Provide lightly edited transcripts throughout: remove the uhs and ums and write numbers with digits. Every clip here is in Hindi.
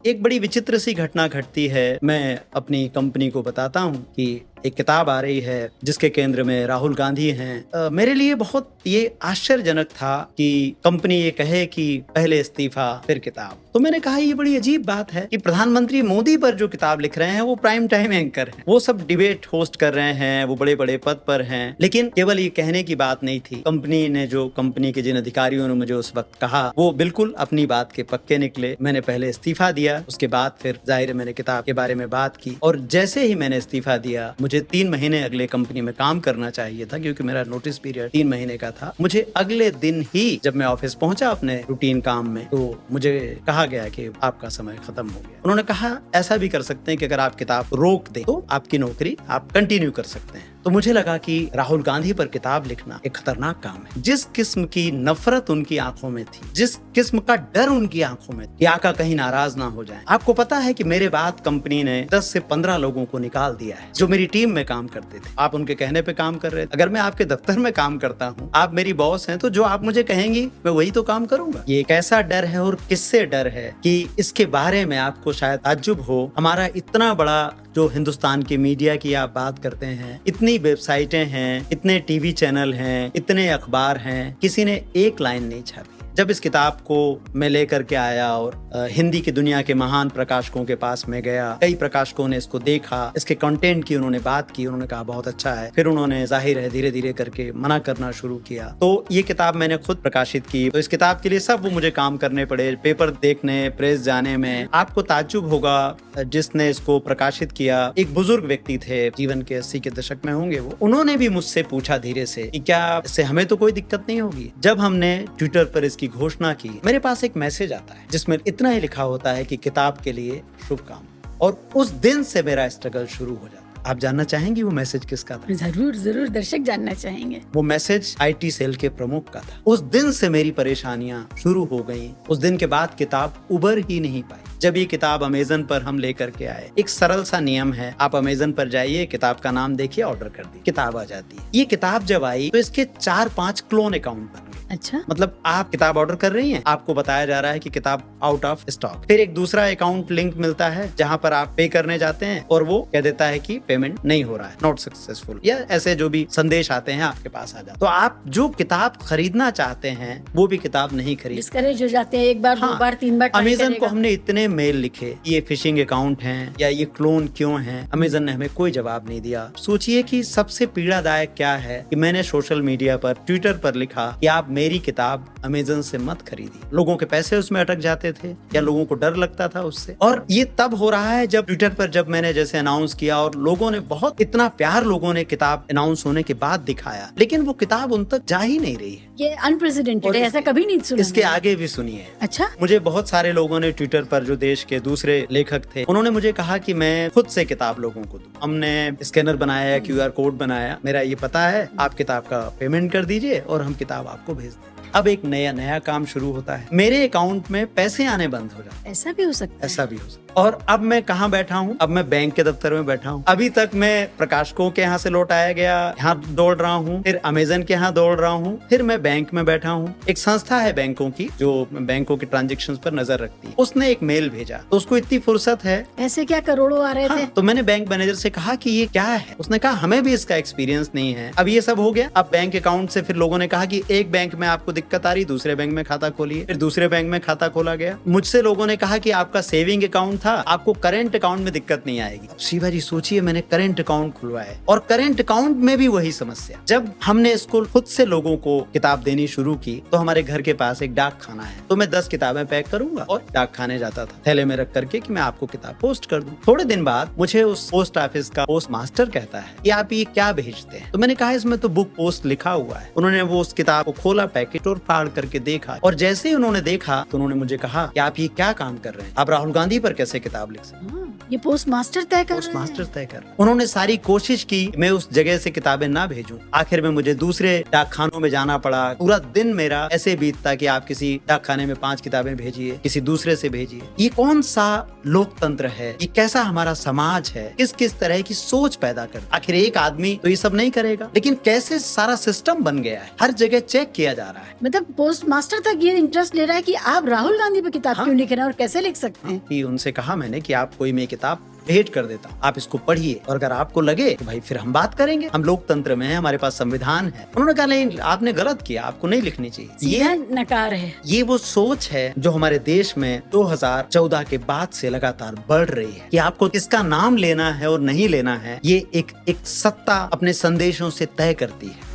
एक बड़ी विचित्र सी घटना घटती है। मैं अपनी कंपनी को बताता हूँ कि एक किताब आ रही है जिसके केंद्र में राहुल गांधी हैं। मेरे लिए बहुत ये आश्चर्यजनक था कि कंपनी ये कहे कि पहले इस्तीफा फिर किताब। तो मैंने कहा ये बड़ी अजीब बात है कि प्रधानमंत्री मोदी पर जो किताब लिख रहे हैं वो प्राइम टाइम एंकर हैं, वो सब डिबेट होस्ट कर रहे हैं, वो बड़े बड़े पद पर हैं, लेकिन केवल ये कहने की बात नहीं थी। कंपनी ने जो कंपनी के जिन अधिकारियों ने मुझे उस वक्त कहा वो बिल्कुल अपनी बात के पक्के निकले। मैंने पहले इस्तीफा दिया, उसके बाद फिर जाहिर है मैंने किताब के बारे में बात की, और जैसे ही मैंने इस्तीफा दिया मुझे 3 महीने अगले कंपनी में काम करना चाहिए था क्योंकि मेरा नोटिस पीरियड 3 महीने का था। मुझे अगले दिन ही जब मैं ऑफिस पहुंचा अपने रूटीन काम में, तो मुझे कहा गया कि आपका समय खत्म हो गया। उन्होंने कहा ऐसा भी कर सकते हैं कि अगर आप किताब रोक दें तो आपकी नौकरी आप कंटिन्यू कर सकते हैं। तो मुझे लगा कि राहुल गांधी पर किताब लिखना एक खतरनाक काम है। जिस किस्म की नफरत उनकी आंखों में थी, जिस किस्म का डर उनकी आंखों में कि आका कहीं नाराज ना हो जाए। आपको पता है कि मेरे बाद कंपनी ने 10 से 15 लोगों को निकाल दिया है जो मेरी टीम में काम करते थे। आप उनके कहने पे काम कर रहे थे। अगर मैं आपके दफ्तर में काम करता हूँ, आप मेरी बॉस हैं, तो जो आप मुझे कहेंगी मैं वही तो काम करूंगा। ये एक ऐसा डर है, और किससे डर है कि इसके बारे में आपको शायद ताज्जुब हो। हमारा इतना बड़ा जो हिंदुस्तान की मीडिया की आप बात करते हैं, इतनी वेबसाइटें हैं, इतने टीवी चैनल हैं, इतने अखबार हैं, किसी ने एक लाइन नहीं छापी। जब इस किताब को मैं लेकर के आया और हिंदी की दुनिया के महान प्रकाशकों के पास में गया, कई प्रकाशकों ने इसको देखा, इसके कंटेंट की उन्होंने बात की, उन्होंने कहा बहुत अच्छा है। फिर उन्होंने जाहिर है धीरे धीरे करके मना करना शुरू किया। तो ये किताब मैंने खुद प्रकाशित की। तो इस किताब के लिए सब वो मुझे काम करने पड़े, पेपर देखने, प्रेस जाने में। आपको ताज्जुब होगा, जिसने इसको प्रकाशित किया एक बुजुर्ग व्यक्ति थे, जीवन के 80 के दशक में होंगे वो। उन्होंने भी मुझसे पूछा धीरे से कि क्या इससे हमें तो कोई दिक्कत नहीं होगी। जब हमने ट्विटर पर इसकी घोषणा की, मेरे पास एक मैसेज आता है जिसमें इतना ही लिखा होता है कि किताब के लिए शुभकामनाएं। और उस दिन से मेरा स्ट्रगल शुरू हो जाता है। आप जानना चाहेंगी वो मैसेज किसका था? जरूर जरूर, दर्शक जानना चाहेंगे। वो मैसेज IT सेल के प्रमुख का था। उस दिन से मेरी परेशानियां शुरू हो गई। उस दिन के बाद किताब उबर ही नहीं पाई। जब ये किताब अमेजन पर हम लेकर के आए, एक सरल सा नियम है, आप अमेजन पर जाइए, किताब का नाम देखिए, ऑर्डर कर दी, किताब आ जाती है। ये किताब जब आई तो इसके 4-5 क्लोन अकाउंट बन गए। अच्छा, मतलब आप किताब ऑर्डर कर रही हैं, आपको बताया जा रहा है कि किताब आउट ऑफ स्टॉक। फिर एक दूसरा अकाउंट लिंक मिलता है जहां पर आप पे करने जाते हैं और वो कह देता है कि पेमेंट नहीं हो रहा है, नॉट सक्सेसफुल, या ऐसे जो भी संदेश आते हैं आपके पास आ जाते। तो आप जो किताब खरीदना चाहते हैं वो भी किताब नहीं खरीद, डिस्करेज हो जाते हैं। एक बार, हाँ, 2 बार, 3 बार अमेजन को हमने इतने मेल लिखे, ये फिशिंग अकाउंट हैं या ये क्लोन क्यों हैं, अमेजन ने हमें कोई जवाब नहीं दिया। सोचिए कि सबसे पीड़ादायक क्या है कि मैंने सोशल मीडिया पर, ट्विटर पर लिखा कि आप मेरी किताब अमेजन से मत खरीदी। लोगों के पैसे उसमें अटक जाते थे या लोगों को डर लगता था उससे। और ये तब हो रहा है जब ट्विटर पर जब मैंने जैसे अनाउंस किया और लोगों ने बहुत, इतना प्यार लोगों ने किताब अनाउंस होने के बाद दिखाया, लेकिन वो किताब उन तक जा ही नहीं रही है। ये अनप्रेसिडेंटेड है, ऐसा कभी नहीं सुना। इसके आगे भी सुनिए। अच्छा, मुझे बहुत सारे लोगों ने ट्विटर पर, जो देश के दूसरे लेखक थे, उन्होंने मुझे कहा कि मैं खुद से किताब लोगों को दूं। हमने स्कैनर बनाया, QR कोड बनाया, मेरा ये पता है, आप किताब का पेमेंट कर दीजिए और हम किताब आपको भेज दें। अब एक नया काम शुरू होता है, मेरे अकाउंट में पैसे आने बंद हो जाते। ऐसा भी हो सकता है। ऐसा भी हो सकता है। और अब मैं कहाँ बैठा हूँ? अब मैं बैंक के दफ्तर में बैठा हूँ। अभी तक मैं प्रकाशकों के यहाँ से लौट आया गया, यहाँ दौड़ रहा हूँ, फिर अमेजन के यहाँ दौड़ रहा हूँ, फिर मैं बैंक में बैठा हूँ। एक संस्था है बैंकों की जो बैंकों के ट्रांजेक्शन पर नजर रखती है, उसने एक मेल भेजा, तो उसको इतनी फुर्सत है, ऐसे क्या करोड़ों आ रहे थे। तो मैंने बैंक मैनेजर से कहा कि ये क्या है। उसने कहा हमें भी इसका एक्सपीरियंस नहीं है। अब ये सब हो गया। अब बैंक अकाउंट से फिर लोगों ने कहा कि एक बैंक में आपको दिक्कत आ रही, दूसरे बैंक में खाता खोलिए। फिर दूसरे बैंक में खाता खोला गया। मुझसे लोगों ने कहा कि आपका सेविंग अकाउंट था, आपको करंट अकाउंट में दिक्कत नहीं आएगी। शिवा जी सोचिए, मैंने करंट अकाउंट खुलवाया और करंट अकाउंट में भी वही समस्या। जब हमने इसको खुद से लोगों को किताब देनी शुरू की, तो हमारे घर के पास एक डाक खाना है, तो मैं 10 किताबें पैक करूंगा और डाक खाने जाता था थैले में रख करके कि मैं आपको किताब पोस्ट कर दूं। थोड़े दिन बाद मुझे उस पोस्ट ऑफिस का पोस्ट मास्टर कहता है कि आप ये क्या भेजते हैं? तो मैंने कहा इसमें तो बुक पोस्ट लिखा हुआ है। उन्होंने वो उस किताब को खोला, पैकेट और फाड़ करके देखा, और जैसे ही उन्होंने देखा तो उन्होंने मुझे कहा कि आप ये क्या काम कर रहे हैं, आप राहुल गांधी पर कैसे से किताब लिख सकूं। ये पोस्ट मास्टर तय कर पोस्ट रहे हैं। मास्टर तय कर रहे हैं। उन्होंने सारी कोशिश की मैं उस जगह से किताबें ना भेजूं। आखिर में मुझे दूसरे डाकखानों में जाना पड़ा। पूरा दिन मेरा ऐसे बीतता कि आप किसी डाकखाने में 5 किताबें भेजिए, किसी दूसरे से भेजिए। ये कौन सा लोकतंत्र है? ये कैसा हमारा समाज है? किस किस तरह की सोच पैदा कर? आखिर एक आदमी तो ये सब नहीं करेगा, लेकिन कैसे सारा सिस्टम बन गया है, हर जगह चेक किया जा रहा है। मतलब पोस्ट मास्टर तक ये इंटरेस्ट ले रहा है कि आप राहुल गांधी पे किताब क्यों लिख रहे हैं और कैसे लिख सकते हैं। कि उनसे कहा मैंने कि आप कोई मैं किताब भेंट कर देता हूँ, आप इसको पढ़िए और अगर आपको लगे तो भाई फिर हम बात करेंगे। हम लोकतंत्र में हैं, हमारे पास संविधान है। उन्होंने कहा नहीं, आपने गलत किया, आपको नहीं लिखनी चाहिए। सीधा नकार है। ये वो सोच है जो हमारे देश में 2014 के बाद से लगातार बढ़ रही है कि आपको किसका नाम लेना है और नहीं लेना है, ये एक सत्ता अपने संदेशों से तय करती है।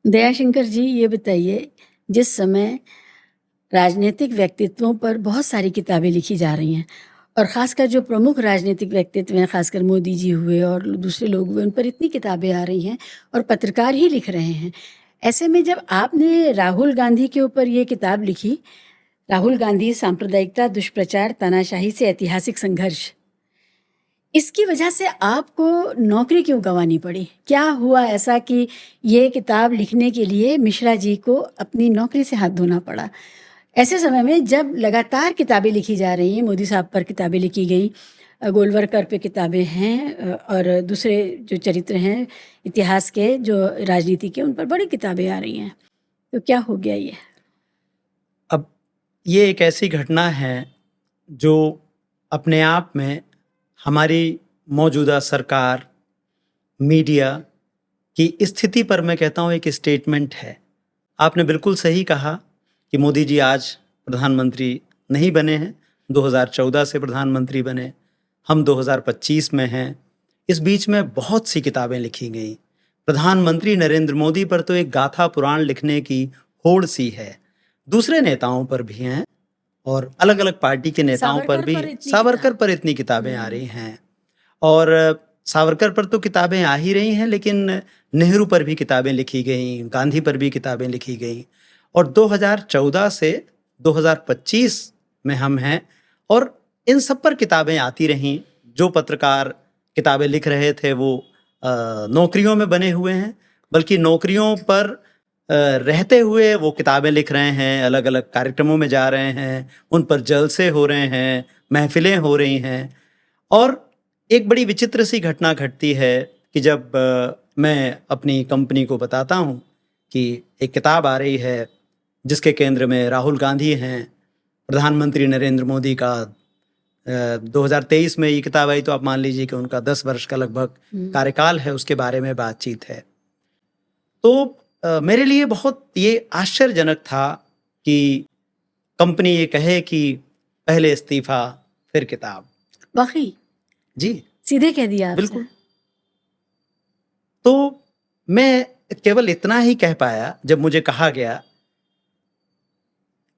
दयाशंकर जी, ये बताइए, जिस समय राजनीतिक व्यक्तित्वों पर बहुत सारी किताबें लिखी जा रही हैं और ख़ासकर जो प्रमुख राजनीतिक व्यक्तित्व हैं, ख़ासकर मोदी जी हुए और दूसरे लोग हुए, उन पर इतनी किताबें आ रही हैं और पत्रकार ही लिख रहे हैं। ऐसे में जब आपने राहुल गांधी के ऊपर ये किताब लिखी, राहुल गांधी, सांप्रदायिकता, दुष्प्रचार, तानाशाही से ऐतिहासिक संघर्ष, इसकी वजह से आपको नौकरी क्यों गंवानी पड़ी? क्या हुआ ऐसा कि ये किताब लिखने के लिए मिश्रा जी को अपनी नौकरी से हाथ धोना पड़ा? ऐसे समय में जब लगातार किताबें लिखी जा रही हैं, मोदी साहब पर किताबें लिखी गई, गोलवलकर पे किताबें हैं और दूसरे जो चरित्र हैं इतिहास के, जो राजनीति के, उन पर बड़ी किताबें आ रही हैं, तो क्या हो गया ये? अब ये एक ऐसी घटना है जो अपने आप में हमारी मौजूदा सरकार, मीडिया की स्थिति पर मैं कहता हूँ एक स्टेटमेंट है। आपने बिल्कुल सही कहा कि मोदी जी आज प्रधानमंत्री नहीं बने हैं, 2014 से प्रधानमंत्री बने, हम 2025 में हैं। इस बीच में बहुत सी किताबें लिखी गई। प्रधानमंत्री नरेंद्र मोदी पर तो एक गाथा पुराण लिखने की होड़ सी है, दूसरे नेताओं पर भी हैं और अलग अलग पार्टी के नेताओं पर भी। सावरकर पर इतनी किताबें आ रही हैं और सावरकर पर तो किताबें आ ही रही हैं, लेकिन नेहरू पर भी किताबें लिखी गई, गांधी पर भी किताबें लिखी गई और 2014 से 2025 में हम हैं और इन सब पर किताबें आती रहीं। जो पत्रकार किताबें लिख रहे थे वो नौकरियों में बने हुए हैं, बल्कि नौकरियों पर रहते हुए वो किताबें लिख रहे हैं, अलग अलग कार्यक्रमों में जा रहे हैं, उन पर जलसे हो रहे हैं, महफिलें हो रही हैं। और एक बड़ी विचित्र सी घटना घटती है कि जब मैं अपनी कंपनी को बताता हूँ कि एक किताब आ रही है जिसके केंद्र में राहुल गांधी हैं, प्रधानमंत्री नरेंद्र मोदी का 2023 में ये किताब आई, तो आप मान लीजिए कि उनका 10 वर्ष का लगभग कार्यकाल है, उसके बारे में बातचीत है। तो मेरे लिए बहुत ये आश्चर्यजनक था कि कंपनी ये कहे कि पहले इस्तीफा फिर किताब। वाकई जी, सीधे कह दिया आपसे। बिल्कुल। तो मैं केवल इतना ही कह पाया जब मुझे कहा गया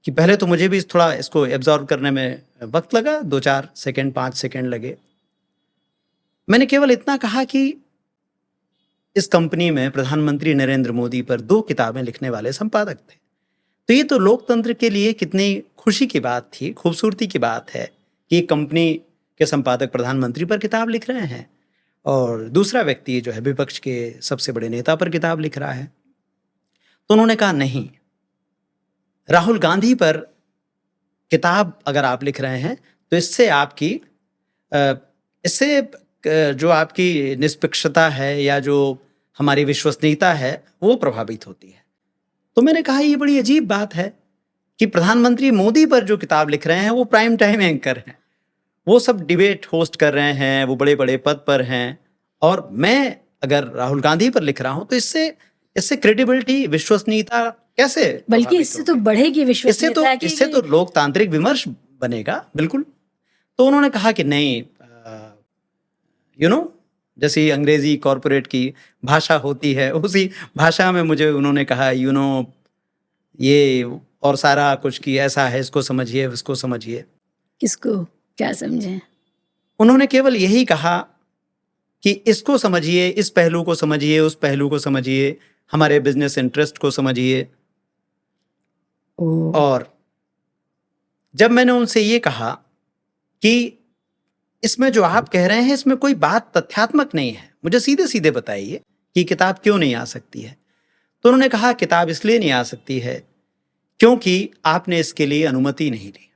कि पहले तो मुझे भी थोड़ा इसको एब्जॉर्ब करने में वक्त लगा, 2-4 सेकंड, 5 सेकंड लगे। मैंने केवल इतना कहा कि इस कंपनी में प्रधानमंत्री नरेंद्र मोदी पर 2 किताबें लिखने वाले संपादक थे। तो ये तो लोकतंत्र के लिए कितनी खुशी की बात थी, खूबसूरती की बात है कि कंपनी के संपादक प्रधानमंत्री पर किताब लिख रहे हैं और दूसरा व्यक्ति जो है विपक्ष के सबसे बड़े नेता पर किताब लिख रहा है। तो उन्होंने कहा नहीं, राहुल गांधी पर किताब अगर आप लिख रहे हैं तो इससे जो आपकी निष्पक्षता है या जो हमारी विश्वसनीयता है वो प्रभावित होती है। तो मैंने कहा ये बड़ी अजीब बात है कि प्रधानमंत्री मोदी पर जो किताब लिख रहे हैं वो प्राइम टाइम एंकर हैं, वो सब डिबेट होस्ट कर रहे हैं, वो बड़े बड़े पद पर हैं, और मैं अगर राहुल गांधी पर लिख रहा हूं तो इससे क्रेडिबिलिटी, विश्वसनीयता कैसे, बल्कि इससे तो बढ़ेगी विश्वसनीयता। इससे तो लोकतांत्रिक विमर्श बनेगा। बिल्कुल। तो उन्होंने कहा कि नहीं, जैसी अंग्रेजी कॉरपोरेट की भाषा होती है उसी भाषा में मुझे उन्होंने कहा ये और सारा कुछ कि ऐसा है, इसको समझिए, इसको समझिए। किसको क्या समझें? उन्होंने केवल यही कहा कि इसको समझिए, इस पहलू को समझिए, उस पहलू को समझिए, हमारे बिजनेस इंटरेस्ट को समझिए। ओह! और जब मैंने उनसे ये कहा कि इसमें जो आप कह रहे हैं इसमें कोई बात तथ्यात्मक नहीं है, मुझे सीधे सीधे बताइए कि किताब क्यों नहीं आ सकती है। तो उन्होंने कहा किताब इसलिए नहीं आ सकती है क्योंकि आपने इसके लिए अनुमति नहीं ली।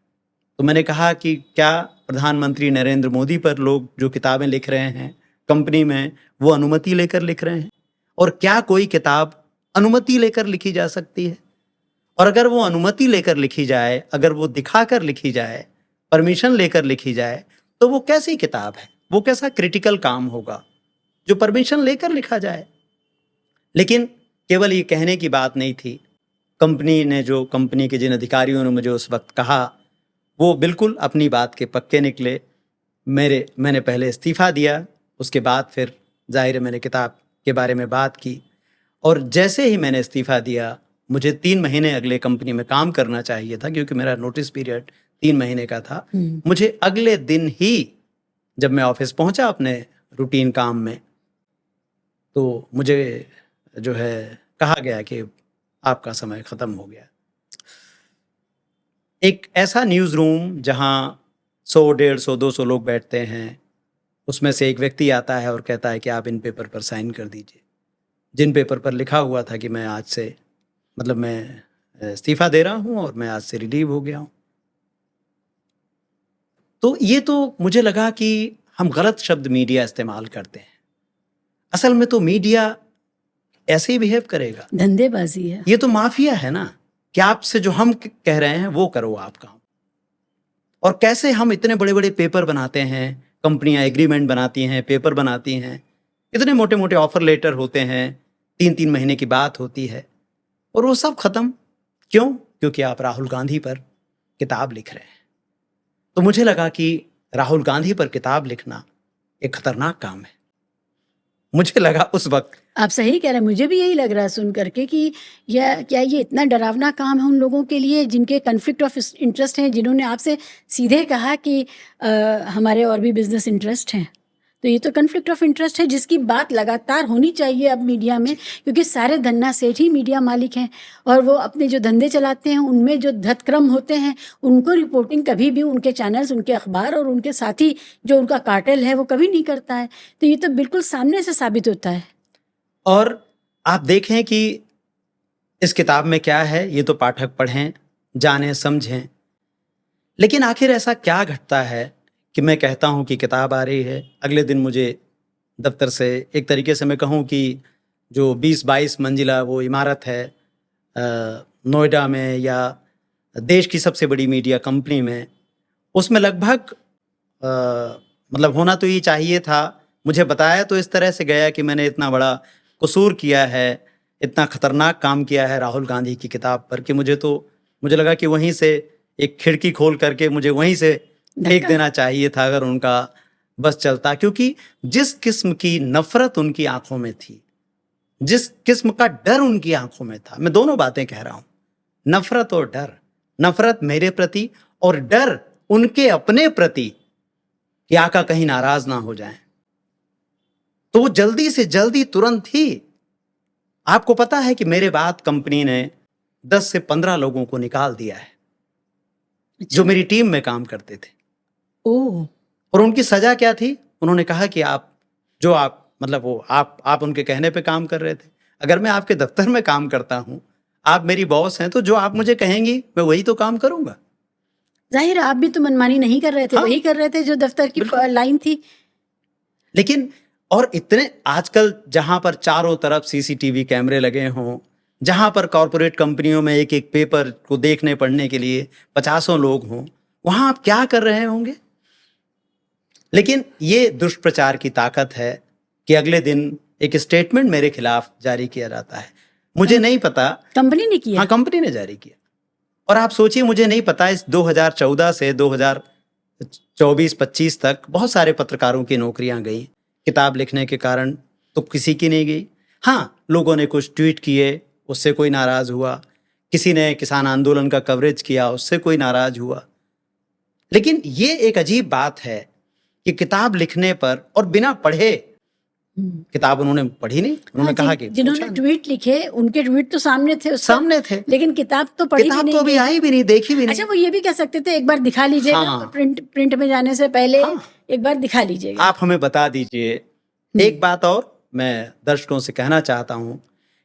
तो मैंने कहा कि क्या प्रधानमंत्री नरेंद्र मोदी पर लोग जो किताबें लिख रहे हैं कंपनी में, वो अनुमति लेकर लिख रहे हैं? और क्या कोई किताब अनुमति लेकर लिखी जा सकती है? और अगर वो अनुमति लेकर लिखी जाए, अगर वो दिखाकर लिखी जाए, परमिशन लेकर लिखी जाए, तो वो कैसी किताब है? वो कैसा क्रिटिकल काम होगा जो परमिशन लेकर लिखा जाए? लेकिन केवल ये कहने की बात नहीं थी। कंपनी के जिन अधिकारियों ने मुझे उस वक्त कहा, वो बिल्कुल अपनी बात के पक्के निकले। मैंने पहले इस्तीफ़ा दिया, उसके बाद फिर जाहिर है मैंने किताब के बारे में बात की। और जैसे ही मैंने इस्तीफ़ा दिया, मुझे 3 महीने अगले कंपनी में काम करना चाहिए था क्योंकि मेरा नोटिस पीरियड 3 महीने का था। मुझे अगले दिन ही जब मैं ऑफिस पहुंचा अपने रूटीन काम में, तो मुझे जो है कहा गया कि आपका समय ख़त्म हो गया। एक ऐसा न्यूज़ रूम जहां 100, 150, 200 लोग बैठते हैं, उसमें से एक व्यक्ति आता है और कहता है कि आप इन पेपर पर साइन कर दीजिए, जिन पेपर पर लिखा हुआ था कि मैं आज से मैं इस्तीफ़ा दे रहा हूं और मैं आज से रिलीव हो गया हूं। तो ये तो मुझे लगा कि हम गलत शब्द मीडिया इस्तेमाल करते हैं। असल में तो मीडिया ऐसे ही बिहेव करेगा, धंधेबाजी है। ये तो माफिया है ना कि आपसे जो हम कह रहे हैं वो करो आप काम। और कैसे हम इतने बड़े बड़े पेपर बनाते हैं, कंपनियां एग्रीमेंट बनाती हैं, पेपर बनाती हैं, इतने मोटे मोटे ऑफर लेटर होते हैं, 3-3 महीने की बात होती है, और वो सब खत्म क्यों? क्योंकि आप राहुल गांधी पर किताब लिख रहे हैं। तो मुझे लगा कि राहुल गांधी पर किताब लिखना एक खतरनाक काम है। मुझे लगा उस वक्त। आप सही कह रहे हैं, मुझे भी यही लग रहा है सुन करके कि क्या ये इतना डरावना काम है उन लोगों के लिए जिनके कन्फ्लिक्ट ऑफ इंटरेस्ट हैं, जिन्होंने आपसे सीधे कहा कि हमारे और भी बिजनेस इंटरेस्ट हैं। तो ये तो कन्फ्लिक्ट ऑफ इंटरेस्ट है जिसकी बात लगातार होनी चाहिए अब मीडिया में, क्योंकि सारे धन्ना सेठ ही मीडिया मालिक हैं और वो अपने जो धंधे चलाते हैं उनमें जो धतक्रम होते हैं उनको रिपोर्टिंग कभी भी उनके चैनल्स, उनके अखबार और उनके साथी जो उनका कार्टेल है वो कभी नहीं करता है। तो ये तो बिल्कुल सामने से साबित होता है। और आप देखें कि इस किताब में क्या है, ये तो पाठक पढ़ें, जानें, समझें। लेकिन आखिर ऐसा क्या घटता है कि मैं कहता हूं कि किताब आ रही है, अगले दिन मुझे दफ्तर से, एक तरीके से मैं कहूं कि जो 20-22 मंजिला वो इमारत है नोएडा में या देश की सबसे बड़ी मीडिया कंपनी में, उसमें लगभग होना तो ये चाहिए था, मुझे बताया तो इस तरह से गया कि मैंने इतना बड़ा कसूर किया है, इतना खतरनाक काम किया है राहुल गांधी की किताब पर, कि मुझे लगा कि वहीं से एक खिड़की खोल करके मुझे वहीं से फेंक देना चाहिए था अगर उनका बस चलता। क्योंकि जिस किस्म की नफरत उनकी आंखों में थी, जिस किस्म का डर उनकी आंखों में था, मैं दोनों बातें कह रहा हूं, नफरत और डर। नफरत मेरे प्रति और डर उनके अपने प्रति कि आका कहीं नाराज ना हो जाएं। तो वो जल्दी से जल्दी तुरंत ही, आपको पता है कि मेरे बाद कंपनी ने 10 से 15 लोगों को निकाल दिया है जो मेरी टीम में काम करते थे। ओह। और उनकी सजा क्या थी? उन्होंने कहा कि आप उनके कहने पे काम कर रहे थे। अगर मैं आपके दफ्तर में काम करता हूं, आप मेरी बॉस हैं, तो जो आप मुझे कहेंगी मैं वही तो काम करूंगा। जाहिर आप भी तो मनमानी नहीं कर रहे थे। हाँ? वही कर रहे थे जो दफ्तर की लाइन थी। लेकिन और इतने आजकल जहां पर चारों तरफ सीसीटीवी कैमरे लगे हों, जहां पर कॉरपोरेट कंपनियों में एक एक पेपर को देखने पढ़ने के लिए 50 लोग हों, वहां आप क्या कर रहे होंगे? लेकिन ये दुष्प्रचार की ताकत है कि अगले दिन एक स्टेटमेंट मेरे खिलाफ जारी किया जाता है। मुझे नहीं पता, कंपनी ने किया। हाँ, कंपनी ने जारी किया। और आप सोचिए, मुझे नहीं पता, इस 2014 से 2024-25 तक बहुत सारे पत्रकारों की नौकरियां गई किताब लिखने के कारण, तो किसी की नहीं गई। हाँ, लोगों ने कुछ ट्वीट किए, उससे कोई नाराज हुआ, किसी ने किसान आंदोलन का कवरेज किया, उससे कोई नाराज हुआ। लेकिन ये एक अजीब बात है कि किताब लिखने पर और बिना पढ़े, किताब उन्होंने पढ़ी नहीं, उन्होंने कहा कि जिन्होंने पूछा नहीं। ट्वीट लिखे उनके ट्वीट तो सामने थे उस सामने थे, लेकिन किताब तो पढ़ी भी किताब नहीं तो अभी गई। आई भी नहीं, देखी भी नहीं। अच्छा, वो ये भी कह सकते थे एक बार दिखा लीजिएगा, हाँ। प्रिंट में जाने से पहले हाँ। एक बार दिखा लीजिएगा। आप हमें बता दीजिए। एक बात और मैं दर्शकों से कहना चाहता हूं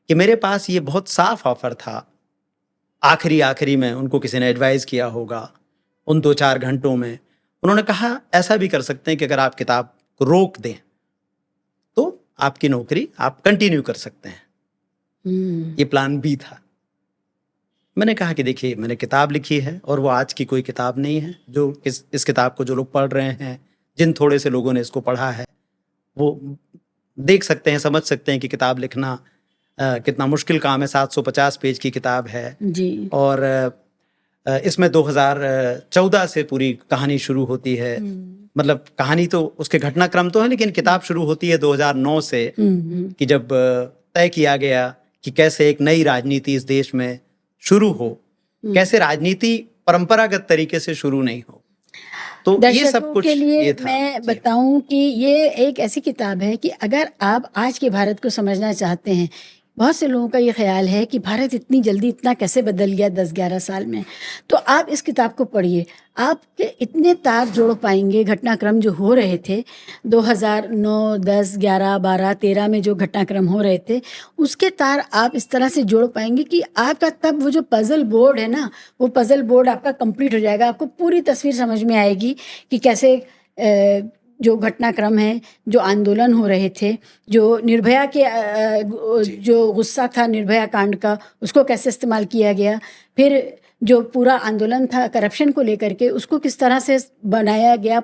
कि मेरे पास ये बहुत साफ ऑफर था। आखिरी में उनको किसी ने एडवाइस किया होगा, उन 2-4 घंटों में उन्होंने कहा ऐसा भी कर सकते हैं कि अगर आप किताब को रोक दें तो आपकी नौकरी आप कंटिन्यू कर सकते हैं। ये प्लान बी था। मैंने कहा कि देखिए, मैंने किताब लिखी है और वो आज की कोई किताब नहीं है। जो इस किताब को जो लोग पढ़ रहे हैं, जिन थोड़े से लोगों ने इसको पढ़ा है, वो देख सकते हैं, समझ सकते हैं कि किताब लिखना कितना मुश्किल काम है। 750 पेज की किताब है जी। और इसमें 2014 से पूरी कहानी शुरू होती है। मतलब कहानी तो उसके घटनाक्रम तो है, लेकिन किताब शुरू होती है 2009 से, कि जब तय किया गया कि कैसे एक नई राजनीति इस देश में शुरू हो, कैसे राजनीति परंपरागत तरीके से शुरू नहीं हो। तो ये सब कुछ के लिए ये था। मैं बताऊं कि ये एक ऐसी किताब है कि अगर आप आज के भारत को समझना चाहते हैं, बहुत से लोगों का ये ख्याल है कि भारत इतनी जल्दी इतना कैसे बदल गया 10-11 साल में, तो आप इस किताब को पढ़िए। आप इतने तार जोड़ पाएंगे, घटनाक्रम जो हो रहे थे 2009, 10, 11, 12, 13 में जो घटनाक्रम हो रहे थे, उसके तार आप इस तरह से जोड़ पाएंगे कि आपका तब वो जो पजल बोर्ड है ना, वो पजल बोर्ड आपका कंप्लीट हो जाएगा। आपको पूरी तस्वीर समझ में आएगी कि कैसे जो घटनाक्रम है, जो आंदोलन हो रहे थे, जो निर्भया के जो गुस्सा था निर्भया कांड का, उसको कैसे इस्तेमाल किया गया, फिर जो पूरा आंदोलन था करप्शन को लेकर के, उसको किस तरह से बनाया गया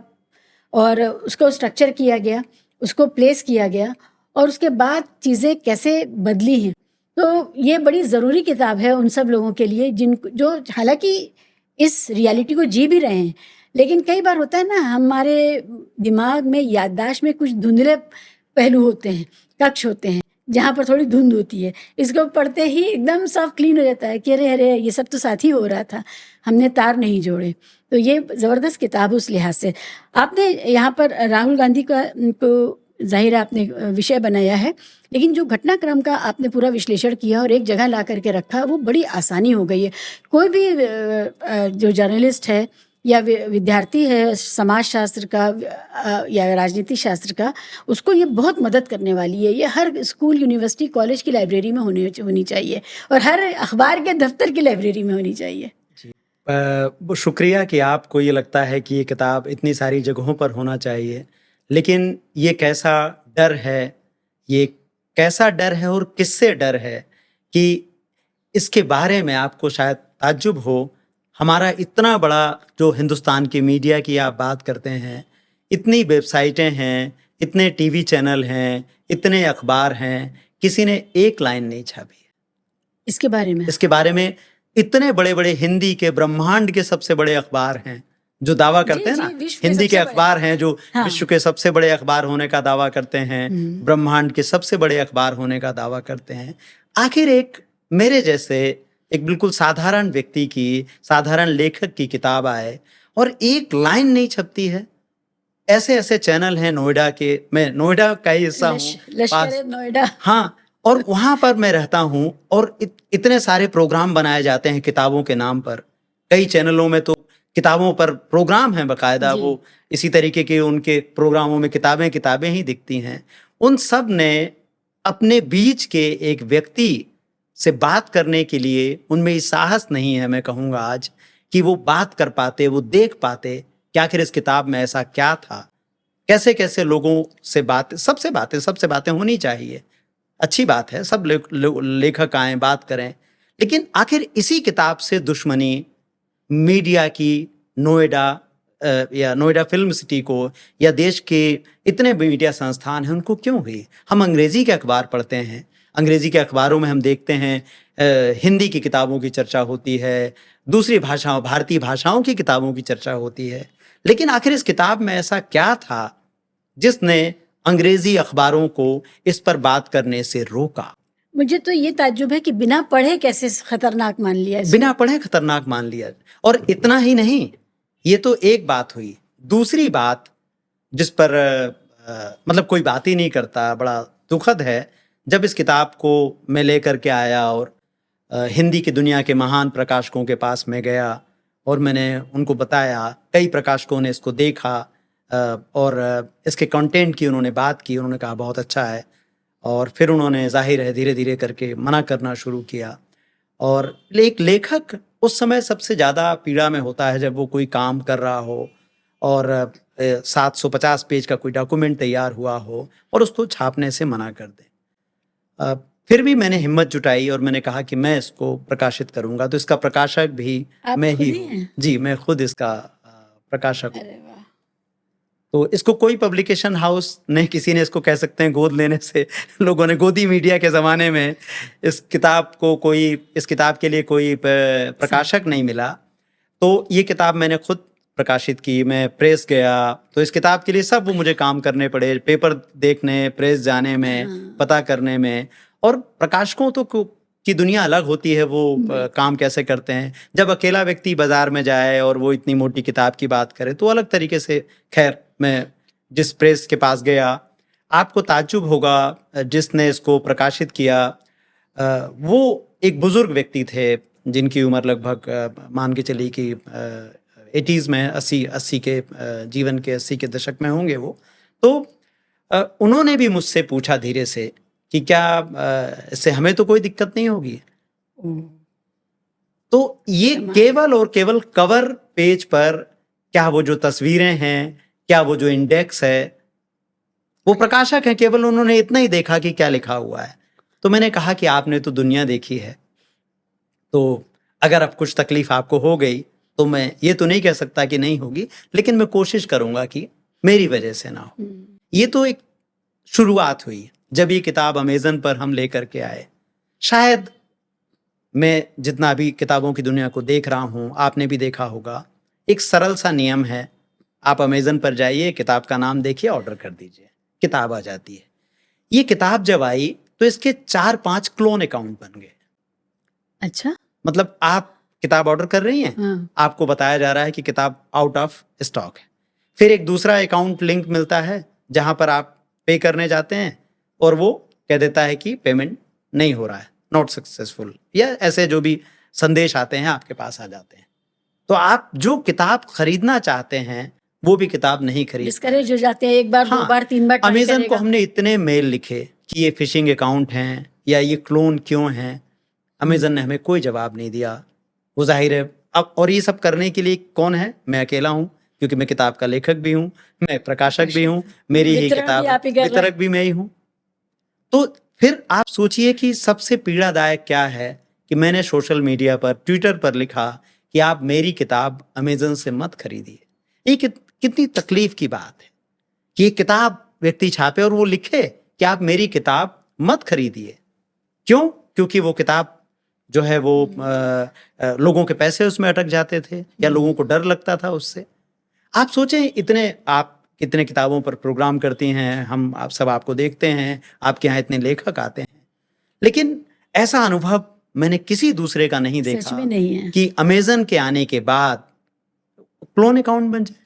और उसको स्ट्रक्चर किया गया, उसको प्लेस किया गया, और उसके बाद चीज़ें कैसे बदली हैं। तो ये बड़ी ज़रूरी किताब है उन सब लोगों के लिए जो हालांकि इस रियलिटी को जी भी रहे हैं, लेकिन कई बार होता है ना, हमारे दिमाग में, याददाश्त में कुछ धुंधले पहलू होते हैं, कक्ष होते हैं जहाँ पर थोड़ी धुंध होती है। इसको पढ़ते ही एकदम सब क्लीन हो जाता है कि अरे अरे ये सब तो साथ ही हो रहा था, हमने तार नहीं जोड़े। तो ये ज़बरदस्त किताब उस लिहाज से। आपने यहाँ पर राहुल गांधी को जाहिर आपने विषय बनाया है, लेकिन जो घटनाक्रम का आपने पूरा विश्लेषण किया और एक जगह ला करके रखा, वो बड़ी आसानी हो गई है। कोई भी जो जर्नलिस्ट है या विद्यार्थी है समाज शास्त्र का या राजनीति शास्त्र का, उसको ये बहुत मदद करने वाली है। ये हर स्कूल, यूनिवर्सिटी, कॉलेज की लाइब्रेरी में होनी चाहिए और हर अखबार के दफ्तर की लाइब्रेरी में होनी चाहिए। शुक्रिया कि आपको ये लगता है कि ये किताब इतनी सारी जगहों पर होना चाहिए, लेकिन ये कैसा डर है, ये कैसा डर है और किससे डर है कि इसके बारे में आपको शायद ताज्जुब हो। हमारा इतना बड़ा जो हिंदुस्तान के मीडिया की आप बात करते हैं, इतनी वेबसाइटें हैं, इतने टीवी चैनल हैं, इतने अखबार हैं, किसी ने एक लाइन नहीं छापी इसके बारे में। इतने बड़े बड़े हिंदी के ब्रह्मांड के सबसे बड़े अखबार हैं जो दावा करते हैं ना, हिंदी के अखबार हैं जो विश्व के सबसे बड़े अखबार होने का दावा करते हैं, ब्रह्मांड के सबसे बड़े अखबार होने का दावा करते हैं। आखिर एक मेरे जैसे एक बिल्कुल साधारण व्यक्ति की, साधारण लेखक की किताब आए और एक लाइन नहीं छपती है। ऐसे चैनल हैं नोएडा के, मैं नोएडा का ही हिस्सा हूँ, लश्कर नोएडा, हाँ, और वहां पर मैं रहता हूँ और इतने सारे प्रोग्राम बनाए जाते हैं किताबों के नाम पर। कई चैनलों में तो किताबों पर प्रोग्राम है बकायदा, वो इसी तरीके के उनके प्रोग्रामों में किताबें ही दिखती हैं। उन सब ने अपने बीच के एक व्यक्ति से बात करने के लिए उनमें ये साहस नहीं है, मैं कहूँगा आज, कि वो बात कर पाते, वो देख पाते कि आखिर इस किताब में ऐसा क्या था, कैसे कैसे लोगों से सबसे बातें होनी चाहिए। अच्छी बात है, सब लेखक आए बात करें, लेकिन आखिर इसी किताब से दुश्मनी मीडिया की, नोएडा या नोएडा फिल्म सिटी को या देश के इतने मीडिया संस्थान हैं उनको क्यों हुई? हम अंग्रेजी के अखबार पढ़ते हैं, अंग्रेजी के अखबारों में हम देखते हैं हिंदी की किताबों की चर्चा होती है, दूसरी भाषाओं, भारतीय भाषाओं की किताबों की चर्चा होती है, लेकिन आखिर इस किताब में ऐसा क्या था जिसने अंग्रेजी अखबारों को इस पर बात करने से रोका? मुझे तो ये ताज्जुब है कि बिना पढ़े कैसे खतरनाक मान लिया इसको। बिना पढ़े खतरनाक मान लिया। और इतना ही नहीं, ये तो एक बात हुई। दूसरी बात जिस पर मतलब कोई बात ही नहीं करता, बड़ा दुखद है, जब इस किताब को मैं लेकर के आया और हिंदी की दुनिया के महान प्रकाशकों के पास में गया और मैंने उनको बताया, कई प्रकाशकों ने इसको देखा और इसके कंटेंट की उन्होंने बात की, उन्होंने कहा बहुत अच्छा है, और फिर उन्होंने जाहिर है धीरे धीरे करके मना करना शुरू किया। और एक लेखक उस समय सबसे ज़्यादा पीड़ा में होता है जब वो कोई काम कर रहा हो और 750 पेज का कोई डॉक्यूमेंट तैयार हुआ हो और उसको छापने से मना कर दे। फिर भी मैंने हिम्मत जुटाई और मैंने कहा कि मैं इसको प्रकाशित करूंगा। तो इसका प्रकाशक भी आप मैं खुद ही ही हूँ। हैं? जी, मैं खुद इसका प्रकाशक हूँ। अरे वाह। तो इसको कोई पब्लिकेशन हाउस ने, किसी ने इसको कह सकते हैं गोद लेने से, लोगों ने गोदी मीडिया के ज़माने में इस किताब के लिए कोई प्रकाशक नहीं मिला। तो ये किताब मैंने खुद प्रकाशित की। मैं प्रेस गया तो इस किताब के लिए सब वो मुझे काम करने पड़े, पेपर देखने, प्रेस जाने में, पता करने में। और प्रकाशकों तो की दुनिया अलग होती है, वो काम कैसे करते हैं। जब अकेला व्यक्ति बाजार में जाए और वो इतनी मोटी किताब की बात करे तो अलग तरीके से। खैर, मैं जिस प्रेस के पास गया, आपको ताज्जुब होगा, जिसने इसको प्रकाशित किया वो एक बुजुर्ग व्यक्ति थे जिनकी उम्र लगभग मान के चली कि 80s में, 80 के जीवन के 80 के दशक में होंगे वो। तो उन्होंने भी मुझसे पूछा धीरे से कि क्या इससे हमें तो कोई दिक्कत नहीं होगी। तो ये केवल और केवल कवर पेज पर क्या वो जो तस्वीरें हैं, क्या वो जो इंडेक्स है, वो प्रकाशक है, केवल उन्होंने इतना ही देखा कि क्या लिखा हुआ है। तो मैंने कहा कि आपने तो दुनिया देखी है, तो अगर अब कुछ तकलीफ आपको हो गई तो मैं ये तो नहीं कह सकता कि नहीं होगी, लेकिन मैं कोशिश करूंगा कि मेरी वजह से ना हो। ये तो एक शुरुआत हुई जब ये किताब अमेज़न पर हम लेकर के आए। शायद मैं जितना भी किताबों की दुनिया को देख रहा हूँ, आपने भी देखा होगा, एक सरल सा नियम है, आप अमेज़न पर जाइए, किताब का नाम देखिए, ऑर्डर कर दीजिए, किताब आ जाती है। ये किताब जब आई तो इसके 4-5 क्लोन अकाउंट बन गए। अच्छा, मतलब आप किताब ऑर्डर कर रही हैं, हाँ। आपको बताया जा रहा है कि किताब आउट ऑफ स्टॉक है। फिर एक दूसरा अकाउंट लिंक मिलता है जहां पर आप पे करने जाते हैं और वो कह देता है कि पेमेंट नहीं हो रहा है, नॉट सक्सेसफुल, या ऐसे जो भी संदेश आते हैं आपके पास आ जाते हैं। तो आप जो किताब खरीदना चाहते हैं वो भी किताब नहीं खरीद। डिस्करेज हो जाते हैं, एक बार, हाँ, 2 बार, 3 बार ट्राई अमेज़न को करेगा। हमने इतने मेल लिखे कि ये फिशिंग अकाउंट हैं या ये क्लोन क्यों हैं, अमेज़न ने हमें कोई जवाब नहीं दिया। वो जाहिर है अब, और ये सब करने के लिए कौन है? मैं अकेला हूँ, क्योंकि मैं किताब का लेखक भी हूँ, मैं प्रकाशक भी हूँ, मेरी ही वितरण किताब, भी आप ही कर रहे हैं। वितरक भी मैं ही हूँ। तो फिर आप सोचिए कि सबसे पीड़ादायक क्या है कि मैंने सोशल मीडिया पर, ट्विटर पर लिखा कि आप मेरी किताब अमेज़न से मत खरीदिए। ये कितनी तकलीफ की बात है कि ये किताब व्यक्ति छापे और वो लिखे कि आप मेरी किताब मत खरीदिए। क्यों? क्योंकि वो किताब जो है वो लोगों के पैसे उसमें अटक जाते थे या लोगों को डर लगता था उससे। आप सोचें, आप कितने किताबों पर प्रोग्राम करती हैं, हम आप सब आपको देखते हैं, आपके यहाँ इतने लेखक आते हैं, लेकिन ऐसा अनुभव मैंने किसी दूसरे का नहीं सच देखा में नहीं है। कि अमेज़न के आने के बाद क्लोन अकाउंट बन जाए।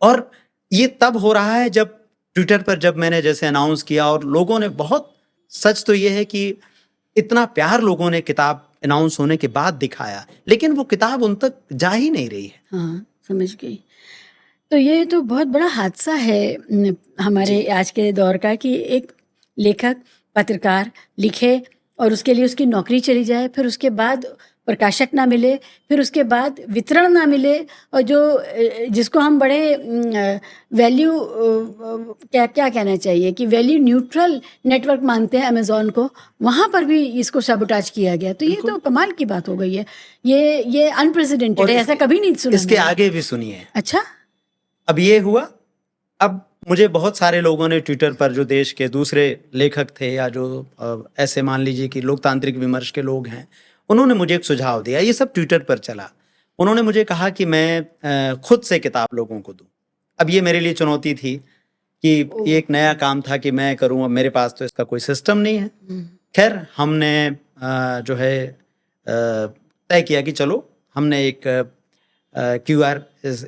और ये तब हो रहा है जब ट्विटर पर, जब मैंने जैसे अनाउंस किया और लोगों ने बहुत, सच तो ये है कि इतना प्यार लोगों ने किताब अनाउंस होने के बाद दिखाया, लेकिन वो किताब उन तक जा ही नहीं रही है। हाँ, समझ गई। तो ये तो बहुत बड़ा हादसा है हमारे आज के दौर का कि एक लेखक, पत्रकार लिखे और उसके लिए उसकी नौकरी चली जाए, फिर उसके बाद प्रकाशक ना मिले, फिर उसके बाद वितरण ना मिले, और जो जिसको हम बड़े वैल्यू क्या कहना चाहिए कि वैल्यू न्यूट्रल नेटवर्क मानते हैं अमेज़ॉन को, वहाँ पर भी इसको सबोटाज किया गया। तो ये तो कमाल की बात हो गई है। ये अनप्रेसिडेंटेड है, ऐसा कभी नहीं सुना। इसके आगे भी सुनिए। अच्छा, अब ये हुआ, अब मुझे बहुत सारे लोगों ने ट्विटर पर, जो देश के दूसरे लेखक थे या जो ऐसे मान लीजिए कि लोकतांत्रिक विमर्श के लोग हैं, उन्होंने मुझे एक सुझाव दिया। ये सब ट्विटर पर चला। उन्होंने मुझे कहा कि मैं खुद से किताब लोगों को दूं। अब ये मेरे लिए चुनौती थी कि ये एक नया काम था कि मैं करूं, अब मेरे पास तो इसका कोई सिस्टम नहीं है। खैर हमने जो है तय किया कि चलो, हमने एक QR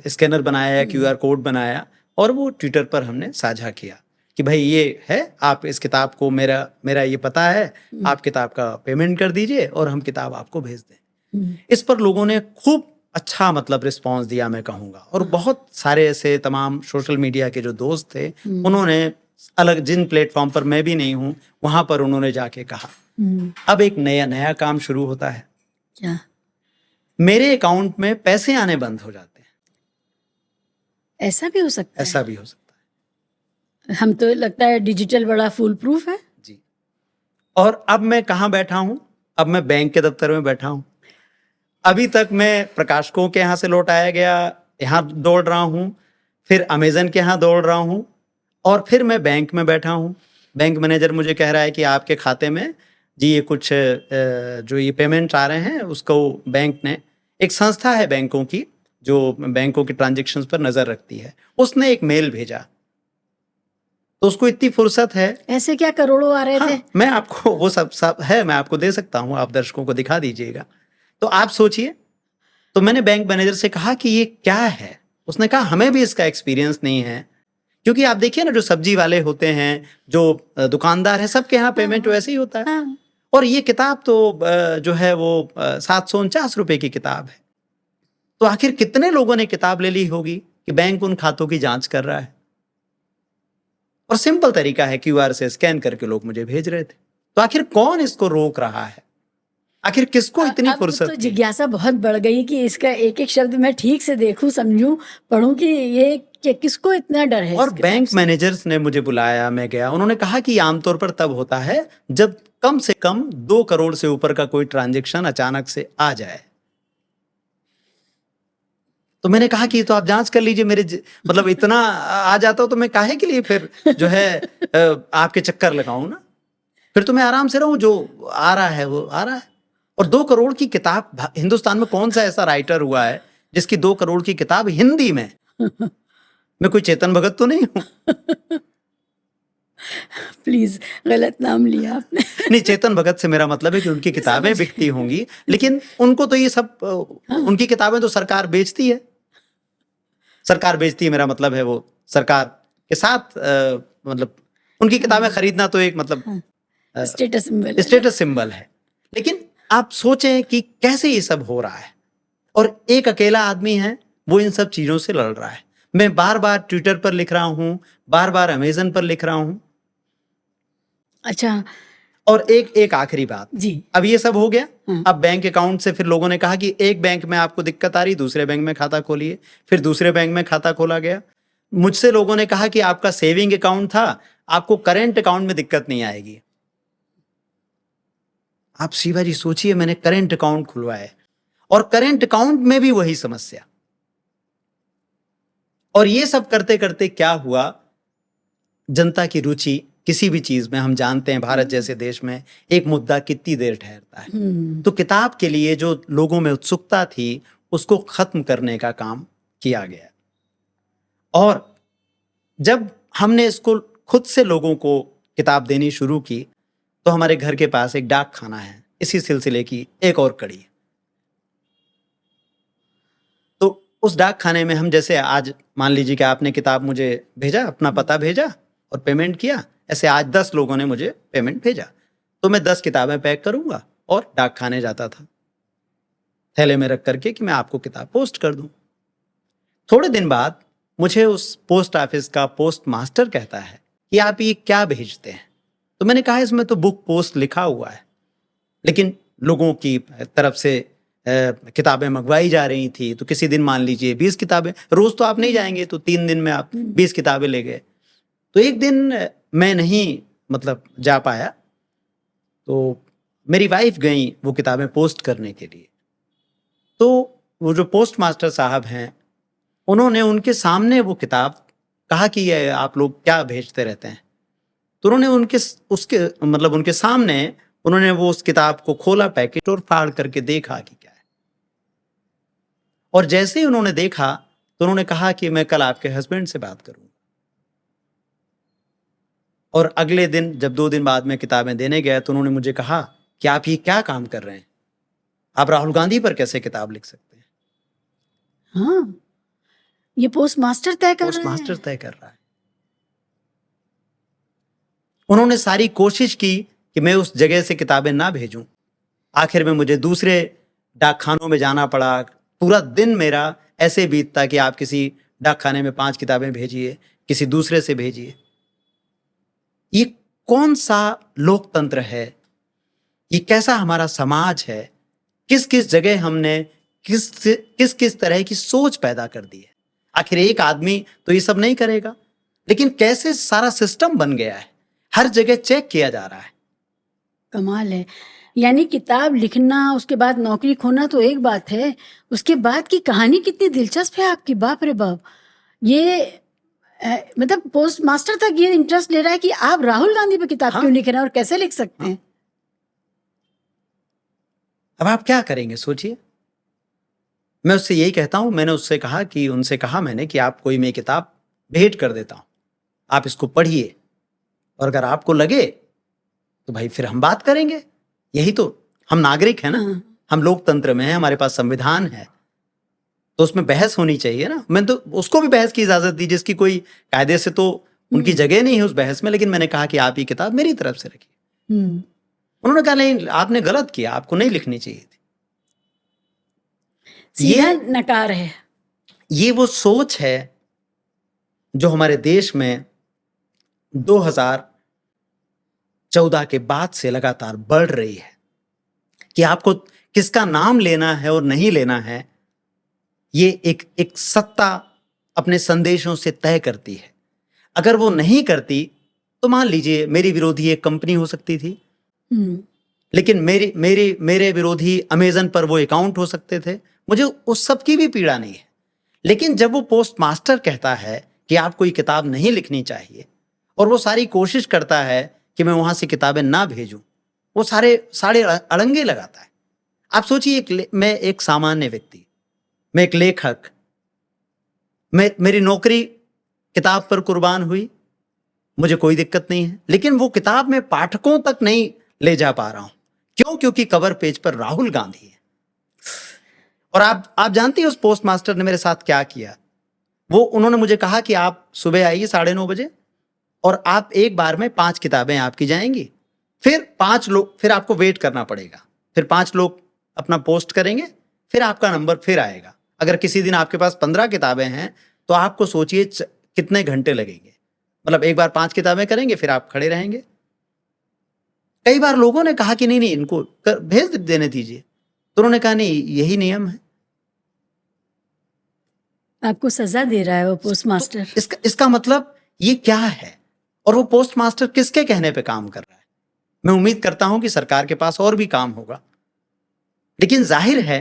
स्कैनर बनाया, QR कोड बनाया और वो ट्विटर पर हमने साझा किया कि भाई ये है, आप इस किताब को, मेरा ये पता है, आप किताब का पेमेंट कर दीजिए और हम किताब आपको भेज दें। इस पर लोगों ने खूब अच्छा मतलब रिस्पांस दिया मैं कहूँगा, और बहुत सारे ऐसे तमाम सोशल मीडिया के जो दोस्त थे उन्होंने अलग, जिन प्लेटफॉर्म पर मैं भी नहीं हूँ वहां पर उन्होंने जाके कहा। अब एक नया काम शुरू होता है। क्या? मेरे अकाउंट में पैसे आने बंद हो जाते हैं। ऐसा भी हो सकता ऐसा भी हो सकता है? हम तो लगता है डिजिटल बड़ा फूल प्रूफ है जी। और अब मैं कहाँ बैठा हूँ? अब मैं बैंक के दफ्तर में बैठा हूँ। अभी तक मैं प्रकाशकों के यहाँ से लौट आया गया, यहाँ दौड़ रहा हूँ, फिर अमेजन के यहाँ दौड़ रहा हूँ, और फिर मैं बैंक में बैठा हूँ। बैंक मैनेजर मुझे कह रहा है कि आपके खाते में जी ये कुछ जो ये पेमेंट आ रहे हैं उसको बैंक ने, एक संस्था है बैंकों की जो बैंकों के ट्रांजैक्शंस पर नजर रखती है, उसने एक मेल भेजा। तो उसको इतनी फुर्सत है। ऐसे क्या करोड़ों आ रहे थे? मैं आपको वो सब है, मैं आपको दे सकता हूँ, आप दर्शकों को दिखा दीजिएगा। तो आप सोचिए। तो मैंने बैंक मैनेजर से कहा कि ये क्या है? उसने कहा हमें भी इसका एक्सपीरियंस नहीं है, क्योंकि आप देखिए ना, जो सब्जी वाले होते हैं, जो दुकानदार है, सबके यहाँ पेमेंट वैसे ही होता है। और ये किताब तो जो है वो 749 रुपए की किताब है। तो आखिर कितने लोगों ने किताब ले ली होगी कि बैंक उन खातों की जांच कर रहा है? और सिंपल तरीका है, QR से स्कैन करके लोग मुझे भेज रहे थे। तो आखिर कौन इसको रोक रहा है? आखिर किसको इतनी फुर्सत? तो जिज्ञासा बहुत बढ़ गई कि इसका एक एक शब्द मैं ठीक से देखूं, समझूं, पढ़ूं कि ये कि किसको इतना डर है। और बैंक मैनेजर्स ने मुझे बुलाया, मैं गया। उन्होंने कहा कि आमतौर पर तब होता है जब कम से कम 2 करोड़ से ऊपर का कोई ट्रांजैक्शन अचानक से आ जाए। तो मैंने कहा कि तो आप जांच कर लीजिए, मेरे मतलब इतना आ जाता हो तो मैं काहे के लिए फिर जो है आपके चक्कर लगाऊं ना, फिर तो मैं आराम से रहूं, जो आ रहा है वो आ रहा है। और 2 करोड़ की किताब, हिंदुस्तान में कौन सा ऐसा राइटर हुआ है जिसकी 2 करोड़ की किताब हिंदी में? मैं कोई चेतन भगत तो नहीं हूं। प्लीज, गलत नाम लिया आपने। नहीं, चेतन भगत से मेरा मतलब है कि उनकी किताबें बिकती होंगी, लेकिन उनको तो ये सब उनकी किताबें तो सरकार बेचती है। सरकार बेचती है, मेरा मतलब है वो सरकार के साथ मतलब उनकी किताबें खरीदना तो एक मतलब स्टेटस सिंबल है। लेकिन आप सोचें कि कैसे ये सब हो रहा है, और एक अकेला आदमी है वो इन सब चीजों से लड़ रहा है। मैं बार बार ट्विटर पर लिख रहा हूं, बार बार अमेजन पर लिख रहा हूं। अच्छा, और एक आखिरी बात जी। अब ये सब हो गया। अब बैंक अकाउंट से फिर लोगों ने कहा कि एक बैंक में आपको दिक्कत आ रही, दूसरे बैंक में खाता खोलिए। फिर दूसरे बैंक में खाता खोला गया। मुझसे लोगों ने कहा कि आपका सेविंग अकाउंट था, आपको करेंट अकाउंट में दिक्कत नहीं आएगी। आप शिवा जी सोचिए, मैंने करेंट अकाउंट खुलवाया और करेंट अकाउंट में भी वही समस्या। और ये सब करते करते क्या हुआ, जनता की रुचि किसी भी चीज में, हम जानते हैं भारत जैसे देश में एक मुद्दा कितनी देर ठहरता है। तो किताब के लिए जो लोगों में उत्सुकता थी उसको खत्म करने का काम किया गया। और जब हमने इसको खुद से लोगों को किताब देनी शुरू की तो हमारे घर के पास एक डाक खाना है, इसी सिलसिले की एक और कड़ी। तो उस डाक खाने में हम, जैसे आज मान लीजिए कि आपने किताब मुझे भेजा, अपना पता भेजा और पेमेंट किया, ऐसे आज 10 लोगों ने मुझे पेमेंट भेजा, तो मैं 10 किताबें पैक करूंगा और डाक खाने जाता था थैले में रख करके कि मैं आपको किताब पोस्ट कर दूं। थोड़े दिन बाद मुझे उस पोस्ट ऑफिस का पोस्ट मास्टर कहता है कि आप ये क्या भेजते हैं? तो मैंने कहा इसमें तो बुक पोस्ट लिखा हुआ है, लेकिन लोगों की तरफ से किताबें मंगवाई जा रही थी। तो किसी दिन मान लीजिए 20 किताबें, रोज तो आप नहीं जाएंगे, तो 3 दिन में आप 20 किताबें ले गए। तो एक दिन मैं नहीं मतलब जा पाया, तो मेरी वाइफ गई वो किताबें पोस्ट करने के लिए। तो वो जो पोस्ट मास्टर साहब हैं, उन्होंने उनके सामने वो किताब कहा कि ये आप लोग क्या भेजते रहते हैं। तो उन्होंने उनके सामने उन्होंने वो उस किताब को खोला, पैकेट, और फाड़ करके देखा कि क्या है। और जैसे ही उन्होंने देखा तो उन्होंने कहा कि मैं कल आपके हस्बैंड से बात करूंगा। और अगले दिन जब 2 दिन बाद मैं किताबें देने गया तो उन्होंने मुझे कहा कि आप ये क्या काम कर रहे हैं, आप राहुल गांधी पर कैसे किताब लिख सकते हैं? हाँ, ये पोस्ट मास्टर तय कर पोस्ट रहे मास्टर हैं। तय कर रहा है। उन्होंने सारी कोशिश की कि मैं उस जगह से किताबें ना भेजूं। आखिर में मुझे दूसरे डाकखानों में जाना पड़ा। पूरा दिन मेरा ऐसे बीतता कि आप किसी डाकखाने में 5 किताबें भेजिए, किसी दूसरे से भेजिए। ये कौन सा लोकतंत्र है? ये कैसा हमारा समाज है? किस किस जगह हमने किस किस तरह की सोच पैदा कर दी है? आखिर एक आदमी तो ये सब नहीं करेगा, लेकिन कैसे सारा सिस्टम बन गया है, हर जगह चेक किया जा रहा है। कमाल है। यानी किताब लिखना, उसके बाद नौकरी खोना तो एक बात है, उसके बाद की कहानी कितनी दिलचस्प है आपकी, बाप रे बाप। ये मतलब पोस्ट मास्टर तक ये इंटरेस्ट ले रहा है कि आप राहुल गांधी पे किताब हाँ। क्यों लिख रहे हैं और कैसे लिख सकते हैं। अब आप क्या करेंगे सोचिए। मैं उससे यही कहता हूं, मैंने उससे कहा कि उनसे कहा मैंने कि आप कोई मैं किताब भेंट कर देता हूं, आप इसको पढ़िए और अगर आपको लगे तो भाई फिर हम बात करेंगे। यही तो, हम नागरिक हैं ना, हाँ। हम लोकतंत्र में हैं, हमारे पास संविधान है, तो उसमें बहस होनी चाहिए ना। मैंने तो उसको भी बहस की इजाजत दी जिसकी कोई कायदे से तो उनकी जगह नहीं है उस बहस में, लेकिन मैंने कहा कि आप ये किताब मेरी तरफ से रखिए। हम्म। उन्होंने कहा नहीं, आपने गलत किया, आपको नहीं लिखनी चाहिए थी। सीधा नकार है। ये वो सोच है जो हमारे देश में 2014 के बाद से लगातार बढ़ रही है कि आपको किसका नाम लेना है और नहीं लेना है, ये एक सत्ता अपने संदेशों से तय करती है। अगर वो नहीं करती तो मान लीजिए मेरी विरोधी एक कंपनी हो सकती थी, लेकिन मेरे विरोधी अमेजन पर वो अकाउंट हो सकते थे, मुझे उस सब की भी पीड़ा नहीं है। लेकिन जब वो पोस्ट मास्टर कहता है कि आप कोई किताब नहीं लिखनी चाहिए और वो सारी कोशिश करता है कि मैं वहां से किताबें ना भेजूं, वो सारे अड़ंगे लगाता है। आप सोचिए, मैं एक सामान्य व्यक्ति, मैं एक लेखक, मेरी नौकरी किताब पर कुर्बान हुई, मुझे कोई दिक्कत नहीं है, लेकिन वो किताब मैं पाठकों तक नहीं ले जा पा रहा हूं। क्यों? क्योंकि कवर पेज पर राहुल गांधी है। और आप जानती हैं उस पोस्ट मास्टर ने मेरे साथ क्या किया? उन्होंने मुझे कहा कि आप सुबह आइए 9:30 बजे और आप एक बार में 5 किताबें आपकी जाएंगी, फिर आपको वेट करना पड़ेगा, फिर 5 लोग अपना पोस्ट करेंगे, फिर आपका नंबर फिर आएगा। अगर किसी दिन आपके पास 15 किताबें हैं तो आपको सोचिए कितने घंटे लगेंगे। मतलब एक बार 5 किताबें करेंगे, फिर आप खड़े रहेंगे। कई बार लोगों ने कहा कि नहीं इनको भेज देने दीजिए, तो उन्होंने कहा नहीं, यही नियम है। आपको सजा दे रहा है वो पोस्ट मास्टर। तो इसका मतलब ये क्या है? और वो पोस्ट मास्टर किसके कहने पे काम कर रहा है? मैं उम्मीद करता हूं कि सरकार के पास और भी काम होगा, लेकिन जाहिर है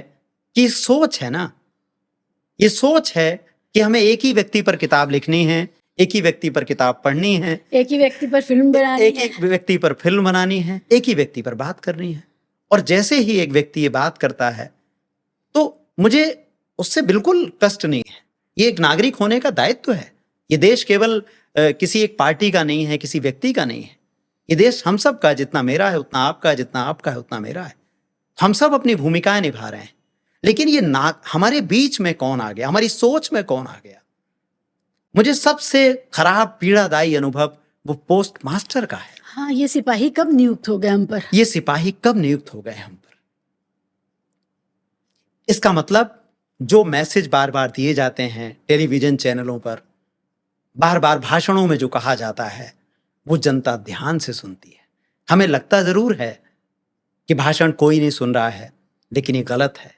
कि सोच है ना, ये सोच है कि हमें एक ही व्यक्ति पर किताब लिखनी है, एक ही व्यक्ति पर किताब पढ़नी है, एक ही व्यक्ति पर फिल्म बनानी है, एक व्यक्ति पर फिल्म बनानी है, एक ही व्यक्ति पर बात करनी है। और जैसे ही एक व्यक्ति ये बात करता है तो मुझे उससे बिल्कुल कष्ट नहीं है। ये एक नागरिक होने का दायित्व है। ये देश केवल किसी एक पार्टी का नहीं है, किसी व्यक्ति का नहीं है। ये देश हम सब का, जितना मेरा है उतना आपका, जितना आपका है उतना मेरा है। हम सब अपनी भूमिकाएं निभा रहे हैं, लेकिन ये हमारे बीच में कौन आ गया, हमारी सोच में कौन आ गया? मुझे सबसे खराब पीड़ादायी अनुभव वो पोस्ट मास्टर का है। हाँ, ये सिपाही कब नियुक्त हो गए हम पर? ये सिपाही कब नियुक्त हो गए हम पर? इसका मतलब जो मैसेज बार बार दिए जाते हैं टेलीविजन चैनलों पर, बार बार भाषणों में जो कहा जाता है, वो जनता ध्यान से सुनती है। हमें लगता जरूर है कि भाषण कोई नहीं सुन रहा है, लेकिन ये गलत है।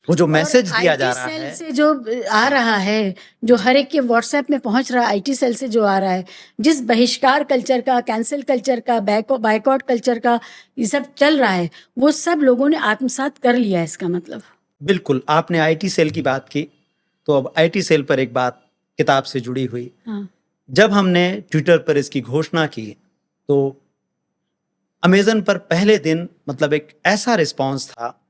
वो जो मैसेज दिया जा रहा है, से जो आ रहा है, जो हर एक के व्हाट्सएप में पहुंच रहा है, आईटी सेल से जो आ रहा है, जिस बहिष्कार कल्चर का, कैंसिल कल्चर का, बायकॉट कल्चर का ये सब चल रहा है, वो सब लोगों ने आत्मसात कर लिया है। इसका मतलब बिल्कुल। आपने आईटी सेल की बात की, तो अब आईटी सेल पर एक बात किताब से जुड़ी हुई। हाँ। जब हमने ट्विटर पर इसकी घोषणा की तो अमेजन पर पहले दिन मतलब एक ऐसा रिस्पांस था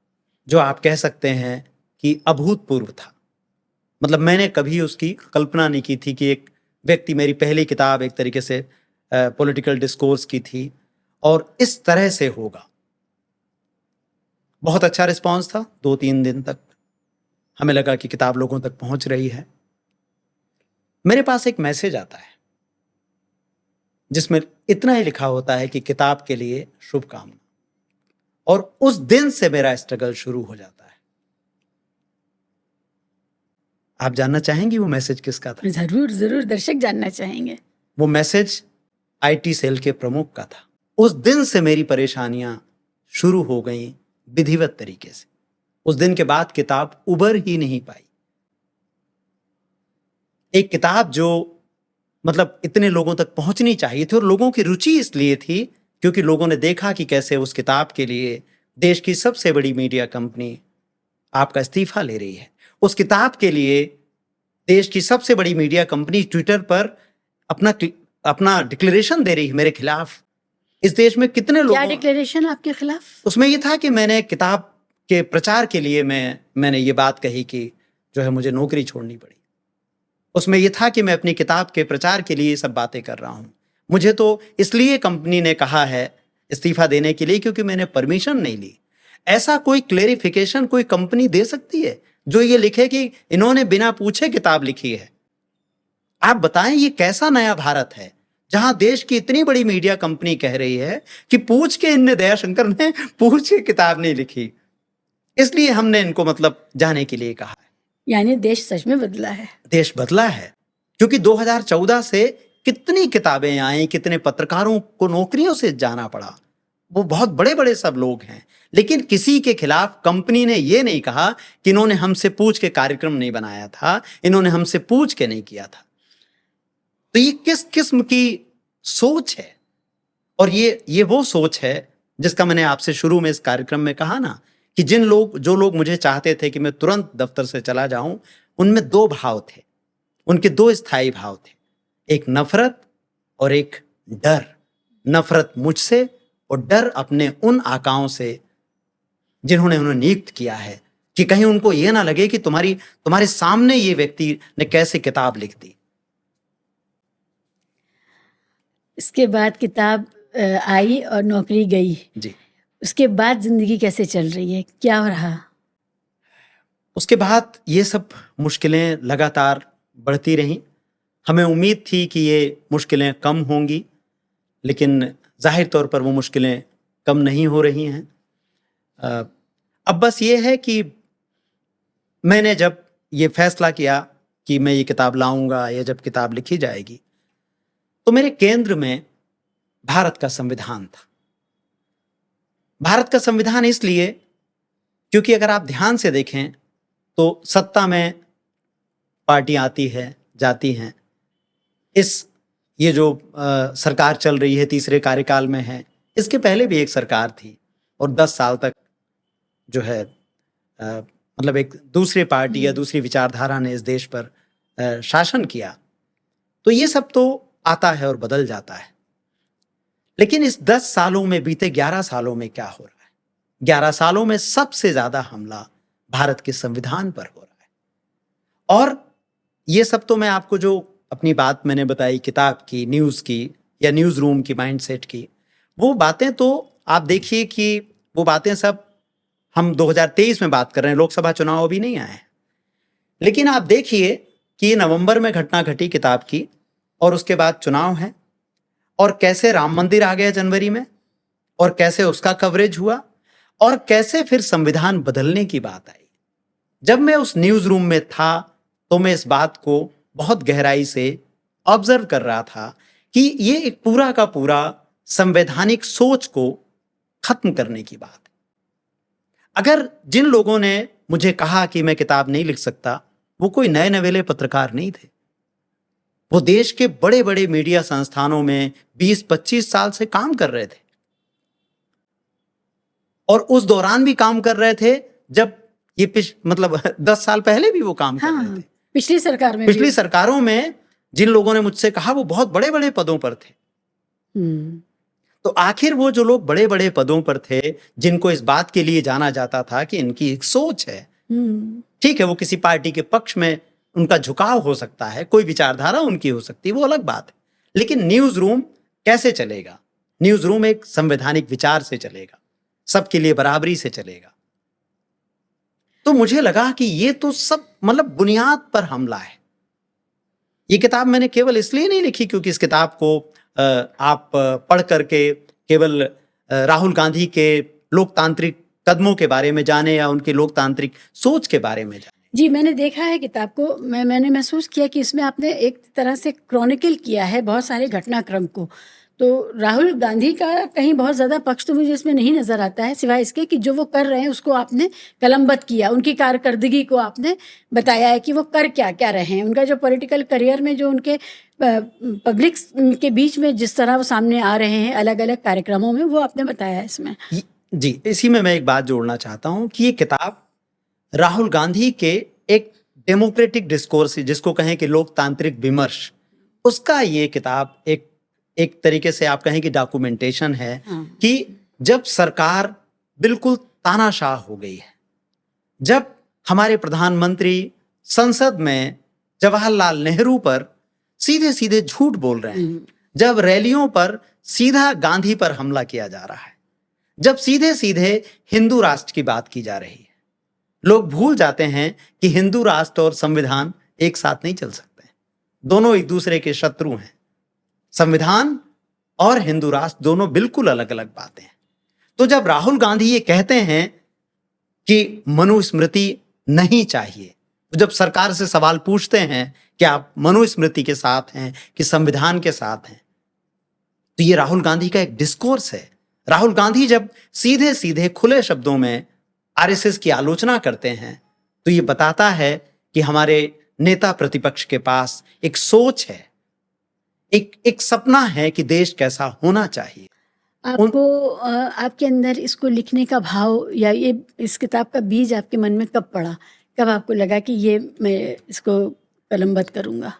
जो आप कह सकते हैं कि अभूतपूर्व था। मतलब मैंने कभी उसकी कल्पना नहीं की थी कि एक व्यक्ति मेरी पहली किताब एक तरीके से पॉलिटिकल डिस्कोर्स की थी और इस तरह से होगा। बहुत अच्छा रिस्पांस था। 2-3 दिन तक हमें लगा कि किताब लोगों तक पहुंच रही है। मेरे पास एक मैसेज आता है जिसमें इतना ही लिखा होता है कि किताब के लिए शुभकामना, और उस दिन से मेरा स्ट्रगल शुरू हो जाता है। आप जानना चाहेंगी वो मैसेज किसका था? जरूर जरूर, दर्शक जानना चाहेंगे। वो मैसेज आईटी सेल के प्रमुख का था। उस दिन से मेरी परेशानियां शुरू हो गई विधिवत तरीके से। उस दिन के बाद किताब उबर ही नहीं पाई। एक किताब जो मतलब इतने लोगों तक पहुंचनी चाहिए थी, और लोगों की रुचि इसलिए थी क्योंकि लोगों ने देखा कि कैसे उस किताब के लिए देश की सबसे बड़ी मीडिया कंपनी आपका इस्तीफा ले रही है। उस किताब के लिए देश की सबसे बड़ी मीडिया कंपनी ट्विटर पर अपना डिक्लेरेशन दे रही है मेरे खिलाफ। इस देश में कितने लोग, क्या डिक्लेरेशन आपके खिलाफ? उसमें यह था कि मैंने किताब के प्रचार के लिए मैंने ये बात कही कि जो है मुझे नौकरी छोड़नी पड़ी। उसमें यह था कि मैं अपनी किताब के प्रचार के लिए ये सब बातें कर रहा हूं। मुझे तो इसलिए कंपनी ने कहा है इस्तीफा देने के लिए क्योंकि मैंने परमिशन नहीं ली। ऐसा कोई क्लेरिफिकेशन कोई कंपनी दे सकती है जो ये लिखे कि इन्होंने बिना पूछे किताब लिखी है? आप बताएं ये कैसा नया भारत है जहां देश की इतनी बड़ी मीडिया कंपनी कह रही है कि पूछ के इनने, दयाशंकर ने पूछ के किताब नहीं लिखी, इसलिए हमने इनको मतलब जाने के लिए कहा है। यानी देश सच में बदला है। देश बदला है क्योंकि 2014 से कितनी किताबें आई, कितने पत्रकारों को नौकरियों से जाना पड़ा। वो बहुत बड़े बड़े सब लोग हैं, लेकिन किसी के खिलाफ कंपनी ने ये नहीं कहा कि इन्होंने हमसे पूछ के कार्यक्रम नहीं बनाया था, इन्होंने हमसे पूछ के नहीं किया था। तो ये किस किस्म की सोच है? और ये वो सोच है जिसका मैंने आपसे शुरू में इस कार्यक्रम में कहा ना कि जो लोग मुझे चाहते थे कि मैं तुरंत दफ्तर से चला जाऊं, उनमें 2 भाव थे, उनके 2 स्थायी भाव थे, एक नफरत और एक डर। नफरत मुझसे और डर अपने उन आकाओं से जिन्होंने उन्हें नियुक्त किया है कि कहीं उनको यह ना लगे कि तुम्हारे सामने ये व्यक्ति ने कैसे किताब लिख दी। इसके बाद किताब आई और नौकरी गई जी। उसके बाद जिंदगी कैसे चल रही है, क्या हो रहा? उसके बाद ये सब मुश्किलें लगातार बढ़ती रहीं। हमें उम्मीद थी कि ये मुश्किलें कम होंगी, लेकिन जाहिर तौर पर वो मुश्किलें कम नहीं हो रही हैं। अब बस ये है कि मैंने जब ये फैसला किया कि मैं ये किताब लाऊंगा या जब किताब लिखी जाएगी, तो मेरे केंद्र में भारत का संविधान था। भारत का संविधान इसलिए क्योंकि अगर आप ध्यान से देखें तो सत्ता में पार्टियां आती है जाती हैं। ये जो सरकार चल रही है तीसरे कार्यकाल में है, इसके पहले भी एक सरकार थी और 10 साल तक जो है मतलब एक दूसरी पार्टी या दूसरी विचारधारा ने इस देश पर शासन किया। तो ये सब तो आता है और बदल जाता है, लेकिन इस 10 सालों में, बीते 11 सालों में क्या हो रहा है? 11 सालों में सबसे ज्यादा हमला भारत के संविधान पर हो रहा है। और ये सब तो मैं आपको जो अपनी बात मैंने बताई किताब की, न्यूज़ की या न्यूज़ रूम की माइंडसेट की, वो बातें तो आप देखिए कि वो बातें सब हम 2023 में बात कर रहे हैं, लोकसभा चुनाव अभी नहीं आए हैं। लेकिन आप देखिए कि नवंबर में घटना घटी किताब की और उसके बाद चुनाव है, और कैसे राम मंदिर आ गया जनवरी में, और कैसे उसका कवरेज हुआ, और कैसे फिर संविधान बदलने की बात आई। जब मैं उस न्यूज़ रूम में था तो मैं इस बात को बहुत गहराई से ऑब्जर्व कर रहा था कि ये एक पूरा का पूरा संवैधानिक सोच को खत्म करने की बात है। अगर जिन लोगों ने मुझे कहा कि मैं किताब नहीं लिख सकता, वो कोई नए नवेले पत्रकार नहीं थे। वो देश के बड़े बड़े मीडिया संस्थानों में 20-25 साल से काम कर रहे थे, और उस दौरान भी काम कर रहे थे जब ये 10 साल पहले भी वो काम कर रहे थे। पिछली सरकार में, पिछली सरकारों में जिन लोगों ने मुझसे कहा वो बहुत बड़े बड़े पदों पर थे। तो आखिर वो जो लोग बड़े बड़े पदों पर थे, जिनको इस बात के लिए जाना जाता था कि इनकी एक सोच है, ठीक है, वो किसी पार्टी के पक्ष में उनका झुकाव हो सकता है, कोई विचारधारा उनकी हो सकती है, वो अलग बात है, लेकिन न्यूज़ रूम कैसे चलेगा? न्यूज रूम एक संवैधानिक विचार से चलेगा, सबके लिए बराबरी से चलेगा। तो मुझे लगा कि ये तो सब मतलब बुनियाद पर हमला है। ये किताब मैंने केवल इसलिए नहीं लिखी क्योंकि इस किताब को आप पढ़ करके केवल राहुल गांधी के लोकतांत्रिक कदमों के बारे में जाने या उनकी लोकतांत्रिक सोच के बारे में जाने। जी, मैंने देखा है किताब को। मैंने महसूस किया कि इसमें आपने एक तरह से क्रॉनिकल किया है बहुत सारे घटनाक्रम को। तो राहुल गांधी का कहीं बहुत ज़्यादा पक्ष तो मुझे इसमें नहीं नज़र आता है, सिवाय इसके कि जो वो कर रहे हैं उसको आपने कलमबद्ध किया, उनकी कारकर्दगी को आपने बताया है कि वो कर क्या रहे हैं। उनका जो पॉलिटिकल करियर में जो उनके पब्लिक के बीच में जिस तरह वो सामने आ रहे हैं अलग अलग कार्यक्रमों में, वो आपने बताया है इसमें। जी, इसी में मैं एक बात जोड़ना चाहता हूँ कि ये किताब राहुल गांधी के एक डेमोक्रेटिक डिस्कोर्स, जिसको कहें कि लोकतांत्रिक विमर्श, उसका ये किताब एक तरीके से आप कहें कि डॉक्यूमेंटेशन है कि जब सरकार बिल्कुल तानाशाह हो गई है, जब हमारे प्रधानमंत्री संसद में जवाहरलाल नेहरू पर सीधे सीधे झूठ बोल रहे हैं, जब रैलियों पर सीधा गांधी पर हमला किया जा रहा है, जब सीधे सीधे हिंदू राष्ट्र की बात की जा रही है, लोग भूल जाते हैं कि हिंदू राष्ट्र और संविधान एक साथ नहीं चल सकते, दोनों एक दूसरे के शत्रु हैं। संविधान और हिंदू राष्ट्र दोनों बिल्कुल अलग अलग बातें हैं। तो जब राहुल गांधी ये कहते हैं कि मनुस्मृति नहीं चाहिए, तो जब सरकार से सवाल पूछते हैं कि आप मनुस्मृति के साथ हैं कि संविधान के साथ हैं, तो ये राहुल गांधी का एक डिस्कोर्स है। राहुल गांधी जब सीधे सीधे खुले शब्दों में आरएसएस की आलोचना करते हैं, तो ये बताता है कि हमारे नेता प्रतिपक्ष के पास एक सोच है, एक सपना है कि देश कैसा होना चाहिए। आपको आपके अंदर इसको लिखने का भाव या ये इस किताब का बीज आपके मन में कब पड़ा? कब आपको लगा कि ये मैं इसको कलमबद्ध करूंगा?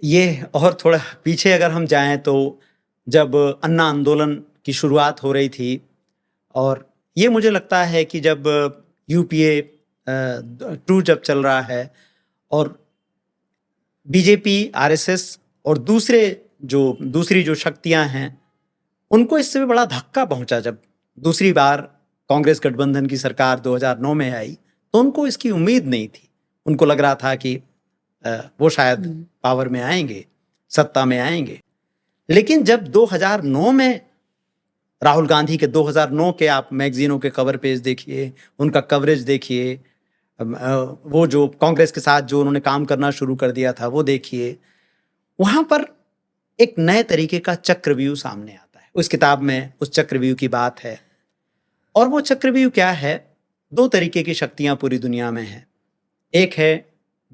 ये और थोड़ा पीछे अगर हम जाएं तो जब अन्ना आंदोलन की शुरुआत हो रही थी, और ये मुझे लगता है कि जब यूपीए 2 जब चल रहा है और बीजेपी, आरएसएस और दूसरी जो शक्तियां हैं, उनको इससे भी बड़ा धक्का पहुंचा। जब दूसरी बार कांग्रेस गठबंधन की सरकार 2009 में आई, तो उनको इसकी उम्मीद नहीं थी। उनको लग रहा था कि वो शायद पावर में आएंगे, सत्ता में आएंगे। लेकिन जब 2009 में राहुल गांधी के 2009 के आप मैगजीनों के कवर पेज देखिए, उनका कवरेज देखिए, वो जो कांग्रेस के साथ जो उन्होंने काम करना शुरू कर दिया था वो देखिए, वहां पर एक नए तरीके का चक्रव्यूह सामने आता है। उस किताब में उस चक्रव्यूह की बात है। और वो चक्रव्यूह क्या है? 2 तरीके की शक्तियां पूरी दुनिया में हैं। एक है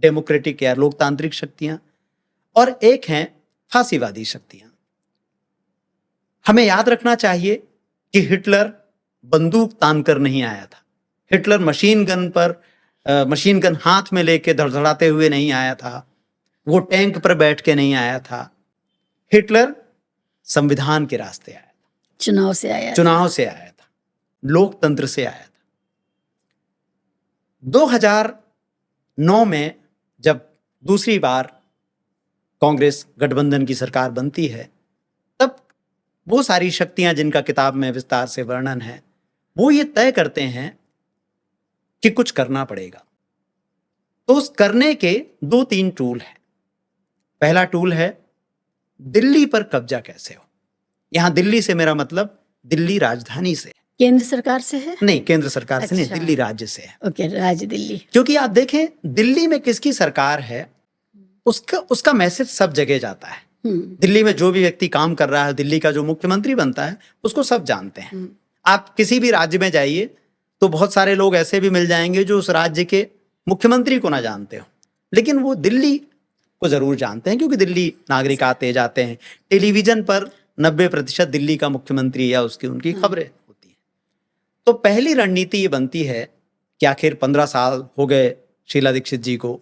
डेमोक्रेटिक या लोकतांत्रिक शक्तियां, और एक है फांसीवादी शक्तियां। हमें याद रखना चाहिए कि हिटलर बंदूक तानकर नहीं आया था। हिटलर मशीन गन हाथ में लेके धड़धड़ाते हुए नहीं आया था। वो टैंक पर बैठ के नहीं आया था। हिटलर संविधान के रास्ते आया था, चुनाव से आया था, लोकतंत्र से आया था। 2009 में जब दूसरी बार कांग्रेस गठबंधन की सरकार बनती है, तब वो सारी शक्तियां जिनका किताब में विस्तार से वर्णन है, वो ये तय करते हैं कि कुछ करना पड़ेगा। तो उस करने के 2-3 टूल हैं। पहला टूल है दिल्ली पर कब्जा कैसे हो। यहां दिल्ली से मेरा मतलब दिल्ली राजधानी से, केंद्र सरकार से है? नहीं, केंद्र सरकार से नहीं, दिल्ली राज्य से है। ओके, राज्य दिल्ली। क्योंकि आप देखें दिल्ली में किसकी सरकार है, उसका मैसेज सब जगह जाता है। दिल्ली में जो भी व्यक्ति काम कर रहा है, दिल्ली का जो मुख्यमंत्री बनता है, उसको सब जानते हैं। आप किसी भी राज्य में जाइए तो बहुत सारे लोग ऐसे भी मिल जाएंगे जो उस राज्य के मुख्यमंत्री को ना जानते हो, लेकिन वो दिल्ली को जरूर जानते हैं, क्योंकि दिल्ली नागरिक आते जाते हैं। टेलीविजन पर 90% दिल्ली का मुख्यमंत्री या उनकी खबरें होती हैं। तो पहली रणनीति ये बनती है कि आखिर 15 साल हो गए शीला दीक्षित जी को,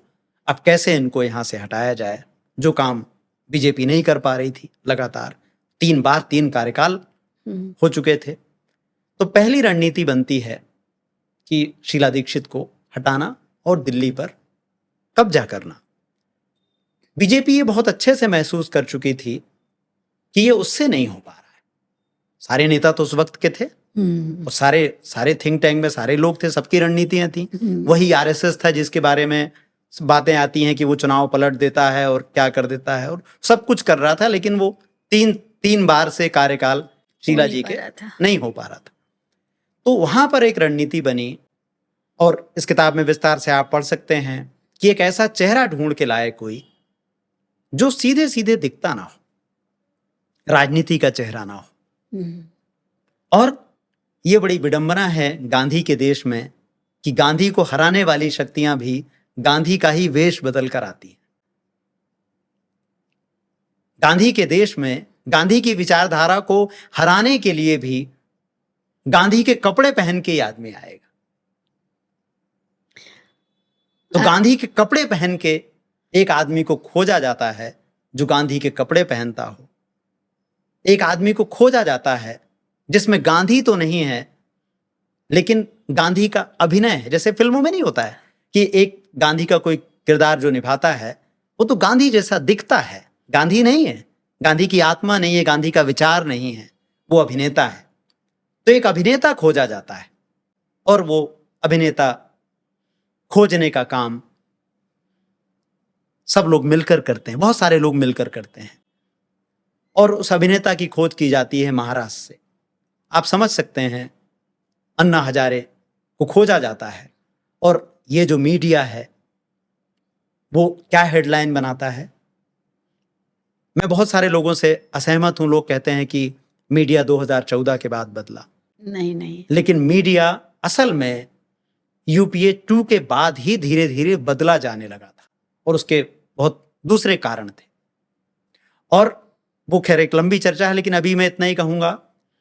अब कैसे इनको यहाँ से हटाया जाए, जो काम बीजेपी नहीं कर पा रही थी। लगातार 3 बार 3 कार्यकाल हो चुके थे। तो पहली रणनीति बनती है कि शीला दीक्षित को हटाना और दिल्ली पर कब्जा करना। बीजेपी ये बहुत अच्छे से महसूस कर चुकी थी कि ये उससे नहीं हो पा रहा है। सारे नेता तो उस वक्त के थे और सारे थिंक टैंक में सारे लोग थे, सबकी रणनीतियां थी। वही आरएसएस था जिसके बारे में बातें आती हैं कि वो चुनाव पलट देता है और क्या कर देता है और सब कुछ कर रहा था, लेकिन वो तीन बार से कार्यकाल शीला जी के नहीं हो पा रहा था। तो वहां पर एक रणनीति बनी और इस किताब में विस्तार से आप पढ़ सकते हैं कि एक ऐसा चेहरा ढूंढ के लाए कोई जो सीधे सीधे दिखता ना हो, राजनीति का चेहरा ना हो। और ये बड़ी विडंबना है गांधी के देश में कि गांधी को हराने वाली शक्तियां भी गांधी का ही वेश बदल कर आती हैं। गांधी के देश में गांधी की विचारधारा को हराने के लिए भी गांधी के कपड़े पहन के ही आदमी आएगा। तो गांधी के कपड़े पहन के एक आदमी को खोजा जाता है जो गांधी के कपड़े पहनता हो। एक आदमी को खोजा जाता है जिसमें गांधी तो नहीं है लेकिन गांधी का अभिनय है। जैसे फिल्मों में नहीं होता है कि एक गांधी का कोई किरदार जो निभाता है वो तो गांधी जैसा दिखता है, गांधी नहीं है, गांधी की आत्मा नहीं है, गांधी का विचार नहीं है, वो अभिनेता है। तो एक अभिनेता खोजा जाता है और वो अभिनेता खोजने का काम सब लोग मिलकर करते हैं, बहुत सारे लोग मिलकर करते हैं और उस अभिनेता की खोज की जाती है महाराष्ट्र से। आप समझ सकते हैं अन्ना हजारे को खोजा जाता है और ये जो मीडिया है वो क्या हेडलाइन बनाता है। मैं बहुत सारे लोगों से असहमत हूं, लोग कहते हैं कि मीडिया 2014 के बाद बदला। नहीं, लेकिन मीडिया असल में यूपीए 2 के बाद ही धीरे धीरे बदला जाने लगा था और उसके बहुत दूसरे कारण थे और वो खैर एक लंबी चर्चा है। लेकिन अभी मैं इतना ही कहूंगा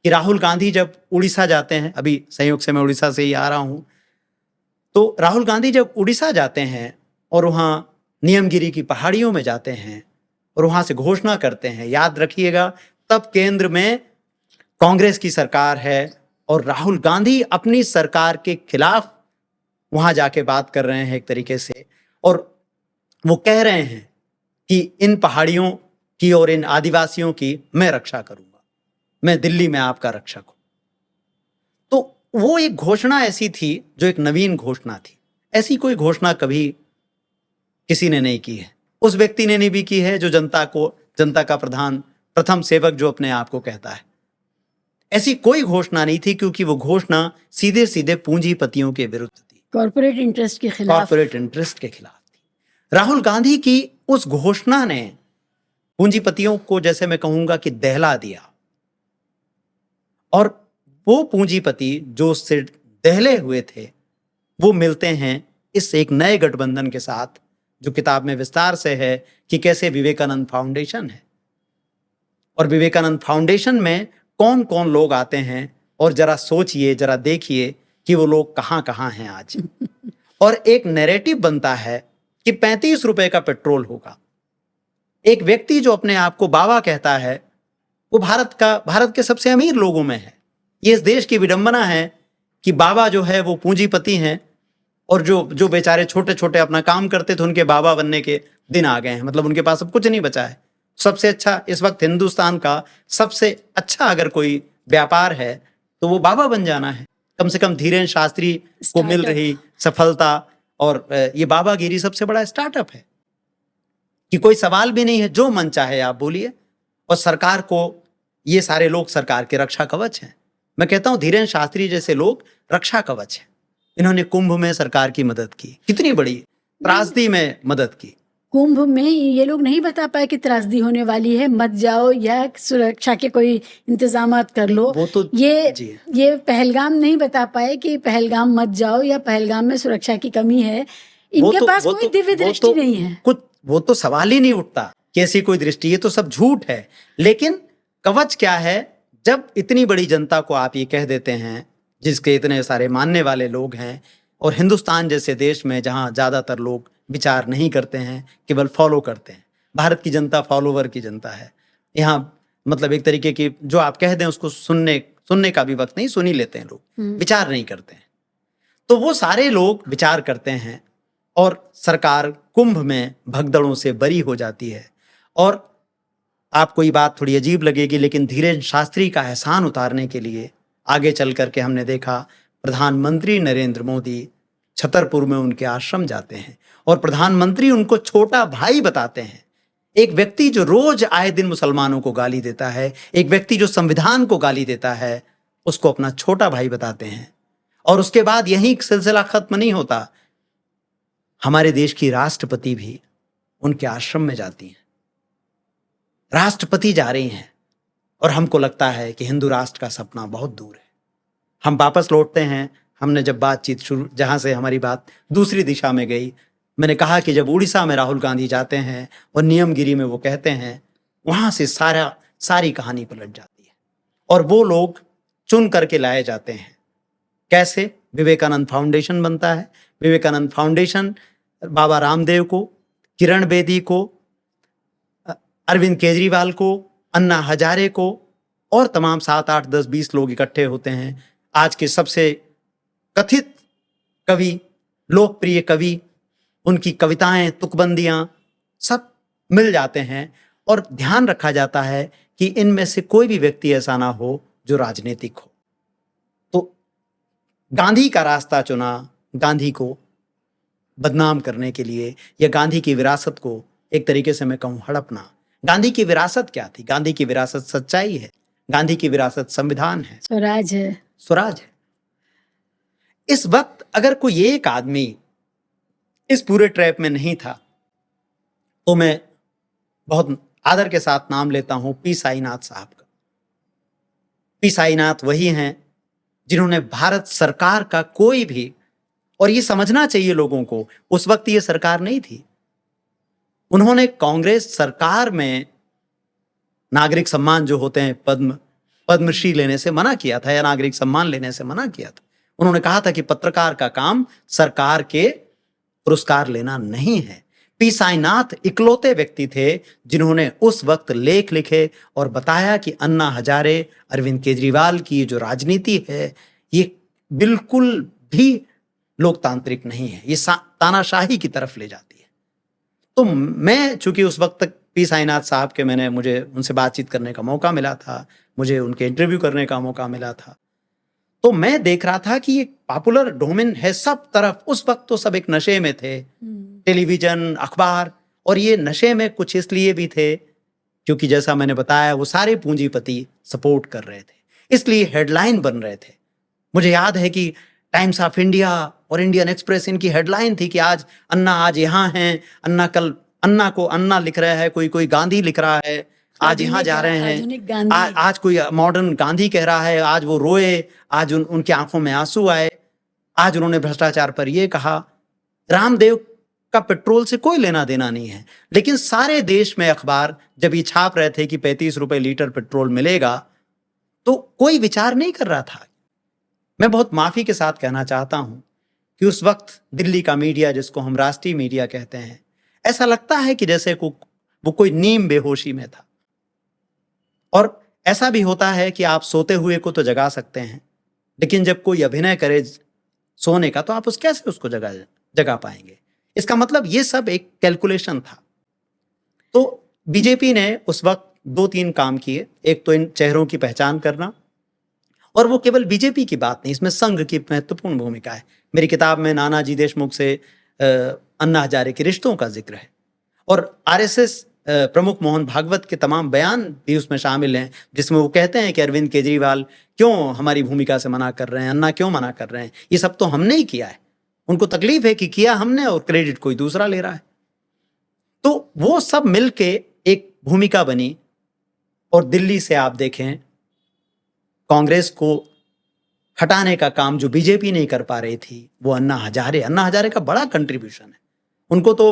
कि राहुल गांधी जब उड़ीसा जाते हैं, अभी संयोग से मैं उड़ीसा से ही आ रहा हूं, तो राहुल गांधी जब उड़ीसा जाते हैं और वहां नियमगिरी की पहाड़ियों में जाते हैं और वहां से घोषणा करते हैं, याद रखिएगा तब केंद्र में कांग्रेस की सरकार है और राहुल गांधी अपनी सरकार के खिलाफ वहां जाके बात कर रहे हैं एक तरीके से, और वो कह रहे हैं कि इन पहाड़ियों की और इन आदिवासियों की मैं रक्षा करूंगा, मैं दिल्ली में आपका रक्षक हूं। तो वो एक घोषणा ऐसी थी जो एक नवीन घोषणा थी। ऐसी कोई घोषणा कभी किसी ने नहीं की है, उस व्यक्ति ने नहीं भी की है जो जनता का प्रथम सेवक जो अपने आप को कहता है। ऐसी कोई घोषणा नहीं थी क्योंकि वो घोषणा सीधे सीधे पूंजीपतियों के विरुद्ध थी, कॉर्पोरेट इंटरेस्ट के खिलाफ थी। राहुल गांधी की उस घोषणा ने पूंजीपतियों को, जैसे मैं कहूंगा कि दहला दिया, और वो पूंजीपति जो उससे दहले हुए थे वो मिलते हैं इस एक नए गठबंधन के साथ जो किताब में विस्तार से है कि कैसे विवेकानंद फाउंडेशन है और विवेकानंद फाउंडेशन में कौन कौन लोग आते हैं और जरा सोचिए, जरा देखिए कि वो लोग कहां कहां हैं आज। और एक नैरेटिव बनता है कि 35 रुपए का पेट्रोल होगा। एक व्यक्ति जो अपने आप को बाबा कहता है वो भारत के सबसे अमीर लोगों में है। ये इस देश की विडंबना है कि बाबा जो है वो पूंजीपति हैं और जो बेचारे छोटे छोटे अपना काम करते थे उनके बाबा बनने के दिन आ गए हैं, मतलब उनके पास अब कुछ नहीं बचा है। सबसे अच्छा इस वक्त हिंदुस्तान का सबसे अच्छा अगर कोई व्यापार है तो वो बाबा बन जाना है। कम से कम धीरेन्द्र शास्त्री को मिल रही सफलता और ये बाबागिरी सबसे बड़ा स्टार्टअप है कि कोई सवाल भी नहीं है, जो मन चाहे आप बोलिए। और सरकार को, ये सारे लोग सरकार के रक्षा कवच हैं। मैं कहता हूं धीरेन्द्र शास्त्री जैसे लोग रक्षा कवच हैं। इन्होंने कुंभ में सरकार की मदद की, कितनी बड़ी त्रासदी में मदद की। कुंभ में ये लोग नहीं बता पाए कि त्रासदी होने वाली है, मत जाओ या सुरक्षा के कोई इंतजामात कर लो। वो तो ये पहलगाम नहीं बता पाए कि पहलगाम मत जाओ या पहलगाम में सुरक्षा की कमी है। इनके पास कोई दिव्य दृष्टि नहीं है। कुछ वो तो सवाल ही नहीं उठता कि ऐसी कोई दृष्टि, ये तो सब झूठ है। लेकिन कवच क्या है, जब इतनी बड़ी जनता को आप ये कह देते हैं जिसके इतने सारे मानने वाले लोग हैं, और हिंदुस्तान जैसे देश में जहां ज्यादातर लोग विचार नहीं करते हैं, केवल फॉलो करते हैं। भारत की जनता फॉलोवर की जनता है। यहाँ मतलब एक तरीके की जो आप कह दें उसको सुनने का भी वक्त नहीं, सुन ही लेते हैं लोग, विचार नहीं करते हैं। तो वो सारे लोग विचार करते हैं और सरकार कुंभ में भगदड़ों से बरी हो जाती है। और आपको ये बात थोड़ी अजीब लगेगी, लेकिन धीरेन्द्र शास्त्री का एहसान उतारने के लिए आगे चल करके हमने देखा प्रधानमंत्री नरेंद्र मोदी छतरपुर में उनके आश्रम जाते हैं और प्रधानमंत्री उनको छोटा भाई बताते हैं। एक व्यक्ति जो रोज आए दिन मुसलमानों को गाली देता है, एक व्यक्ति जो संविधान को गाली देता है, उसको अपना छोटा भाई बताते हैं। और उसके बाद यही सिलसिला खत्म नहीं होता, हमारे देश की राष्ट्रपति भी उनके आश्रम में जाती हैं। राष्ट्रपति जा रही हैं और हमको लगता है कि हिंदू राष्ट्र का सपना बहुत दूर है। हम वापस लौटते हैं। हमने जब बातचीत शुरू, जहां से हमारी बात दूसरी दिशा में गई, मैंने कहा कि जब उड़ीसा में राहुल गांधी जाते हैं और नियमगिरी में वो कहते हैं, वहां से सारी कहानी पलट जाती है और वो लोग चुन करके लाए जाते हैं। कैसे? विवेकानंद फाउंडेशन बनता है। विवेकानंद फाउंडेशन बाबा रामदेव को, किरण बेदी को, अरविंद केजरीवाल को, अन्ना हजारे को और तमाम 7, 8, 10, 20 लोग इकट्ठे होते हैं। आज के सबसे कथित कवि, लोकप्रिय कवि, उनकी कविताएं, तुकबंदियां सब मिल जाते हैं और ध्यान रखा जाता है कि इनमें से कोई भी व्यक्ति ऐसा ना हो जो राजनीतिक हो। तो गांधी का रास्ता चुना, गांधी को बदनाम करने के लिए या गांधी की विरासत को एक तरीके से मैं कहूं हड़पना। गांधी की विरासत क्या थी? गांधी की विरासत सच्चाई है, गांधी की विरासत संविधान है, स्वराज है, स्वराज है। इस वक्त अगर कोई एक आदमी इस पूरे ट्रैप में नहीं था तो मैं बहुत आदर के साथ नाम लेता हूं पी साईनाथ साहब का। पी साईनाथ वही हैं जिन्होंने भारत सरकार का कोई भी, और ये समझना चाहिए लोगों को, उस वक्त ये सरकार नहीं थी, उन्होंने कांग्रेस सरकार में नागरिक सम्मान जो होते हैं, पद्मश्री लेने से मना किया था या नागरिक सम्मान लेने से मना किया था। उन्होंने कहा था कि पत्रकार का काम सरकार के पुरस्कार लेना नहीं है। पी साईनाथ इकलौते व्यक्ति थे जिन्होंने उस वक्त लेख लिखे और बताया कि अन्ना हजारे, अरविंद केजरीवाल की जो राजनीति है ये बिल्कुल भी लोकतांत्रिक नहीं है, ये तानाशाही की तरफ ले जाती है। तो मैं चूंकि उस वक्त तक पी साईनाथ साहब के मुझे उनसे बातचीत करने का मौका मिला था, मुझे उनके इंटरव्यू करने का मौका मिला था, तो मैं देख रहा था कि ये पॉपुलर डोमेन है सब तरफ। उस वक्त तो सब एक नशे में थे, टेलीविजन, अखबार, और ये नशे में कुछ इसलिए भी थे क्योंकि जैसा मैंने बताया वो सारे पूंजीपति सपोर्ट कर रहे थे, इसलिए हेडलाइन बन रहे थे। मुझे याद है कि टाइम्स ऑफ इंडिया और इंडियन एक्सप्रेस, इनकी हेडलाइन थी कि आज अन्ना आज यहाँ हैं, अन्ना कल, अन्ना को अन्ना लिख रहा है, कोई गांधी लिख रहा है, आज यहाँ जा रहे हैं, आज कोई मॉडर्न गांधी कह रहा है, आज वो रोए, आज उनकी आंखों में आंसू आए, आज उन्होंने भ्रष्टाचार पर ये कहा। रामदेव का पेट्रोल से कोई लेना देना नहीं है, लेकिन सारे देश में अखबार जब ये छाप रहे थे कि 35 रुपए लीटर पेट्रोल मिलेगा तो कोई विचार नहीं कर रहा था। मैं बहुत माफी के साथ कहना चाहता हूं कि उस वक्त दिल्ली का मीडिया, जिसको हम राष्ट्रीय मीडिया कहते हैं, ऐसा लगता है कि जैसे वो कोई नीम बेहोशी में था। और ऐसा भी होता है कि आप सोते हुए को तो जगा सकते हैं, लेकिन जब कोई अभिनय करे सोने का तो आप कैसे उसको जगा पाएंगे? इसका मतलब ये सब एक कैलकुलेशन था। तो बीजेपी ने उस वक्त 2-3 काम किए। एक तो इन चेहरों की पहचान करना, और वो केवल बीजेपी की बात नहीं, इसमें संघ की महत्वपूर्ण भूमिका है। मेरी किताब में नानाजी देशमुख से अन्ना हजारे के रिश्तों का जिक्र है, और आरएसएस प्रमुख मोहन भागवत के तमाम बयान भी उसमें शामिल हैं, जिसमें वो कहते हैं कि अरविंद केजरीवाल क्यों हमारी भूमिका से मना कर रहे हैं, अन्ना क्यों मना कर रहे हैं, ये सब तो हमने ही किया है। उनको तकलीफ है कि किया हमने और क्रेडिट कोई दूसरा ले रहा है। तो वो सब मिलके एक भूमिका बनी। और दिल्ली से आप देखें, कांग्रेस को हटाने का काम जो बीजेपी नहीं कर पा रही थी, वो अन्ना हजारे का बड़ा कंट्रीब्यूशन है। उनको तो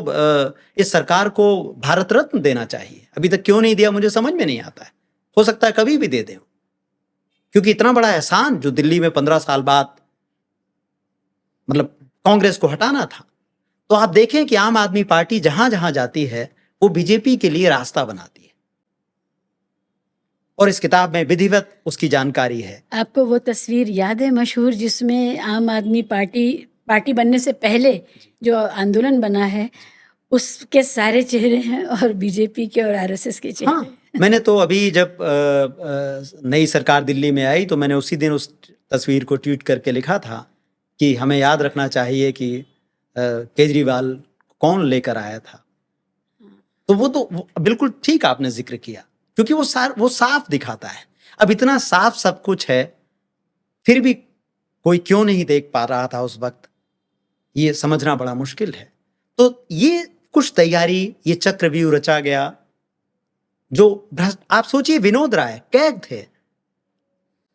इस सरकार को भारत रत्न देना चाहिए। अभी तक क्यों नहीं दिया मुझे समझ में नहीं आता है। हो सकता है कभी भी दे दें, क्योंकि इतना बड़ा एहसान जो दिल्ली में 15 साल बाद मतलब कांग्रेस को हटाना था। तो आप देखें कि आम आदमी पार्टी जहां जहां जाती है वो बीजेपी के लिए रास्ता बनाती है, और इस किताब में विधिवत उसकी जानकारी है। आपको वो तस्वीर याद है मशहूर, जिसमें आम आदमी पार्टी बनने से पहले जो आंदोलन बना है उसके सारे चेहरे हैं और बीजेपी के और आरएसएस के चेहरे? हाँ, मैंने तो अभी जब नई सरकार दिल्ली में आई तो मैंने उसी दिन उस तस्वीर को ट्वीट करके लिखा था कि हमें याद रखना चाहिए कि केजरीवाल कौन लेकर आया था। तो वो बिल्कुल ठीक आपने जिक्र किया, क्योंकि वो साफ दिखाता है। अब इतना साफ सब कुछ है, फिर भी कोई क्यों नहीं देख पा रहा था उस वक्त, ये समझना बड़ा मुश्किल है। तो ये कुछ तैयारी, ये चक्रव्यूह रचा गया जो आप सोचिए, विनोद राय कैद थे,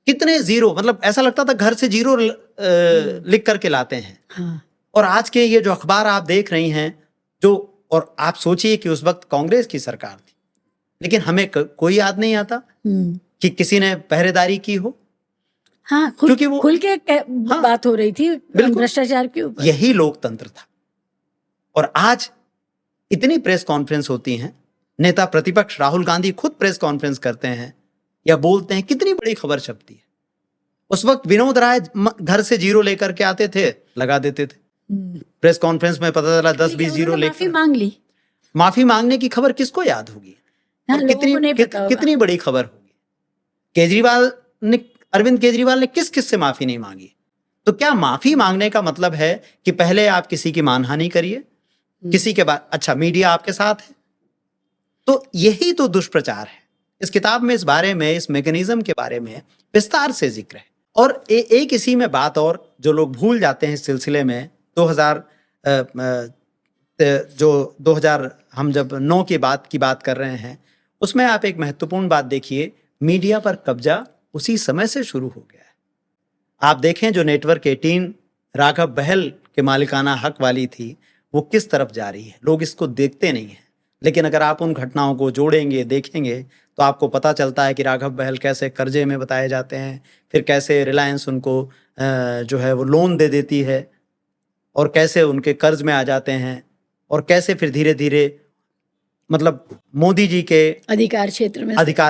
कितने जीरो, मतलब ऐसा लगता था घर से जीरो लिख करके लाते हैं। हाँ। और आज के ये जो अखबार आप देख रही हैं, जो, और आप सोचिए कि उस वक्त कांग्रेस की सरकार थी, लेकिन हमें कोई याद नहीं आता कि किसी ने पहरेदारी की हो। हाँ, क्योंकि वो खुल के बात हो रही थी भ्रष्टाचार के ऊपर। यही लोकतंत्र था। और आज इतनी प्रेस कॉन्फ्रेंस होती हैं, नेता प्रतिपक्ष राहुल गांधी खुद प्रेस कॉन्फ्रेंस करते हैं या बोलते हैं, कितनी बड़ी खबर छपती है। उस वक्त विनोद राय घर से जीरो लेकर के आते थे, लगा देते थे। प्रेस कॉन्फ्रेंस में पता चला 10-20 जीरो लेकर माफी मांग ली। माफी मांगने की खबर किसको याद होगी? कितनी बड़ी खबर होगी। अरविंद केजरीवाल ने किस किस से माफी नहीं मांगी? तो क्या माफी मांगने का मतलब है कि पहले आप किसी की मानहानि करिए, किसी के बाद अच्छा मीडिया आपके साथ है? तो यही तो दुष्प्रचार है। इस किताब में इस बारे में, इस मैकेनिज्म के बारे में विस्तार से जिक्र है। और एक इसी में बात और जो लोग भूल जाते हैं इस सिलसिले में, 2000 हम जब 9 की बात कर रहे हैं, उसमें आप एक महत्वपूर्ण बात देखिए, मीडिया पर कब्जा उसी समय से शुरू हो गया है। आप देखें जो नेटवर्क 18 राघव बहल के मालिकाना हक वाली थी, वो किस तरफ जा रही है। लोग इसको देखते नहीं हैं, लेकिन अगर आप उन घटनाओं को जोड़ेंगे, देखेंगे, तो आपको पता चलता है कि राघव बहल कैसे कर्जे में बताए जाते हैं, फिर कैसे रिलायंस उनको जो है वो लोन दे देती है, और कैसे उनके कर्ज में आ जाते हैं, और कैसे फिर धीरे धीरे मतलब मोदी जी के अधिकार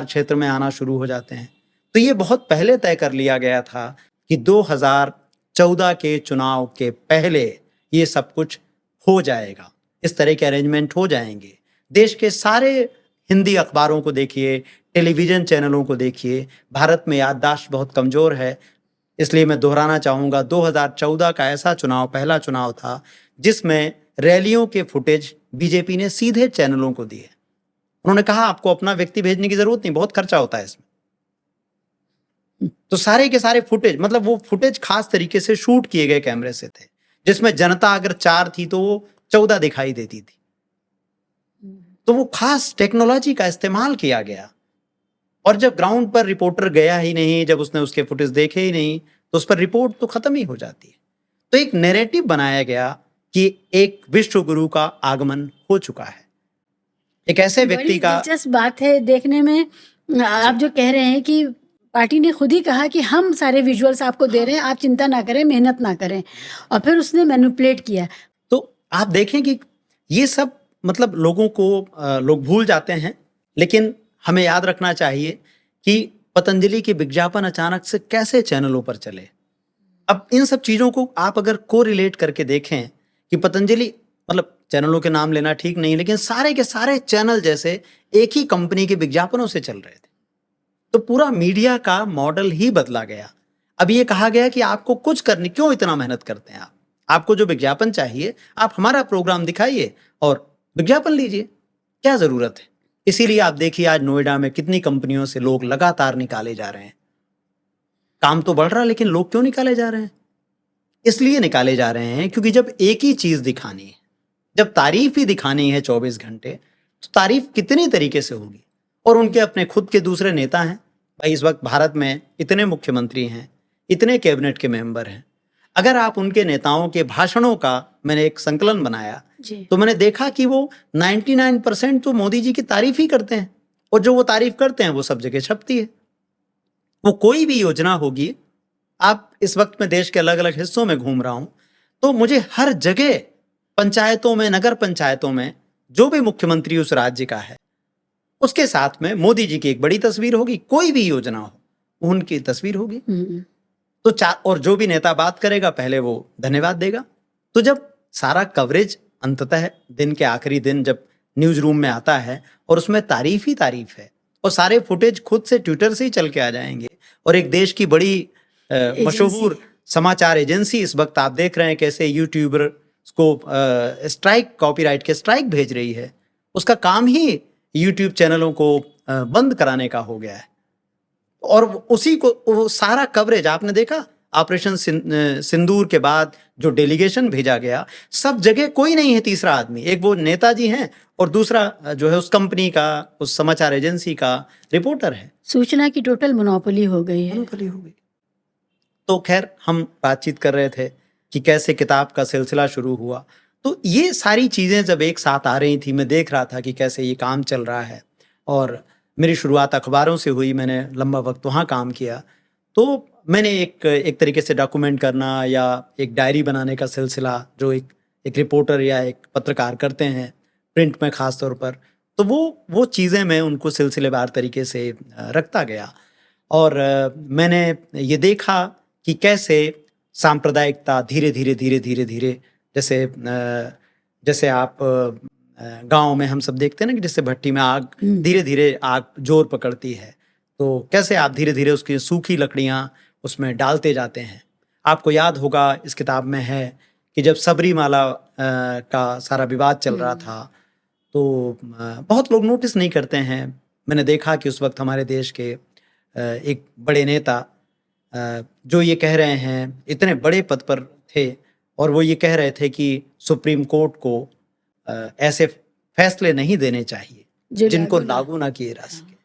क्षेत्र में आना शुरू हो जाते हैं। तो ये बहुत पहले तय कर लिया गया था कि 2014 के चुनाव के पहले ये सब कुछ हो जाएगा, इस तरह के अरेंजमेंट हो जाएंगे। देश के सारे हिंदी अखबारों को देखिए, टेलीविजन चैनलों को देखिए, भारत में याददाश्त बहुत कमजोर है, इसलिए मैं दोहराना चाहूंगा, 2014 का ऐसा चुनाव पहला चुनाव था जिसमें रैलियों के फुटेज बीजेपी ने सीधे चैनलों को दिए। उन्होंने कहा आपको अपना व्यक्ति भेजने की जरूरत नहीं, बहुत खर्चा होता है इसमें। तो सारे के सारे फुटेज, मतलब वो फुटेज खास तरीके से शूट किए गए कैमरे से थे, जिसमें जनता अगर 4 थी तो वो 14 दिखाई देती थी। तो वो खास टेक्नोलॉजी का इस्तेमाल किया गया। और जब ग्राउंड पर रिपोर्टर गया ही नहीं, जब उसने उसके फुटेज देखे ही नहीं, तो उस पर रिपोर्ट तो खत्म ही हो जाती है। तो एक नैरेटिव बनाया गया कि एक विश्व गुरु का आगमन हो चुका है, एक ऐसे व्यक्ति का। दिलचस्प बात है देखने में, आप जो कह रहे हैं कि पार्टी ने खुद ही कहा कि हम सारे विजुअल्स आपको दे रहे हैं, आप चिंता ना करें, मेहनत ना करें, और फिर उसने मैनिपुलेट किया। तो आप देखें कि ये सब मतलब लोग भूल जाते हैं, लेकिन हमें याद रखना चाहिए कि पतंजलि के विज्ञापन अचानक से कैसे चैनलों पर चले। अब इन सब चीजों को आप अगर कोरिलेट करके देखें कि पतंजलि, मतलब चैनलों के नाम लेना ठीक नहीं, लेकिन सारे के सारे चैनल जैसे एक ही कंपनी के विज्ञापनों से चल रहे थे, तो पूरा मीडिया का मॉडल ही बदला गया। अब ये कहा गया कि आपको कुछ करने, क्यों इतना मेहनत करते हैं आपको जो विज्ञापन चाहिए आप हमारा प्रोग्राम दिखाइए और विज्ञापन लीजिए, क्या जरूरत है। इसीलिए आप देखिए आज नोएडा में कितनी कंपनियों से लोग लगातार निकाले जा रहे हैं। काम तो बढ़ रहा है, लेकिन लोग क्यों निकाले जा रहे हैं? इसलिए निकाले जा रहे हैं क्योंकि जब एक ही चीज दिखानी है, जब तारीफ ही दिखानी है 24 घंटे, तो तारीफ कितनी तरीके से होगी। और उनके अपने खुद के दूसरे नेता हैं भाई। इस वक्त भारत में इतने मुख्यमंत्री हैं, इतने कैबिनेट के मेंबर हैं, अगर आप उनके नेताओं के भाषणों का, मैंने एक संकलन बनाया तो मैंने देखा कि वो 99% तो मोदी जी की तारीफ ही करते हैं, और जो वो तारीफ करते हैं वो सब जगह छपती है। वो कोई भी योजना होगी, आप इस वक्त मैं देश के अलग अलग हिस्सों में घूम रहा हूं, तो मुझे हर जगह पंचायतों में, नगर पंचायतों में जो भी मुख्यमंत्री उस राज्य का है, उसके साथ में मोदी जी की एक बड़ी तस्वीर होगी। कोई भी योजना हो उनकी तस्वीर होगी। तो और जो भी नेता बात करेगा पहले वो धन्यवाद देगा। तो जब सारा कवरेज अंततः दिन के आखिरी दिन जब न्यूज रूम में आता है और उसमें तारीफ ही तारीफ है, और सारे फुटेज खुद से ट्विटर से ही चल के आ जाएंगे। और एक देश की बड़ी मशहूर समाचार एजेंसी इस वक्त आप देख रहे हैं कैसे यूट्यूबर को स्ट्राइक, कॉपीराइट के स्ट्राइक भेज रही है। उसका काम ही यूट्यूब चैनलों को बंद कराने का हो गया है। और उसी को वो सारा कवरेज आपने देखा, ऑपरेशन सिंदूर के बाद जो डेलीगेशन भेजा गया, सब जगह कोई नहीं है तीसरा आदमी। एक वो नेताजी हैं और दूसरा जो है उस कंपनी का, उस समाचार एजेंसी का रिपोर्टर है। सूचना की टोटल मोनोपोली हो गई है। मोनोपोली हो गई। तो खैर हम बातचीत कर रहे थे कि कैसे किताब का सिलसिला शुरू हुआ। तो ये सारी चीज़ें जब एक साथ आ रही थी, मैं देख रहा था कि कैसे ये काम चल रहा है। और मेरी शुरुआत अखबारों से हुई, मैंने लंबा वक्त वहाँ काम किया। तो मैंने एक तरीके से डॉक्यूमेंट करना या एक डायरी बनाने का सिलसिला जो एक रिपोर्टर या एक पत्रकार करते हैं प्रिंट में ख़ास तौर पर, तो वो चीज़ें मैं उनको सिलसिलेवार तरीके से रखता गया। और मैंने ये देखा कि कैसे सांप्रदायिकता धीरे धीरे जैसे आप गांव में हम सब देखते हैं ना कि जैसे भट्टी में आग धीरे धीरे आग जोर पकड़ती है, तो कैसे आप धीरे धीरे उसकी सूखी लकड़ियां उसमें डालते जाते हैं। आपको याद होगा इस किताब में है कि जब सबरीमाला का सारा विवाद चल रहा था तो बहुत लोग नोटिस नहीं करते हैं। मैंने देखा कि उस वक्त हमारे देश के एक बड़े नेता जो ये कह रहे हैं, इतने बड़े पद पर थे और वो ये कह रहे थे कि सुप्रीम कोर्ट को ऐसे फैसले नहीं देने चाहिए जिनको लागू ना किए जा सके।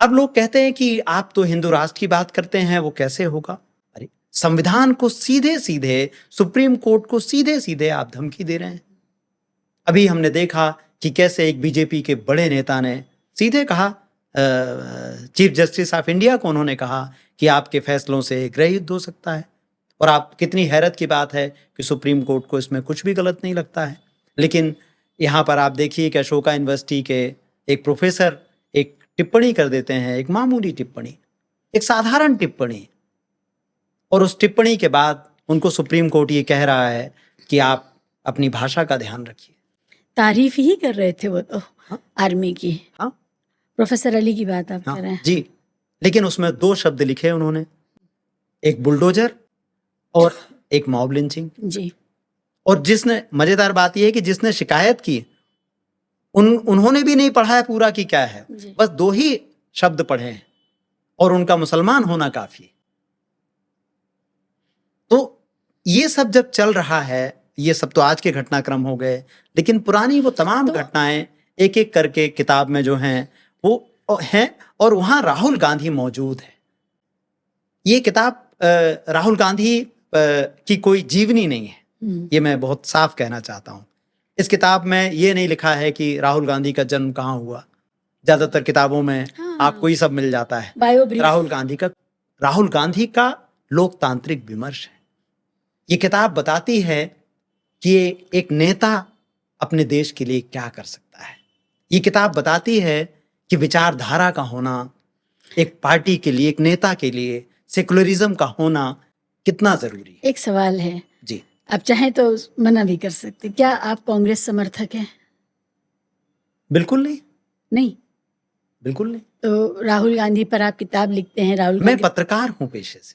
अब लोग कहते हैं कि आप तो हिंदू राष्ट्र की बात करते हैं, वो कैसे होगा? अरे संविधान को सीधे सीधे, सुप्रीम कोर्ट को सीधे सीधे आप धमकी दे रहे हैं। अभी हमने देखा कि कैसे एक बीजेपी के बड़े नेता ने सीधे कहा, चीफ जस्टिस ऑफ इंडिया को उन्होंने कहा कि आपके फैसलों से गृह युद्ध हो सकता है। और आप, कितनी हैरत की बात है कि सुप्रीम कोर्ट को इसमें कुछ भी गलत नहीं लगता है। लेकिन यहाँ पर आप देखिए कि अशोका यूनिवर्सिटी के एक प्रोफेसर एक टिप्पणी कर देते हैं, एक मामूली टिप्पणी, एक साधारण टिप्पणी, और उस टिप्पणी के बाद उनको सुप्रीम कोर्ट ये कह रहा है कि आप अपनी भाषा का ध्यान रखिए। तारीफ ही कर रहे थे वो तो। हाँ? आर्मी की। हाँ, प्रोफेसर अली की बात आप कर रहे हैं जी। लेकिन उसमें 2 शब्द लिखे उन्होंने, एक बुलडोजर और एक मॉब लिंचिंग जी। और जिसने, मजेदार बात यह है कि जिसने शिकायत की उन्होंने भी नहीं पढ़ा है पूरा कि क्या है, बस 2 ही शब्द पढ़े हैं और उनका मुसलमान होना काफी। तो ये सब जब चल रहा है, ये सब तो आज के घटनाक्रम हो गए, लेकिन पुरानी वो तमाम घटनाएं एक एक करके किताब में जो हैं वो हैं। और वहां राहुल गांधी मौजूद है। ये किताब राहुल गांधी की कोई जीवनी नहीं है, ये मैं बहुत साफ कहना चाहता हूं। इस किताब में ये नहीं लिखा है कि राहुल गांधी का जन्म कहाँ हुआ। ज्यादातर किताबों में आपको ये सब मिल जाता है। राहुल गांधी का लोकतांत्रिक विमर्श है। ये किताब बताती है कि एक नेता अपने देश के लिए क्या कर सकता है। ये किताब बताती है कि विचारधारा का होना एक पार्टी के लिए, एक नेता के लिए, सेकुलरिज्म का होना कितना जरूरी है। एक सवाल है जी, आप चाहें तो मना भी कर सकते, क्या आप कांग्रेस समर्थक हैं? बिल्कुल नहीं। नहीं, बिल्कुल नहीं। तो राहुल गांधी पर आप किताब लिखते हैं। मैं पत्रकार हूं पेशे से,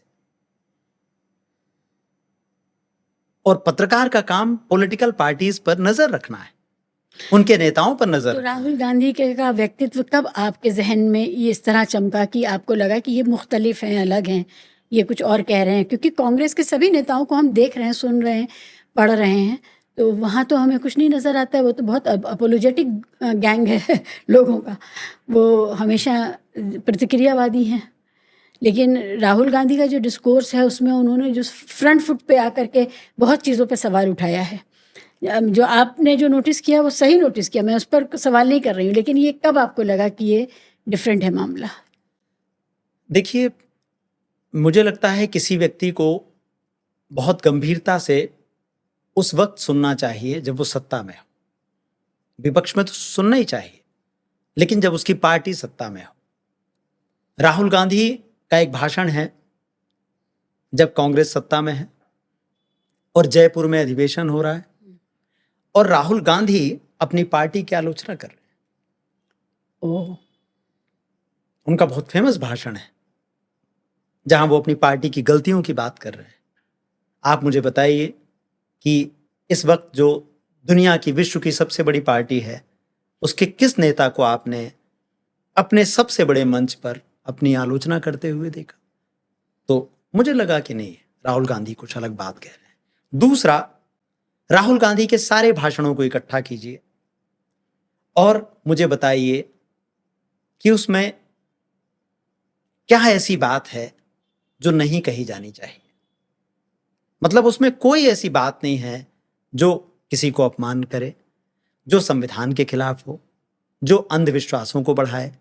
और पत्रकार का काम पॉलिटिकल पार्टीज पर नजर रखना है, उनके नेताओं पर नजर। तो राहुल गांधी का व्यक्तित्व कब आपके जहन में ये इस तरह चमका कि आपको लगा कि ये मुख्तलिफ हैं, अलग हैं, ये कुछ और कह रहे हैं? क्योंकि कांग्रेस के सभी नेताओं को हम देख रहे हैं, सुन रहे हैं, पढ़ रहे हैं, तो वहाँ तो हमें कुछ नहीं नज़र आता है। वो तो बहुत अपोलोजेटिक गैंग है लोगों का, वो हमेशा प्रतिक्रियावादी हैं। लेकिन राहुल गांधी का जो डिस्कोर्स है उसमें उन्होंने जो फ्रंट फुट पे आकर के बहुत चीज़ों पे सवाल उठाया है। जो आपने जो नोटिस किया वो सही नोटिस किया, मैं उस पर सवाल नहीं कर रही हूँ, लेकिन ये कब आपको लगा कि ये डिफरेंट है मामला? देखिए, मुझे लगता है किसी व्यक्ति को बहुत गंभीरता से उस वक्त सुनना चाहिए जब वो सत्ता में हो। विपक्ष में तो सुनना ही चाहिए, लेकिन जब उसकी पार्टी सत्ता में हो। राहुल गांधी का एक भाषण है जब कांग्रेस सत्ता में है और जयपुर में अधिवेशन हो रहा है, और राहुल गांधी अपनी पार्टी की आलोचना कर रहे हैं। उनका बहुत फेमस भाषण है जहां वो अपनी पार्टी की गलतियों की बात कर रहे हैं। आप मुझे बताइए कि इस वक्त जो दुनिया की, विश्व की सबसे बड़ी पार्टी है, उसके किस नेता को आपने अपने सबसे बड़े मंच पर अपनी आलोचना करते हुए देखा? तो मुझे लगा कि नहीं, राहुल गांधी कुछ अलग बात कह रहे हैं। दूसरा, राहुल गांधी के सारे भाषणों को इकट्ठा कीजिए और मुझे बताइए कि उसमें क्या ऐसी बात है जो नहीं कही जानी चाहिए। मतलब उसमें कोई ऐसी बात नहीं है जो किसी को अपमान करे, जो संविधान के खिलाफ हो, जो अंधविश्वासों को बढ़ाए।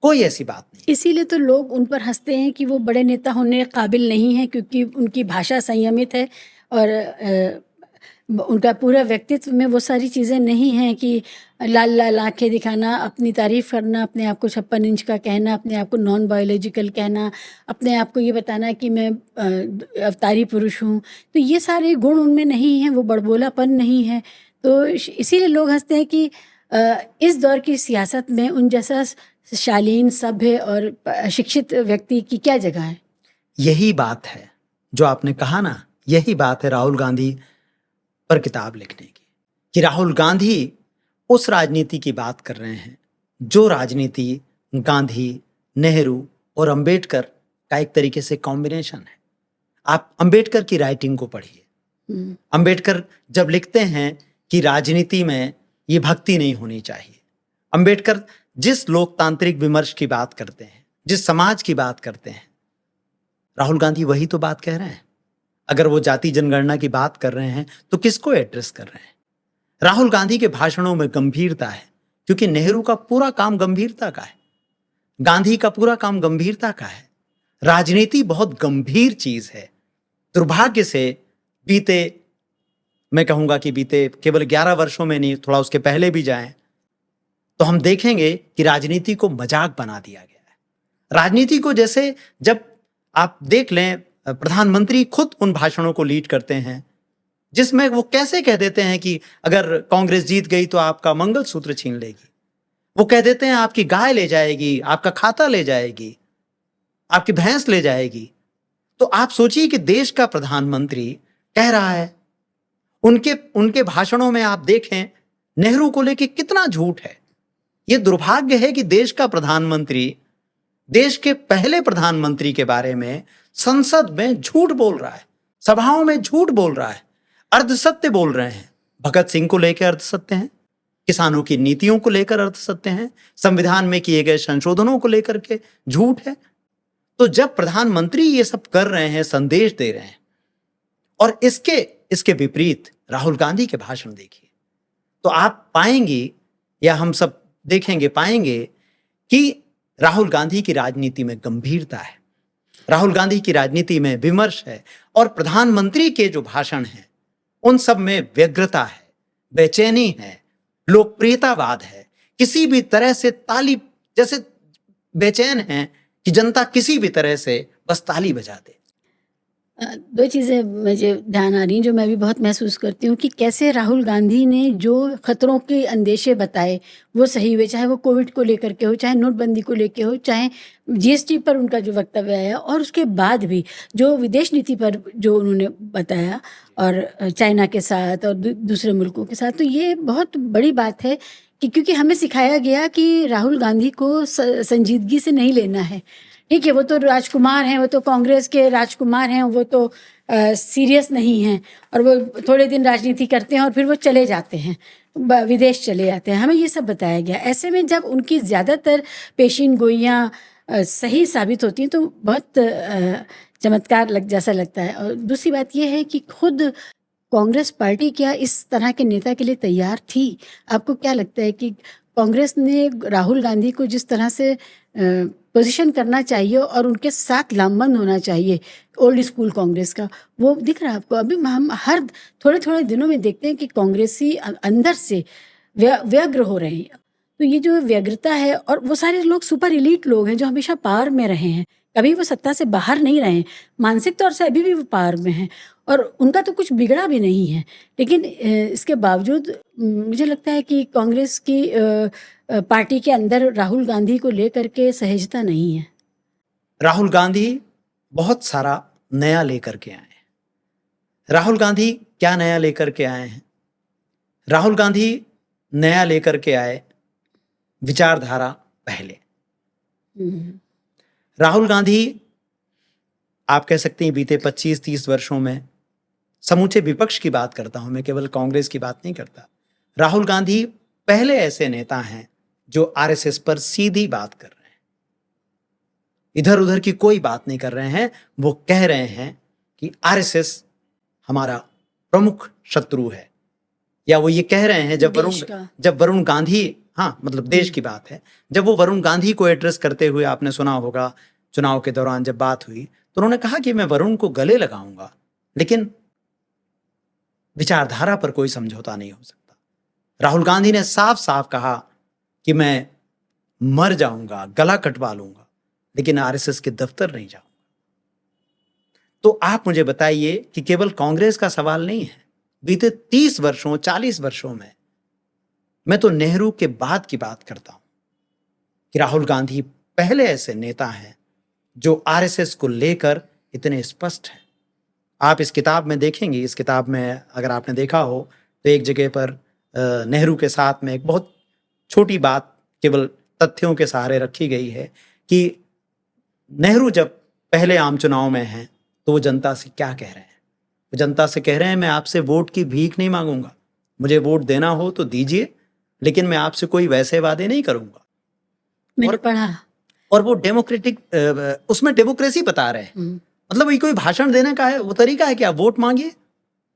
कोई ऐसी बात नहीं। इसीलिए तो लोग उन पर हंसते हैं कि वो बड़े नेता होने काबिल नहीं है, क्योंकि उनकी भाषा संयमित है और उनका पूरा व्यक्तित्व में वो सारी चीज़ें नहीं हैं कि लाल लाल आंखें दिखाना, अपनी तारीफ करना, अपने आप को 56 इंच का कहना, अपने आप को नॉन बायोलॉजिकल कहना, अपने आप को ये बताना कि मैं अवतारी पुरुष हूँ। तो ये सारे गुण उनमें नहीं हैं, वो बड़बोलापन नहीं है। तो इसीलिए लोग हंसते हैं कि इस दौर की सियासत में उन जैसा शालीन, सभ्य और शिक्षित व्यक्ति की क्या जगह है। यही बात है जो आपने कहा ना, यही बात है राहुल गांधी पर किताब लिखने की, कि राहुल गांधी उस राजनीति की बात कर रहे हैं जो राजनीति गांधी, नेहरू और अंबेडकर का एक तरीके से कॉम्बिनेशन है। आप अंबेडकर की राइटिंग को पढ़िए। अंबेडकर जब लिखते हैं कि राजनीति में ये भक्ति नहीं होनी चाहिए, अंबेडकर जिस लोकतांत्रिक विमर्श की बात करते हैं, जिस समाज की बात करते हैं, राहुल गांधी वही तो बात कह रहे हैं। अगर वो जाति जनगणना की बात कर रहे हैं तो किसको एड्रेस कर रहे हैं? राहुल गांधी के भाषणों में गंभीरता है, क्योंकि नेहरू का पूरा काम गंभीरता का है, गांधी का पूरा काम गंभीरता का है। राजनीति बहुत गंभीर चीज है। दुर्भाग्य से मैं कहूंगा कि बीते केवल 11 वर्षों में नहीं, थोड़ा उसके पहले भी जाएं तो हम देखेंगे कि राजनीति को मजाक बना दिया गया है। राजनीति को, जैसे जब आप देख लें, प्रधानमंत्री खुद उन भाषणों को लीड करते हैं जिसमें वो कैसे कह देते हैं कि अगर कांग्रेस जीत गई तो आपका मंगलसूत्र छीन लेगी। वो कह देते हैं आपकी गाय ले जाएगी, आपका खाता ले जाएगी, आपकी भैंस ले जाएगी। तो आप सोचिए कि देश का प्रधानमंत्री कह रहा है। उनके भाषणों में आप देखें नेहरू को लेके कितना झूठ है। ये दुर्भाग्य है कि देश का प्रधानमंत्री, देश के पहले प्रधानमंत्री के बारे में संसद में झूठ बोल रहा है, सभाओं में झूठ बोल रहा है, अर्धसत्य बोल रहे हैं। भगत सिंह को लेकर अर्धसत्य हैं, किसानों की नीतियों को लेकर अर्धसत्य हैं, संविधान में किए गए संशोधनों को लेकर के झूठ है। तो जब प्रधानमंत्री ये सब कर रहे हैं, संदेश दे रहे हैं, और इसके विपरीत राहुल गांधी के भाषण देखिए, तो आप पाएंगे, या हम सब पाएंगे कि राहुल गांधी की राजनीति में गंभीरता है, राहुल गांधी की राजनीति में विमर्श है, और प्रधानमंत्री के जो भाषण हैं उन सब में व्यग्रता है, बेचैनी है, लोकप्रियतावाद है। किसी भी तरह से ताली, जैसे बेचैन है कि जनता किसी भी तरह से बस ताली बजा दे। दो चीज़ें मुझे ध्यान आ रही हैं जो मैं भी बहुत महसूस करती हूँ कि कैसे राहुल गांधी ने जो खतरों के अंदेशे बताए वो सही हुए, चाहे वो कोविड को लेकर के हो, चाहे नोटबंदी को लेकर हो, चाहे जीएसटी पर उनका जो वक्तव्य आया, और उसके बाद भी जो विदेश नीति पर जो उन्होंने बताया, और चाइना के साथ और दूसरे मुल्कों के साथ। तो ये बहुत बड़ी बात है कि क्योंकि हमें सिखाया गया कि राहुल गांधी को संजीदगी से नहीं लेना है। ठीक है, वो तो राजकुमार हैं, वो तो कांग्रेस के राजकुमार हैं, वो तो सीरियस नहीं हैं, और वो थोड़े दिन राजनीति करते हैं और फिर वो चले जाते हैं, विदेश चले जाते हैं। हमें ये सब बताया गया। ऐसे में जब उनकी ज़्यादातर पेशीन गोइयाँ सही साबित होती हैं तो बहुत चमत्कार जैसा लगता है। और दूसरी बात ये है कि खुद कांग्रेस पार्टी क्या इस तरह के नेता के लिए तैयार थी? आपको क्या लगता है कि कांग्रेस ने राहुल गांधी को जिस तरह से पोजीशन करना चाहिए और उनके साथ लामबंद होना चाहिए ओल्ड स्कूल कांग्रेस का, वो दिख रहा है आपको? अभी हम हर थोड़े थोड़े दिनों में देखते हैं कि कांग्रेसी अंदर से व्यग्र हो रहे हैं। तो ये जो व्यग्रता है, और वो सारे लोग सुपर एलीट लोग हैं जो हमेशा पावर में रहे हैं, कभी वो सत्ता से बाहर नहीं रहे हैं, मानसिक तौर से अभी भी वो पावर में हैं, और उनका तो कुछ बिगड़ा भी नहीं है। लेकिन इसके बावजूद मुझे लगता है कि कांग्रेस की पार्टी के अंदर राहुल गांधी को लेकर के सहेजता नहीं है। राहुल गांधी बहुत सारा नया लेकर के आए हैं। राहुल गांधी क्या नया लेकर के आए हैं? राहुल गांधी नया लेकर के आए विचारधारा पहले। राहुल गांधी, आप कह सकते हैं बीते 25-30 वर्षों में, समूचे विपक्ष की बात करता हूं मैं, केवल कांग्रेस की बात नहीं करता, राहुल गांधी पहले ऐसे नेता हैं जो आरएसएस पर सीधी बात कर रहे हैं, इधर उधर की कोई बात नहीं कर रहे हैं। वो कह रहे हैं कि आरएसएस हमारा प्रमुख शत्रु है, या वो ये कह रहे हैं जब वरुण गांधी, हाँ मतलब देश की बात है, जब वो वरुण गांधी को एड्रेस करते हुए आपने सुना होगा चुनाव के दौरान जब बात हुई तो उन्होंने कहा कि मैं वरुण को गले लगाऊंगा, लेकिन विचारधारा पर कोई समझौता नहीं हो सकता। राहुल गांधी ने साफ साफ कहा कि मैं मर जाऊंगा, गला कटवा लूंगा, लेकिन आरएसएस के दफ्तर नहीं जाऊंगा। तो आप मुझे बताइए कि केवल कांग्रेस का सवाल नहीं है, बीते 30 वर्षों 40 वर्षों में, मैं तो नेहरू के बाद की बात करता हूं कि राहुल गांधी पहले ऐसे नेता हैं जो आरएसएस को लेकर इतने स्पष्ट हैं। आप इस किताब में देखेंगे, इस किताब में अगर आपने देखा हो तो एक जगह पर नेहरू के साथ में एक बहुत छोटी बात केवल तथ्यों के सहारे रखी गई है कि नेहरू जब पहले आम चुनाव में हैं तो वो जनता से क्या कह रहे हैं? वो जनता से कह रहे हैं मैं आपसे वोट की भीख नहीं मांगूंगा, मुझे वोट देना हो तो दीजिए, लेकिन मैं आपसे कोई वैसे वादे नहीं करूंगा। मैंने पढ़ा। और वो डेमोक्रेटिक, उसमें डेमोक्रेसी बता रहे हैं, मतलब ये कोई भाषण देने का है वो तरीका है कि आप वोट मांगिए।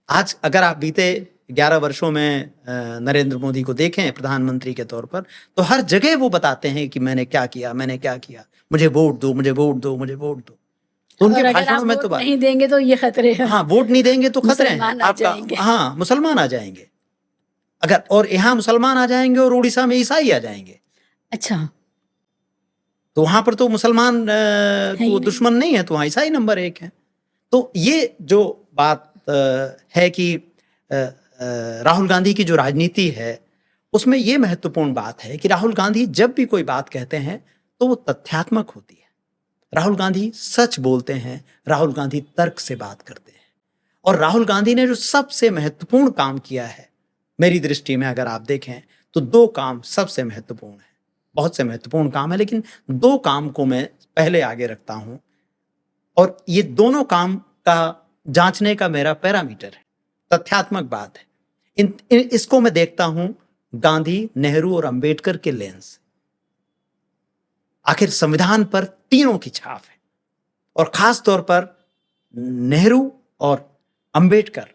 आज अगर आप बीते 11 वर्षों में नरेंद्र मोदी को देखें प्रधानमंत्री के तौर पर, तो हर जगह वो बताते हैं कि मैंने क्या किया, मुझे वोट दो, मुझे वोट दो, मुझे वोट दो। तो उनके भाषणों में तो नहीं देंगे तो ये खतरे हैं। हाँ, वोट नहीं देंगे तो खतरे हैं आपका। हाँ, मुसलमान आ जाएंगे अगर, और यहाँ मुसलमान आ जाएंगे और उड़ीसा में ईसाई आ जाएंगे। अच्छा, तो वहां पर तो मुसलमान तो दुश्मन नहीं है, तो वहां ईसाई नंबर 1 है। तो ये जो बात है कि राहुल गांधी की जो राजनीति है उसमें ये महत्वपूर्ण बात है कि राहुल गांधी जब भी कोई बात कहते हैं तो वो तथ्यात्मक होती है। राहुल गांधी सच बोलते हैं, राहुल गांधी तर्क से बात करते हैं। और राहुल गांधी ने जो सबसे महत्वपूर्ण काम किया है मेरी दृष्टि में, अगर आप देखें तो 2 काम सबसे महत्वपूर्ण है। बहुत से महत्वपूर्ण काम है, लेकिन 2 काम को मैं पहले आगे रखता हूं, और ये दोनों काम का जांचने का मेरा पैरामीटर है, तथ्यात्मक बात है। इसको मैं देखता हूं गांधी, नेहरू और अंबेडकर के लेंस। आखिर संविधान पर तीनों की छाप है, और खास तौर पर नेहरू और अंबेडकर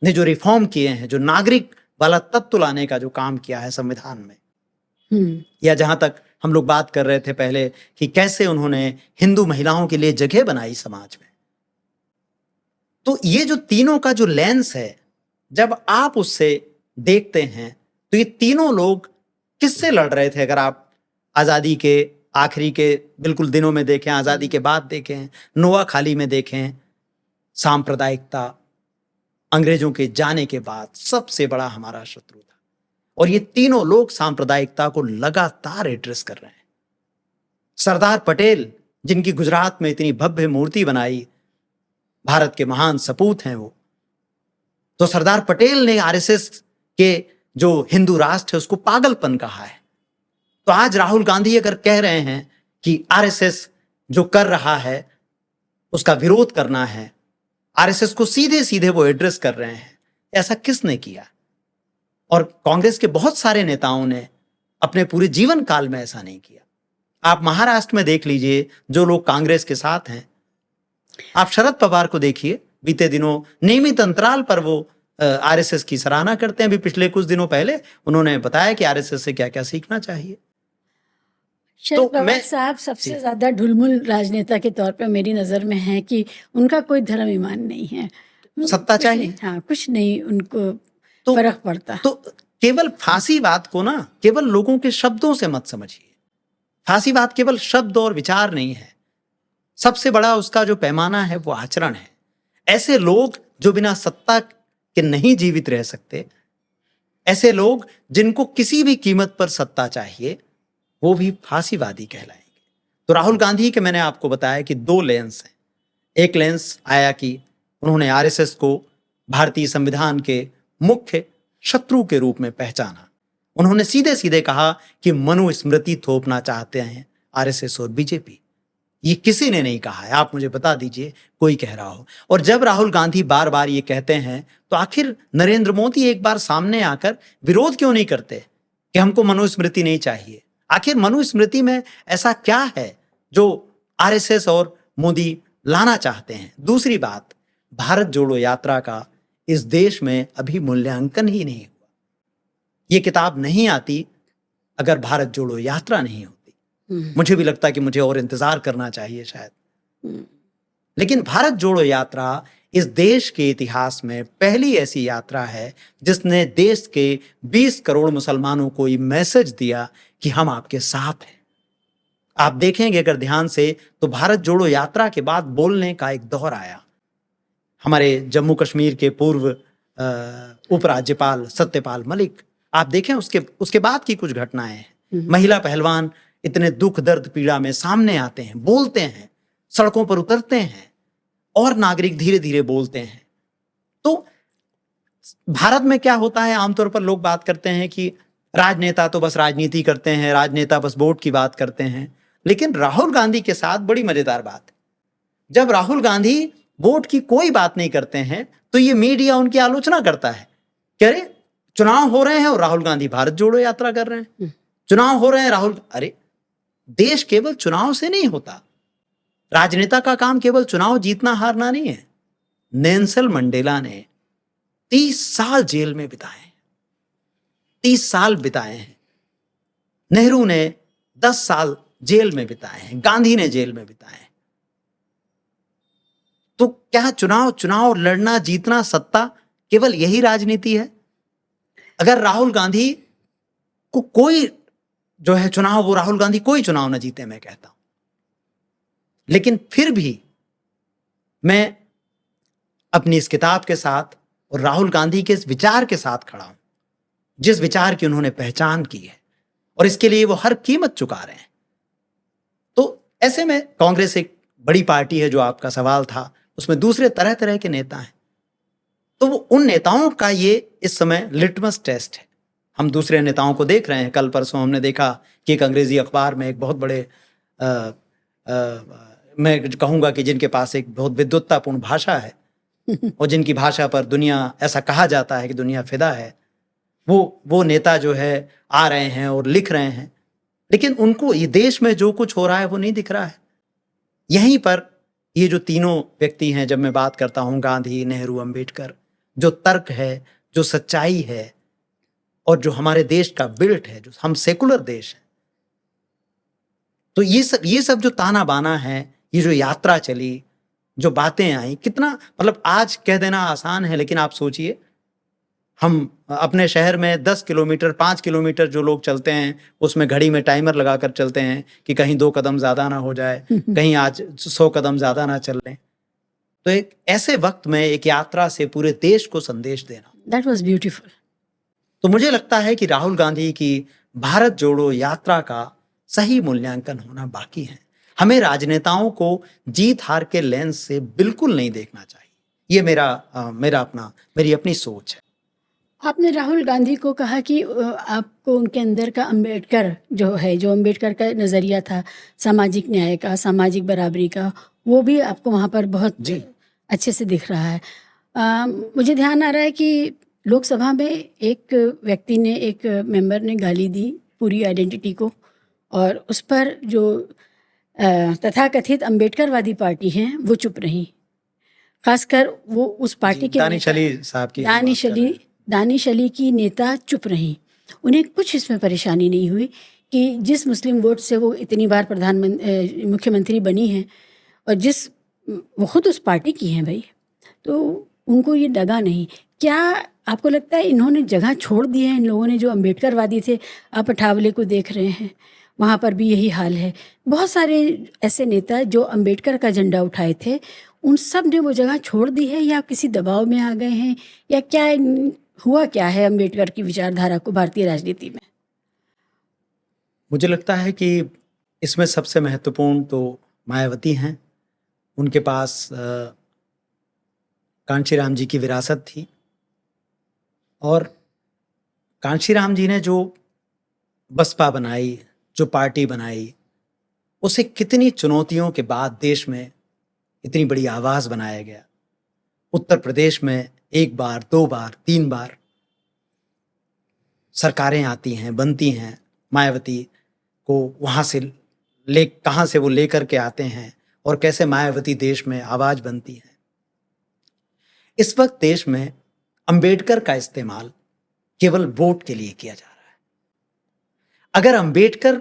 ने जो रिफॉर्म किए हैं, जो नागरिक वाला तत्व लाने का जो काम किया है संविधान में, या जहां तक हम लोग बात कर रहे थे पहले कि कैसे उन्होंने हिंदू महिलाओं के लिए जगह बनाई समाज में। तो ये जो तीनों का जो लेंस है, जब आप उससे देखते हैं तो ये तीनों लोग किससे लड़ रहे थे? अगर आप आजादी के आखिरी के बिल्कुल दिनों में देखें, आजादी के बाद देखें, नोआखाली में देखें, सांप्रदायिकता अंग्रेजों के जाने के बाद सबसे बड़ा हमारा शत्रु था। और ये तीनों लोग सांप्रदायिकता को लगातार एड्रेस कर रहे हैं। सरदार पटेल, जिनकी गुजरात में इतनी भव्य मूर्ति बनाई, भारत के महान सपूत हैं वो, तो सरदार पटेल ने आरएसएस के जो हिंदू राष्ट्र है उसको पागलपन कहा है। तो आज राहुल गांधी अगर कह रहे हैं कि आरएसएस जो कर रहा है उसका विरोध करना है, आरएसएस को सीधे सीधे वो एड्रेस कर रहे हैं, ऐसा किसने किया? और कांग्रेस के बहुत सारे नेताओं ने अपने पूरे जीवन काल में ऐसा नहीं किया। आप महाराष्ट्र में देख लीजिए, जो लोग कांग्रेस के साथ हैं, आप शरद पवार को देखिए, बीते दिनों नियमित अंतराल पर वो आरएसएस की सराहना करते हैं। अभी पिछले कुछ दिनों पहले उन्होंने बताया कि आरएसएस से क्या क्या सीखना चाहिए। शरद पवार साहब सबसे ज्यादा ढुलमुल राजनेता के तौर पर मेरी नजर में है कि उनका कोई धर्म ईमान नहीं है, सत्ता चाहिए, हाँ कुछ नहीं उनको तो फर्क पड़ता। तो केवल फांसीवाद को ना केवल लोगों के शब्दों से मत समझिए। फांसीवाद केवल शब्द और विचार नहीं है, सबसे बड़ा उसका जो पैमाना है वो आचरण है। ऐसे लोग जो बिना सत्ता के नहीं जीवित रह सकते, ऐसे लोग जिनको किसी भी कीमत पर सत्ता चाहिए वो भी फांसीवादी कहलाएंगे। तो राहुल गांधी के मैंने आपको बताया कि दो लेंस हैं। एक लेंस आया कि उन्होंने आरएसएस को भारतीय संविधान के मुख्य शत्रु के रूप में पहचाना। उन्होंने सीधे सीधे कहा कि मनुस्मृति थोपना चाहते हैं आरएसएस और बीजेपी। ये किसी ने नहीं कहा है, आप मुझे बता दीजिए कोई कह रहा हो। और जब राहुल गांधी बार बार ये कहते हैं तो आखिर नरेंद्र मोदी एक बार सामने आकर विरोध क्यों नहीं करते कि हमको मनुस्मृति नहीं चाहिए? आखिर मनुस्मृति में ऐसा क्या है जो आरएसएस और मोदी लाना चाहते हैं? दूसरी बात, भारत जोड़ो यात्रा का इस देश में अभी मूल्यांकन ही नहीं हुआ। ये किताब नहीं आती अगर भारत जोड़ो यात्रा नहीं होती। मुझे भी लगता कि मुझे और इंतजार करना चाहिए शायद। लेकिन भारत जोड़ो यात्रा इस देश के इतिहास में पहली ऐसी यात्रा है जिसने देश के 20 करोड़ मुसलमानों को ये मैसेज दिया कि हम आपके साथ हैं। आप देखेंगे अगर ध्यान से तो भारत जोड़ो यात्रा के बाद बोलने का एक दौर आया। हमारे जम्मू कश्मीर के पूर्व उपराज्यपाल सत्यपाल मलिक, आप देखें उसके बाद की कुछ घटनाएं हैं। महिला पहलवान इतने दुख दर्द पीड़ा में सामने आते हैं, बोलते हैं, सड़कों पर उतरते हैं और नागरिक धीरे धीरे बोलते हैं। तो भारत में क्या होता है, आमतौर पर लोग बात करते हैं कि राजनेता तो बस राजनीति करते हैं, राजनेता बस वोट की बात करते हैं। लेकिन राहुल गांधी के साथ बड़ी मजेदार बात है, जब राहुल गांधी वोट की कोई बात नहीं करते हैं तो ये मीडिया उनकी आलोचना करता है कि अरे चुनाव हो रहे हैं और राहुल गांधी भारत जोड़ो यात्रा कर रहे हैं, चुनाव हो रहे हैं राहुल। अरे देश केवल चुनाव से नहीं होता, राजनेता का काम केवल चुनाव जीतना हारना नहीं है। नेल्सन मंडेला ने 30 साल जेल में बिताए, 30 साल बिताए हैं। नेहरू ने 10 साल जेल में बिताए हैं, गांधी ने जेल में बिताए हैं। तो क्या चुनाव लड़ना जीतना सत्ता केवल यही राजनीति है? अगर राहुल गांधी को कोई जो है चुनाव, वो राहुल गांधी कोई चुनाव ना जीते, मैं कहता हूं, लेकिन फिर भी मैं अपनी इस किताब के साथ और राहुल गांधी के इस विचार के साथ खड़ा हूं, जिस विचार की उन्होंने पहचान की है और इसके लिए वो हर कीमत चुका रहे हैं। तो ऐसे में कांग्रेस एक बड़ी पार्टी है, जो आपका सवाल था, उसमें दूसरे तरह तरह के नेता हैं। तो वो उन नेताओं का ये इस समय लिटमस टेस्ट है। हम दूसरे नेताओं को देख रहे हैं। कल परसों हमने देखा कि एक अंग्रेजी अखबार में एक बहुत बड़े मैं कहूँगा कि जिनके पास एक बहुत विद्वत्तापूर्ण भाषा है और जिनकी भाषा पर दुनिया, ऐसा कहा जाता है कि दुनिया फिदा है, वो नेता जो है आ रहे हैं और लिख रहे हैं, लेकिन उनको ये देश में जो कुछ हो रहा है वो नहीं दिख रहा है। यहीं पर ये जो तीनों व्यक्ति हैं, जब मैं बात करता हूँ गांधी, नेहरू, अंबेडकर, जो तर्क है, जो सच्चाई है और जो हमारे देश का बिल्ट है, जो हम सेकुलर देश है, तो ये सब जो ताना बाना है, ये जो यात्रा चली, जो बातें आई, कितना मतलब आज कह देना आसान है, लेकिन आप सोचिए हम अपने शहर में 10 किलोमीटर 5 किलोमीटर जो लोग चलते हैं उसमें घड़ी में टाइमर लगाकर चलते हैं कि कहीं 2 कदम ज्यादा ना हो जाए, कहीं आज 100 कदम ज्यादा ना चल लें। तो एक ऐसे वक्त में एक यात्रा से पूरे देश को संदेश देना, दैट वाज ब्यूटीफुल। तो मुझे लगता है कि राहुल गांधी की भारत जोड़ो यात्रा का सही मूल्यांकन होना बाकी है। हमें राजनेताओं को जीत हार के लेंस से बिल्कुल नहीं देखना चाहिए। ये मेरी अपनी सोच है। आपने राहुल गांधी को कहा कि आपको उनके अंदर का अंबेडकर जो है, जो अंबेडकर का नज़रिया था सामाजिक न्याय का, सामाजिक बराबरी का, वो भी आपको वहाँ पर बहुत अच्छे से दिख रहा है। मुझे ध्यान आ रहा है कि लोकसभा में एक व्यक्ति ने, एक मेंबर ने गाली दी पूरी आइडेंटिटी को, और उस पर जो तथाकथित अंबेडकरवादी पार्टी हैं वो चुप रही। खासकर वो उस पार्टी के दानिश अली की नेता चुप रही। उन्हें कुछ इसमें परेशानी नहीं हुई कि जिस मुस्लिम वोट से वो इतनी बार मुख्यमंत्री बनी हैं और वो खुद उस पार्टी की हैं भाई, तो उनको ये दगा नहीं। क्या आपको लगता है इन्होंने जगह छोड़ दी है? इन लोगों ने जो अंबेडकरवादी थे, आप अठावले को देख रहे हैं, वहाँ पर भी यही हाल है। बहुत सारे ऐसे नेता जो अंबेडकर का झंडा उठाए थे, उन सब ने वो जगह छोड़ दी है, या किसी दबाव में आ गए हैं, या क्या हुआ क्या है अम्बेडकर की विचारधारा को भारतीय राजनीति में? मुझे लगता है कि इसमें सबसे महत्वपूर्ण तो मायावती हैं। उनके पास कांशीराम जी की विरासत थी, और कांशीराम जी ने जो बसपा बनाई, जो पार्टी बनाई, उसे कितनी चुनौतियों के बाद देश में इतनी बड़ी आवाज़ बनाया गया। उत्तर प्रदेश में 1 बार, 2 बार, 3 बार सरकारें आती हैं, बनती हैं। मायावती को वहाँ से कहाँ से वो लेकर के आते हैं और कैसे मायावती देश में आवाज़ बनती है। इस वक्त देश में अंबेडकर का इस्तेमाल केवल वोट के लिए किया जा रहा है। अगर अंबेडकर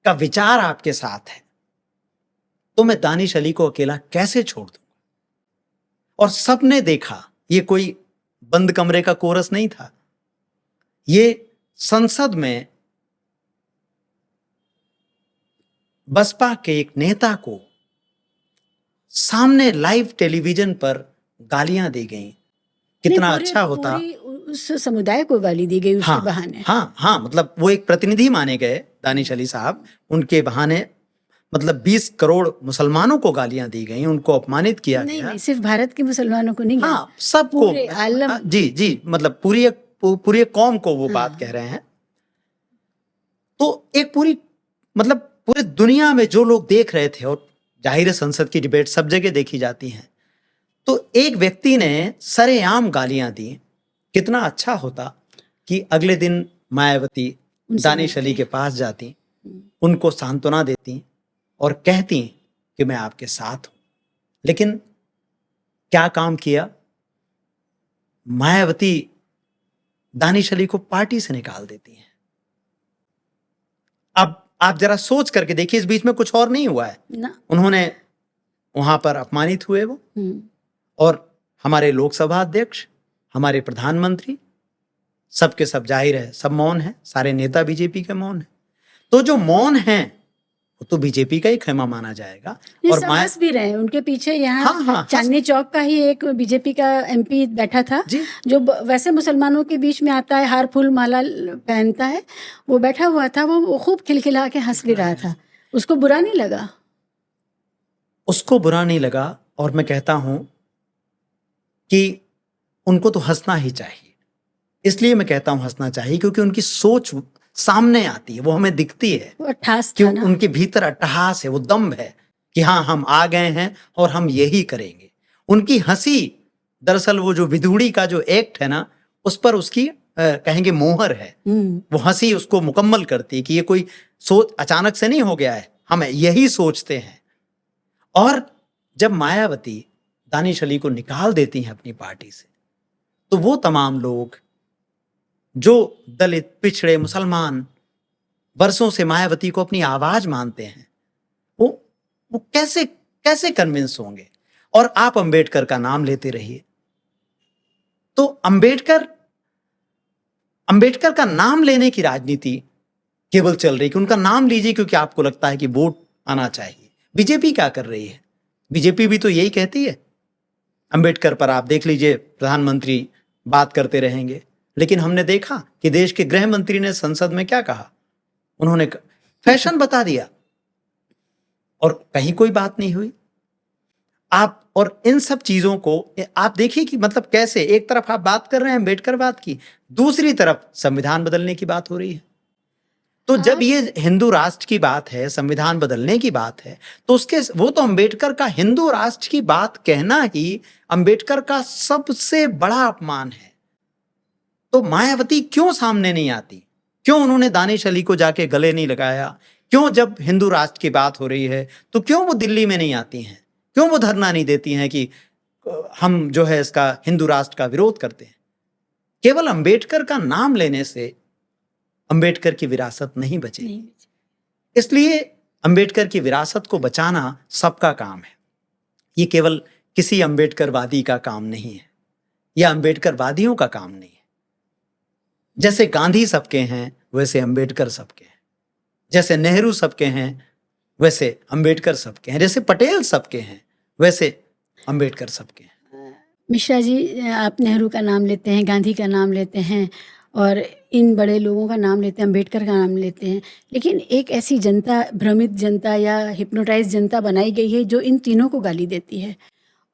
का विचार आपके साथ है तो मैं दानिश अली को अकेला कैसे छोड़ दूंगा? और सबने देखा, ये कोई बंद कमरे का कोरस नहीं था। ये संसद में बसपा के एक नेता को सामने लाइव टेलीविजन पर गालियां दी गई। कितना अच्छा होता। उस समुदाय को गाली दी गई उसके बहाने। हाँ, मतलब वो एक प्रतिनिधि माने गए दानिश अली साहब, उनके बहाने मतलब 20 करोड़ मुसलमानों को गालियां दी गई, उनको अपमानित किया गया। नहीं, सिर्फ भारत के मुसलमानों को नहीं, हाँ, सबको, जी, मतलब पूरी कौम को वो बात कह रहे हैं। तो एक मतलब पूरी दुनिया में जो लोग देख रहे थे, और जाहिर है संसद की डिबेट सब जगह देखी जाती है, तो एक व्यक्ति ने सरेआम गालियां दी। कितना अच्छा होता कि अगले दिन मायावती दानिश अली के पास जाती, उनको सांत्वना देती और कहती कि मैं आपके साथ हूं। लेकिन क्या काम किया? मायावती दानिश अली को पार्टी से निकाल देती हैं। अब आप जरा सोच करके देखिए, इस बीच में कुछ और नहीं हुआ है ना। उन्होंने वहां पर अपमानित हुए वो, और हमारे लोकसभा अध्यक्ष, हमारे प्रधानमंत्री, सबके सब जाहिर है सब मौन है, सारे नेता बीजेपी के मौन है। तो जो मौन है वो तो बीजेपी का ही खेमा माना जाएगा। और हंस भी रहे उनके पीछे। यहाँ चांदनी चौक का ही एक बीजेपी का एमपी बैठा था, जो वैसे मुसलमानों के बीच में आता है, हार फूल माला पहनता है, वो बैठा हुआ था। वो खूब खिलखिला के हंस भी रहा था। उसको बुरा नहीं लगा, उसको बुरा नहीं लगा। और मैं कहता हूं कि उनको तो हंसना ही चाहिए। इसलिए मैं कहता हूं हंसना चाहिए क्योंकि उनकी सोच सामने आती है, वो हमें दिखती है। क्यों उनके भीतर अट्टहास है, वो दम्भ है कि हाँ, हम आ गए हैं और हम यही करेंगे। उनकी हंसी दरअसल वो जो विधुड़ी का जो एक्ट है ना, उस पर उसकी कहेंगे मोहर है। वो हंसी उसको मुकम्मल करती है कि ये कोई सोच अचानक से नहीं हो गया है, हम यही सोचते हैं। और जब मायावती दानिश अली को निकाल देती हैं अपनी पार्टी से, तो वो तमाम लोग जो दलित, पिछड़े, मुसलमान वर्षों से मायावती को अपनी आवाज मानते हैं, वो कैसे कन्विंस होंगे? और आप अंबेडकर का नाम लेते रहिए। तो अंबेडकर का नाम लेने की राजनीति केवल चल रही कि उनका नाम लीजिए क्योंकि आपको लगता है कि वोट आना चाहिए। बीजेपी क्या कर रही है? बीजेपी भी तो यही कहती है। अंबेडकर पर आप देख लीजिए, प्रधानमंत्री बात करते रहेंगे, लेकिन हमने देखा कि देश के गृह मंत्री ने संसद में क्या कहा? उन्होंने फैशन बता दिया और कहीं कोई बात नहीं हुई। आप और इन सब चीजों को आप देखिए कि मतलब कैसे एक तरफ आप बात कर रहे हैं अंबेडकर बात की, दूसरी तरफ संविधान बदलने की बात हो रही है। तो जब ये हिंदू राष्ट्र की बात है, संविधान बदलने की बात है, तो वो तो अंबेडकर का हिंदू राष्ट्र की बात कहना ही अंबेडकर का सबसे बड़ा अपमान है। तो मायावती क्यों सामने नहीं आती? क्यों उन्होंने दानिश अली को जाके गले नहीं लगाया? क्यों जब हिंदू राष्ट्र की बात हो रही है तो क्यों वो दिल्ली में नहीं आती हैं? क्यों वो धरना नहीं देती हैं कि हम जो है इसका हिंदू राष्ट्र का विरोध करते हैं? केवल अंबेडकर का नाम लेने से अंबेडकर की विरासत नहीं बचेगी। इसलिए अंबेडकर की विरासत को बचाना सबका काम है। ये केवल किसी अंबेडकरवादी का काम नहीं है, या अंबेडकरवादियों का काम नहीं है। जैसे गांधी सबके हैं वैसे अंबेडकर सबके हैं, जैसे नेहरू सबके हैं वैसे अंबेडकर सबके हैं, जैसे पटेल सबके हैं वैसे अंबेडकर सबके हैं। मिश्रा जी, आप नेहरू का नाम लेते हैं, गांधी का नाम लेते हैं और इन बड़े लोगों का नाम लेते हैं, अम्बेडकर का नाम लेते हैं, लेकिन एक ऐसी जनता, भ्रमित जनता या हिप्नोटाइज जनता बनाई गई है जो इन तीनों को गाली देती है।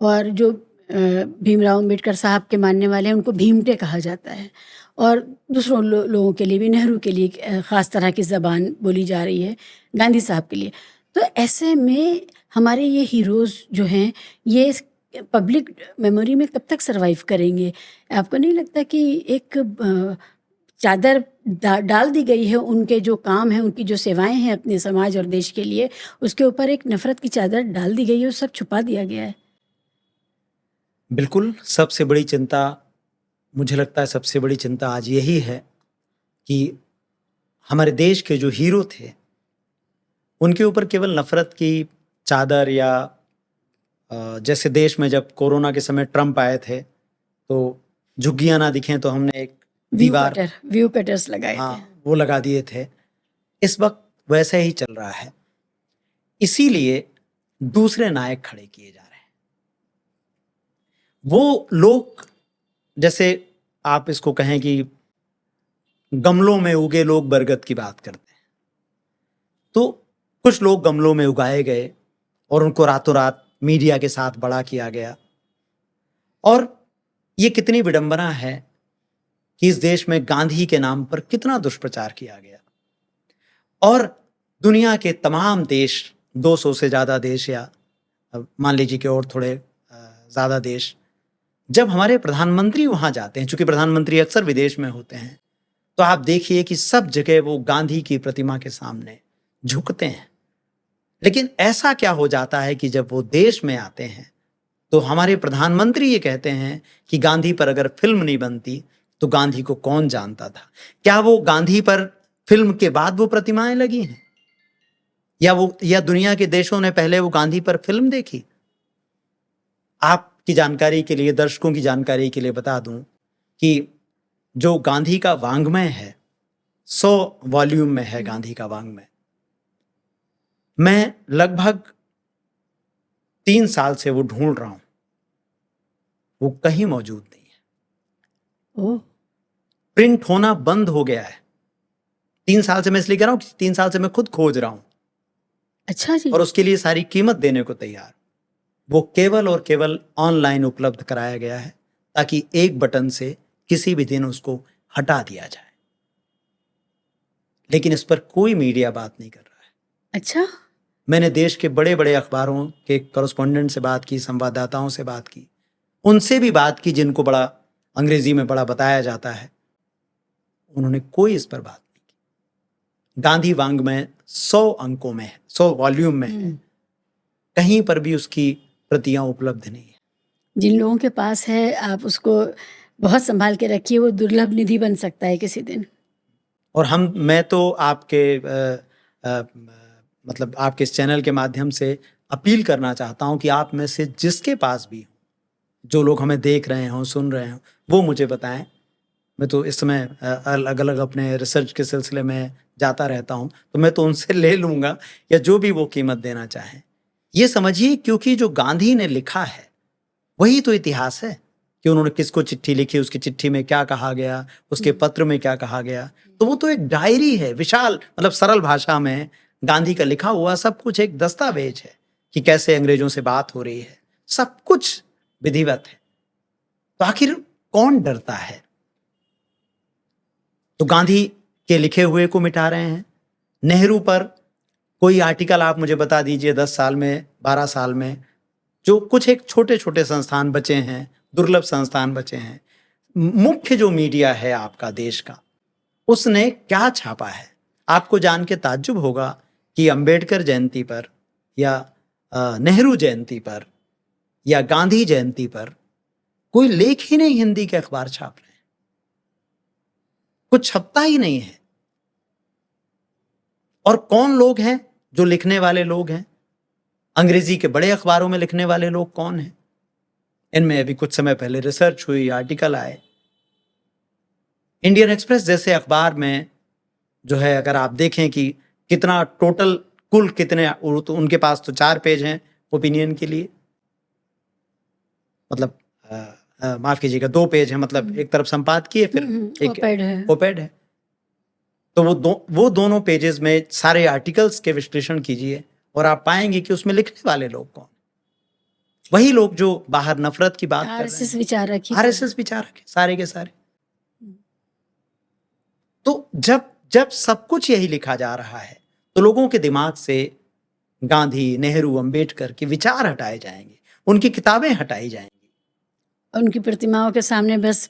और जो भीमराव अम्बेडकर साहब के मानने वाले हैं उनको भीमटे कहा जाता है, और दूसरों लोगों के लिए भी, नेहरू के लिए ख़ास तरह की ज़बान बोली जा रही है, गांधी साहब के लिए। तो ऐसे में हमारे ये हीरोज़ जो हैं, ये पब्लिक मेमोरी में कब तक सरवाइव करेंगे? आपको नहीं लगता कि एक चादर डाल दी गई है, उनके जो काम हैं, उनकी जो सेवाएं हैं अपने समाज और देश के लिए, उसके ऊपर एक नफ़रत की चादर डाल दी गई है और सब छुपा दिया गया है? बिल्कुल, सबसे बड़ी चिंता, मुझे लगता है सबसे बड़ी चिंता आज यही है कि हमारे देश के जो हीरो थे, उनके ऊपर केवल नफ़रत की चादर, या जैसे देश में जब कोरोना के समय ट्रंप आए थे, तो झुग्गियाँ ना दिखें तो हमने एक दीवार, व्यू कटर्स लगाए थे। हाँ, वो लगा दिए थे। इस वक्त वैसा ही चल रहा है। इसीलिए दूसरे नायक खड़े किए जा रहे हैं। वो लोग, जैसे आप इसको कहें कि गमलों में उगे लोग बरगद की बात करते हैं, तो कुछ लोग गमलों में उगाए गए और उनको रातों रात मीडिया के साथ बड़ा किया गया। और ये कितनी विडंबना है कि इस देश में गांधी के नाम पर कितना दुष्प्रचार किया गया, और दुनिया के तमाम देश, 200 से ज़्यादा देश, या मान लीजिए कि और थोड़े ज़्यादा देश, जब हमारे प्रधानमंत्री वहाँ जाते हैं, चूंकि प्रधानमंत्री अक्सर विदेश में होते हैं, तो आप देखिए कि सब जगह वो गांधी की प्रतिमा के सामने झुकते हैं। लेकिन ऐसा क्या हो जाता है कि जब वो देश में आते हैं तो हमारे प्रधानमंत्री ये कहते हैं कि गांधी पर अगर फिल्म नहीं बनती तो गांधी को कौन जानता था? क्या वो गांधी पर फिल्म के बाद वो प्रतिमाएं लगी हैं, या दुनिया के देशों ने पहले वो गांधी पर फिल्म देखी? आपकी जानकारी के लिए, दर्शकों की जानकारी के लिए बता दूं कि जो गांधी का वाङ्मय है, 100 वॉल्यूम में है गांधी का वाङ्मय। मैं लगभग 3 साल से वो ढूंढ रहा हूं, वो कहीं मौजूद नहीं है। ओह, प्रिंट होना बंद हो गया है। 3 साल से मैं इसलिए कह रहा हूं कि 3 साल से मैं खुद खोज रहा हूं, अच्छा जी। और उसके लिए सारी कीमत देने को तैयार। वो केवल और केवल ऑनलाइन उपलब्ध कराया गया है, ताकि एक बटन से किसी भी दिन उसको हटा दिया जाए। लेकिन इस पर कोई मीडिया बात नहीं कर रहा है। अच्छा, मैंने देश के बड़े बड़े अखबारों के कॉरेस्पॉन्डेंट से बात की, संवाददाताओं से बात की, उनसे भी बात की जिनको बड़ा अंग्रेजी में बड़ा बताया जाता है, उन्होंने कोई इस पर बात नहीं की। गांधी वाङ्मय 100 अंकों में है, 100 वॉल्यूम में है, कहीं पर भी उसकी प्रतियां उपलब्ध नहीं है। जिन लोगों के पास है आप उसको बहुत संभाल के रखिए, वो दुर्लभ निधि बन सकता है किसी दिन। और मैं तो आपके मतलब आपके इस चैनल के माध्यम से अपील करना चाहता हूं कि आप में से जिसके पास भी हो, जो लोग हमें देख रहे हों, सुन रहे हों, वो मुझे बताएं। मैं तो इस समय अलग अलग अपने रिसर्च के सिलसिले में जाता रहता हूं, तो मैं तो उनसे ले लूँगा, या जो भी वो कीमत देना चाहें। ये समझिए, क्योंकि जो गांधी ने लिखा है वही तो इतिहास है, कि उन्होंने किसको चिट्ठी लिखी, उसकी चिट्ठी में क्या कहा गया, उसके पत्र में क्या कहा गया। तो वो तो एक डायरी है, विशाल, मतलब सरल भाषा में गांधी का लिखा हुआ सब कुछ एक दस्तावेज है कि कैसे अंग्रेजों से बात हो रही है, सब कुछ विधिवत है। तो आखिर कौन डरता है? तो गांधी के लिखे हुए को मिटा रहे हैं। नेहरू पर कोई आर्टिकल आप मुझे बता दीजिए 10 साल में, 12 साल में, जो कुछ एक छोटे छोटे संस्थान बचे हैं, दुर्लभ संस्थान बचे हैं, मुख्य जो मीडिया है आपका देश का, उसने क्या छापा है? आपको जान के ताज्जुब होगा कि अंबेडकर जयंती पर, या नेहरू जयंती पर, या गांधी जयंती पर कोई लेख ही नहीं हिंदी के अखबार छाप रहे हैं, कुछ छपता ही नहीं है। और कौन लोग हैं जो लिखने वाले लोग हैं? अंग्रेजी के बड़े अखबारों में लिखने वाले लोग कौन हैं? इनमें अभी कुछ समय पहले रिसर्च हुई, आर्टिकल आए। इंडियन एक्सप्रेस जैसे अखबार में जो है, अगर आप देखें कि कितना टोटल, कुल कितने, तो उनके पास तो 4 पेज हैं ओपिनियन के लिए, मतलब माफ कीजिएगा 2 पेज है, मतलब एक तरफ संपादकीय फिर एक ओपेड है। ओपेड है। तो वो दोनों पेजेस में सारे आर्टिकल्स के विश्लेषण कीजिए और आप पाएंगे कि उसमें लिखने वाले लोग कौन, वही लोग जो बाहर नफरत की बात कर रहे आरएसएस हैं, विचारक ही आरएसएस विचारक है सारे के सारे। तो जब सब कुछ यही लिखा जा रहा है तो लोगों के दिमाग से गांधी, नेहरू, अंबेडकर के विचार हटाए जाएंगे, उनकी किताबें हटाई जाएंगी, उनकी प्रतिमाओं के सामने बस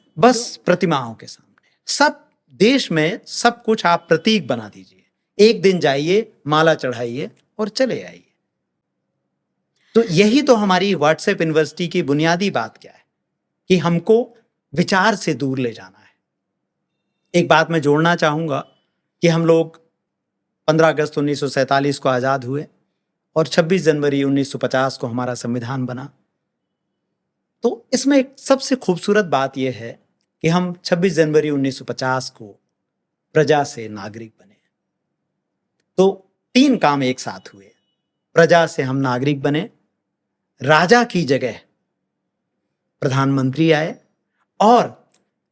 प्रतिमाओं के सामने सब देश में सब कुछ आप प्रतीक बना दीजिए, एक दिन जाइए, माला चढ़ाइए और चले आइए। तो यही तो हमारी व्हाट्सएप यूनिवर्सिटी की बुनियादी बात क्या है कि हमको विचार से दूर ले जाना है। एक बात मैं जोड़ना चाहूंगा कि हम लोग 15 अगस्त 1947 को आजाद हुए और 26 जनवरी 1950 को हमारा संविधान बना। तो इसमें एक सबसे खूबसूरत बात यह है कि हम 26 जनवरी 1950 को प्रजा से नागरिक बने। तो 3 काम एक साथ हुए, प्रजा से हम नागरिक बने, राजा की जगह प्रधानमंत्री आए और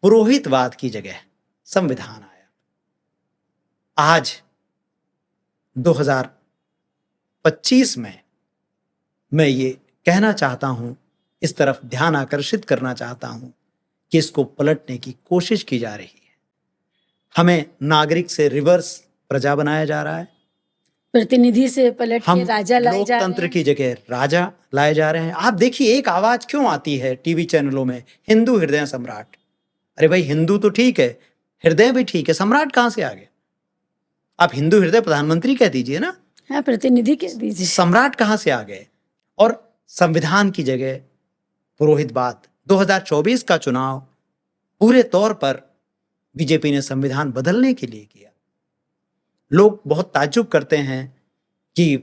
पुरोहितवाद की जगह संविधान आया। आज 2025 में मैं ये कहना चाहता हूं, इस तरफ ध्यान आकर्षित करना चाहता हूं कि इसको पलटने की कोशिश की जा रही है। हमें नागरिक से रिवर्स प्रजा बनाया जा रहा है, प्रतिनिधि से पलट के हम राजा लाए जा रहे लोकतंत्र हैं। की जगह राजा लाए जा रहे हैं। आप देखिए एक आवाज क्यों आती है टीवी चैनलों में, हिंदू हृदय सम्राट। अरे भाई, हिंदू तो ठीक है, हृदय भी ठीक है, सम्राट कहां से आ गया? आप हिंदू हृदय प्रधानमंत्री कह दीजिए ना, हाँ, प्रतिनिधि कह दीजिए। सम्राट कहां से आ गए? और संविधान की जगह पुरोहितवाद। 2024 का चुनाव पूरे तौर पर बीजेपी ने संविधान बदलने के लिए किया। लोग बहुत ताज्जुब करते हैं कि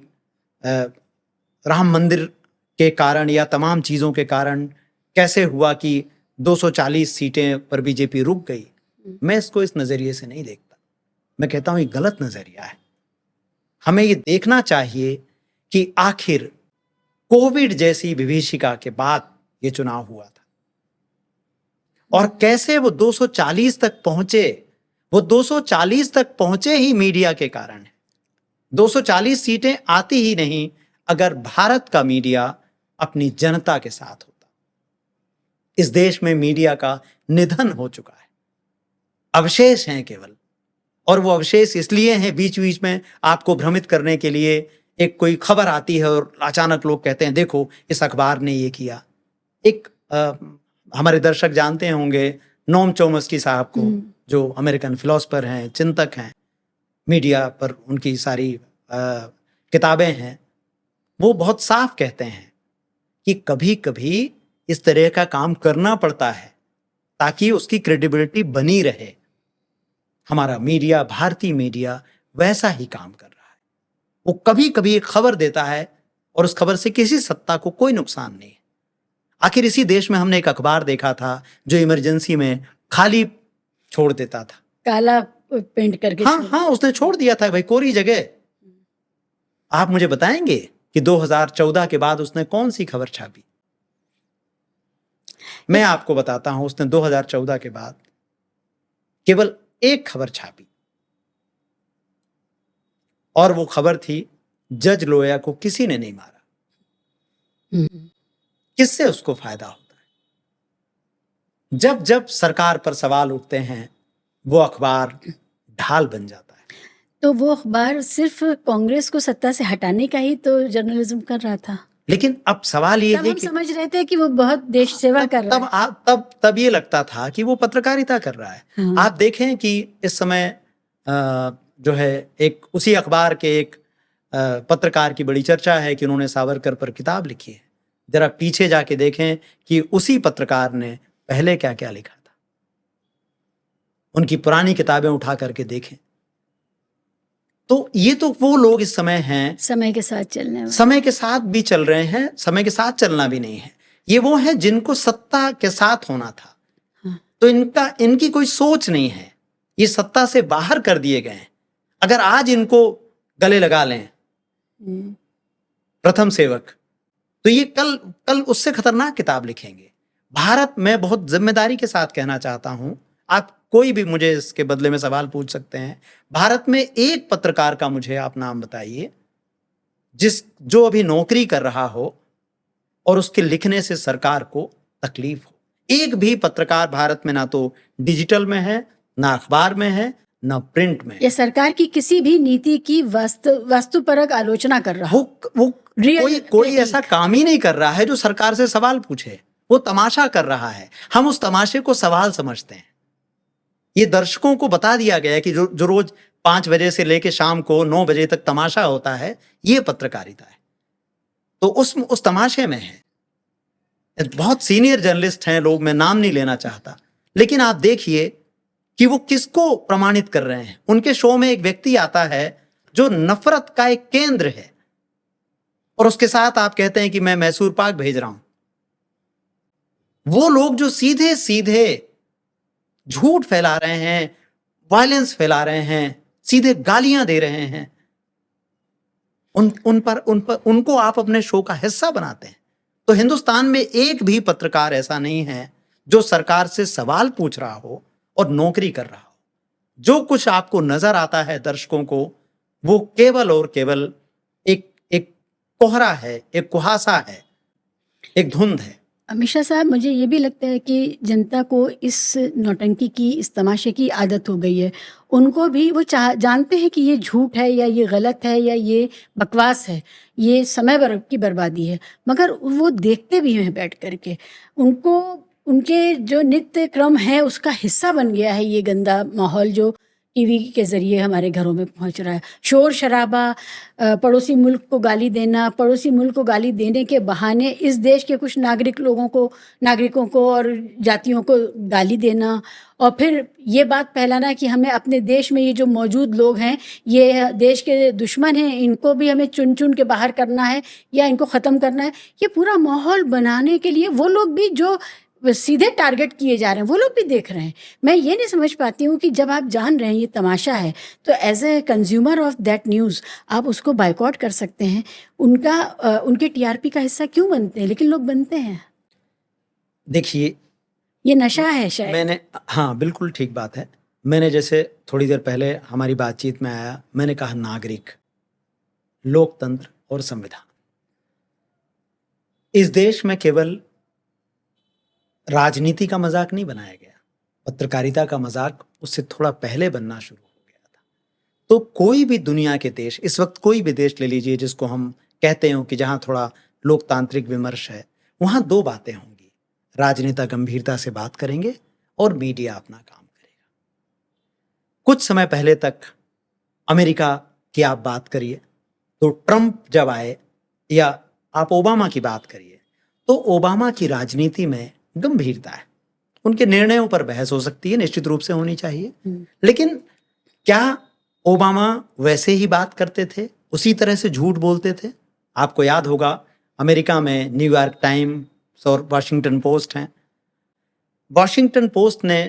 राम मंदिर के कारण या तमाम चीजों के कारण कैसे हुआ कि 240 सीटें पर बीजेपी रुक गई। मैं इसको इस नजरिए से नहीं देखता, मैं कहता हूं ये गलत नजरिया है। हमें ये देखना चाहिए कि आखिर कोविड जैसी विभीषिका के बाद ये चुनाव हुआ था और कैसे वो 240 तक पहुंचे। वो 240 तक पहुंचे ही मीडिया के कारण है। 240 सीटें आती ही नहीं अगर भारत का मीडिया अपनी जनता के साथ होता। इस देश में मीडिया का निधन हो चुका है, अवशेष हैं केवल, और वो अवशेष इसलिए हैं बीच बीच में आपको भ्रमित करने के लिए। एक कोई खबर आती है और अचानक लोग कहते हैं देखो इस अखबार ने ये किया। एक हमारे दर्शक जानते होंगे नोम चोम्स्की साहब को, जो अमेरिकन फिलोसफर हैं, चिंतक हैं, मीडिया पर उनकी सारी किताबें हैं। वो बहुत साफ कहते हैं कि कभी कभी इस तरह का काम करना पड़ता है ताकि उसकी क्रेडिबिलिटी बनी रहे। हमारा मीडिया, भारतीय मीडिया वैसा ही काम कर रहा है। वो कभी कभी एक खबर देता है और उस खबर से किसी सत्ता को कोई नुकसान नहीं है। आखिर इसी देश में हमने एक अखबार देखा था जो इमरजेंसी में खाली छोड़ देता था, काला पेंट करके। हाँ, उसने छोड़ दिया था भाई कोरी जगह। आप मुझे बताएंगे कि 2014 के बाद उसने कौन सी खबर छापी? मैं आपको बताता हूं, उसने 2014 के बाद केवल एक खबर छापी और वो खबर थी जज लोया को किसी ने नहीं मारा। किससे उसको फायदा होता है? जब जब सरकार पर सवाल उठते हैं वो अखबार ढाल बन जाता है। तो वो अखबार सिर्फ कांग्रेस को सत्ता से हटाने का ही तो जर्नलिज्म कर रहा था। लेकिन अब सवाल ये तब है हम कि समझ रहे थे कि वो बहुत देश सेवा कर रहा है। तब ये लगता था कि वो पत्रकारिता कर रहा है। हाँ। आप देखें कि इस समय जो है एक उसी अखबार के एक पत्रकार की बड़ी चर्चा है कि उन्होंने सावरकर पर किताब लिखी है। जरा पीछे जाके देखें कि उसी पत्रकार ने पहले क्या क्या लिखा था। उनकी पुरानी किताबें उठा करके देखें तो ये तो वो लोग इस समय हैं, समय के साथ चलने वाले। समय के साथ भी चल रहे हैं, समय के साथ चलना भी नहीं है। ये वो हैं जिनको सत्ता के साथ होना था। हाँ। तो इनकी कोई सोच नहीं है, ये सत्ता से बाहर कर दिए गए हैं। अगर आज इनको गले लगा लें प्रथम सेवक, तो ये कल उससे खतरनाक किताब लिखेंगे। भारत में बहुत जिम्मेदारी के साथ कहना चाहता हूं, आप कोई भी मुझे इसके बदले में सवाल पूछ सकते हैं, भारत में एक पत्रकार का मुझे आप नाम बताइए जो अभी नौकरी कर रहा हो और उसके लिखने से सरकार को तकलीफ हो। एक भी पत्रकार भारत में ना तो डिजिटल में है, ना अखबार में है, ना प्रिंट में। या सरकार की किसी भी नीति की वास्तुपरक आलोचना कर रहा वो कोई ऐसा काम ही नहीं कर रहा है जो सरकार से सवाल पूछे। वो तमाशा कर रहा है। हम उस तमाशे को सवाल समझते हैं। ये दर्शकों को बता दिया गया है कि जो रोज 5 बजे से लेके शाम को 9 बजे तक तमाशा होता है, ये पत्रकारिता है। तो उस तमाशे में है। बहुत सीनियर जर्नलिस्ट हैं लोग, मैं नाम नहीं लेना चाहता, लेकिन आप देखिए कि वो किसको प्रमाणित कर रहे हैं। उनके शो में एक व्यक्ति आता है जो नफरत का एक केंद्र है, और उसके साथ आप कहते हैं कि मैं मैसूर पाक भेज रहा हूं। वो लोग जो सीधे सीधे झूठ फैला रहे हैं, वायलेंस फैला रहे हैं, सीधे गालियां दे रहे हैं, उनको आप अपने शो का हिस्सा बनाते हैं। तो हिंदुस्तान में एक भी पत्रकार ऐसा नहीं है जो सरकार से सवाल पूछ रहा हो और नौकरी कर रहा हो। जो कुछ आपको नजर आता है दर्शकों को, वो केवल और केवल एक कोहरा है, एक कुहासा है, एक धुंध है। अमीषा साहब, मुझे ये भी लगता है कि जनता को इस नौटंकी की, इस तमाशे की आदत हो गई है। उनको भी वो जानते हैं कि ये झूठ है, या ये गलत है, या ये बकवास है, ये समय की बर्बादी है, मगर वो देखते भी हैं बैठ करके। उनको उनके जो नित्य क्रम है उसका हिस्सा बन गया है ये गंदा माहौल जो टीवी के ज़रिए हमारे घरों में पहुंच रहा है। शोर शराबा, पड़ोसी मुल्क को गाली देना, पड़ोसी मुल्क को गाली देने के बहाने इस देश के कुछ नागरिकों को और जातियों को गाली देना, और फिर ये बात फैलाना कि हमें अपने देश में ये जो मौजूद लोग हैं ये देश के दुश्मन हैं, इनको भी हमें चुन चुन के बाहर करना है या इनको ख़त्म करना है। ये पूरा माहौल बनाने के लिए वो लोग भी जो सीधे टारगेट किए जा रहे हैं वो लोग भी देख रहे हैं। मैं ये नहीं समझ पाती हूँ कि जब आप जान रहे हैं ये तमाशा है, तो as a consumer of that news आप उसको बायकॉट कर सकते हैं। उनके टीआरपी का हिस्सा क्यों बनते हैं, लेकिन लोग बनते हैं। देखिए, ये नशा है शायद। हाँ, बिल्कुल ठीक बात है। मैंने जैसे थोड़ी देर पहले हमारी बातचीत में आया, मैंने कहा नागरिक, लोकतंत्र और संविधान। इस देश में केवल राजनीति का मजाक नहीं बनाया गया, पत्रकारिता का मजाक उससे थोड़ा पहले बनना शुरू हो गया था। तो कोई भी दुनिया के देश, इस वक्त कोई भी देश ले लीजिए जिसको हम कहते हो कि जहां थोड़ा लोकतांत्रिक विमर्श है, वहां 2 बातें होंगी। राजनेता गंभीरता से बात करेंगे और मीडिया अपना काम करेगा। कुछ समय पहले तक अमेरिका की आप बात करिए तो ट्रंप जब आए, या आप ओबामा की बात करिए तो ओबामा की राजनीति में गंभीरता है। उनके निर्णयों पर बहस हो सकती है, निश्चित रूप से होनी चाहिए, लेकिन क्या ओबामा वैसे ही बात करते थे, उसी तरह से झूठ बोलते थे? आपको याद होगा अमेरिका में न्यूयॉर्क टाइम्स और वॉशिंगटन पोस्ट हैं। वॉशिंगटन पोस्ट ने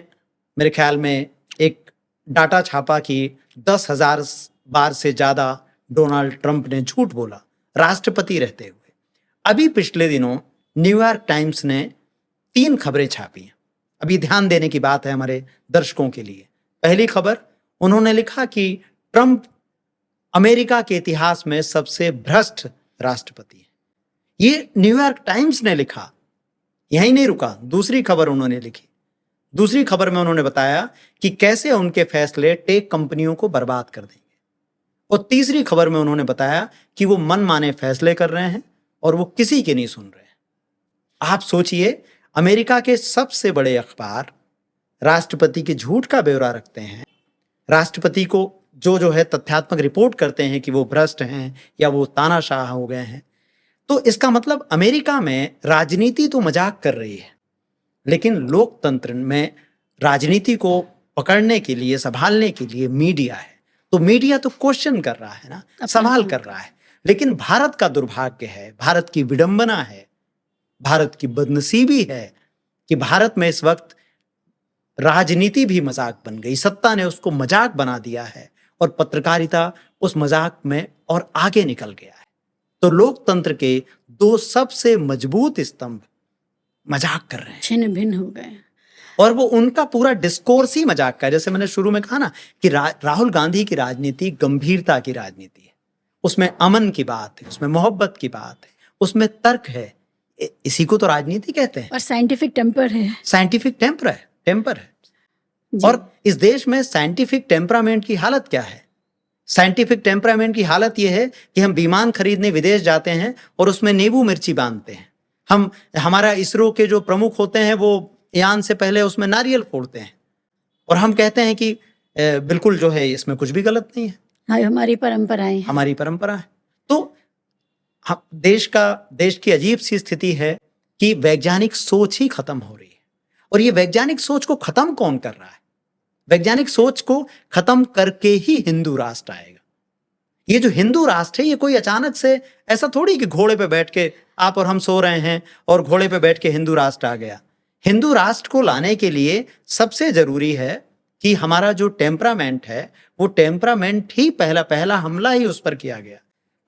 मेरे ख्याल में एक डाटा छापा कि 10,000 बार से ज्यादा डोनाल्ड ट्रंप ने झूठ बोला राष्ट्रपति रहते हुए। अभी पिछले दिनों न्यूयॉर्क टाइम्स ने 3 खबरें छापी हैं। अभी ध्यान देने की बात है हमारे दर्शकों के लिए। पहली खबर, उन्होंने लिखा कि ट्रंप अमेरिका के इतिहास में सबसे भ्रष्ट राष्ट्रपति है। ये न्यूयॉर्क टाइम्स ने लिखा, यहीं नहीं रुका, दूसरी खबर उन्होंने लिखी। दूसरी खबर में उन्होंने बताया कि कैसे उनके फैसले टेक कंपनियों को बर्बाद कर देंगे, और तीसरी खबर में उन्होंने बताया कि वो मनमाने फैसले कर रहे हैं और वो किसी के नहीं सुन रहे हैं। आप सोचिए, अमेरिका के सबसे बड़े अखबार राष्ट्रपति के झूठ का ब्यौरा रखते हैं, राष्ट्रपति को जो है तथ्यात्मक रिपोर्ट करते हैं कि वो भ्रष्ट हैं या वो तानाशाह हो गए हैं। तो इसका मतलब अमेरिका में राजनीति तो मजाक कर रही है, लेकिन लोकतंत्र में राजनीति को पकड़ने के लिए, संभालने के लिए मीडिया है। तो मीडिया तो क्वेश्चन कर रहा है ना, सवाल कर रहा है। लेकिन भारत का दुर्भाग्य है, भारत की विडंबना है, भारत की बदनसीबी है कि भारत में इस वक्त राजनीति भी मजाक बन गई। सत्ता ने उसको मजाक बना दिया है और पत्रकारिता उस मजाक में और आगे निकल गया है। तो लोकतंत्र के 2 सबसे मजबूत स्तंभ मजाक कर रहे हैं छिन्न भिन्न हो गए। और वो उनका पूरा डिस्कोर्स ही मजाक का है। जैसे मैंने शुरू में कहा ना कि राहुल गांधी की राजनीति गंभीरता की राजनीति है, उसमें अमन की बात है, उसमें मोहब्बत की बात है, उसमें तर्क है। इसी को तो राजनीति कहते हैं। और साइंटिफिक टेम्पर है। साइंटिफिक टेम्पर है। जी। और इस देश में साइंटिफिक टेम्परामेंट की हालत क्या है? साइंटिफिक टेम्परामेंट की हालत यह है कि हम विमान खरीदने विदेश जाते हैं और उसमें नींबू मिर्ची बांधते हैं। हमारा इसरो के जो प्रमुख होते हैं वो यान से पहले उसमें नारियल फोड़ते हैं और हम कहते हैं कि बिल्कुल जो है इसमें कुछ भी गलत नहीं है। हाँ, हमारी परंपराएं हैं। हमारी परंपरा है। तो देश की अजीब सी स्थिति है कि वैज्ञानिक सोच ही खत्म हो रही है। और ये वैज्ञानिक सोच को खत्म कौन कर रहा है? वैज्ञानिक सोच को खत्म करके ही हिंदू राष्ट्र आएगा। ये जो हिंदू राष्ट्र है ये कोई अचानक से ऐसा थोड़ी कि घोड़े पे बैठ के आप और हम सो रहे हैं और घोड़े पे बैठ के हिंदू राष्ट्र आ गया। हिंदू राष्ट्र को लाने के लिए सबसे जरूरी है कि हमारा जो टेम्परामेंट है वो टेम्परामेंट ही पहला हमला ही उस पर किया गया।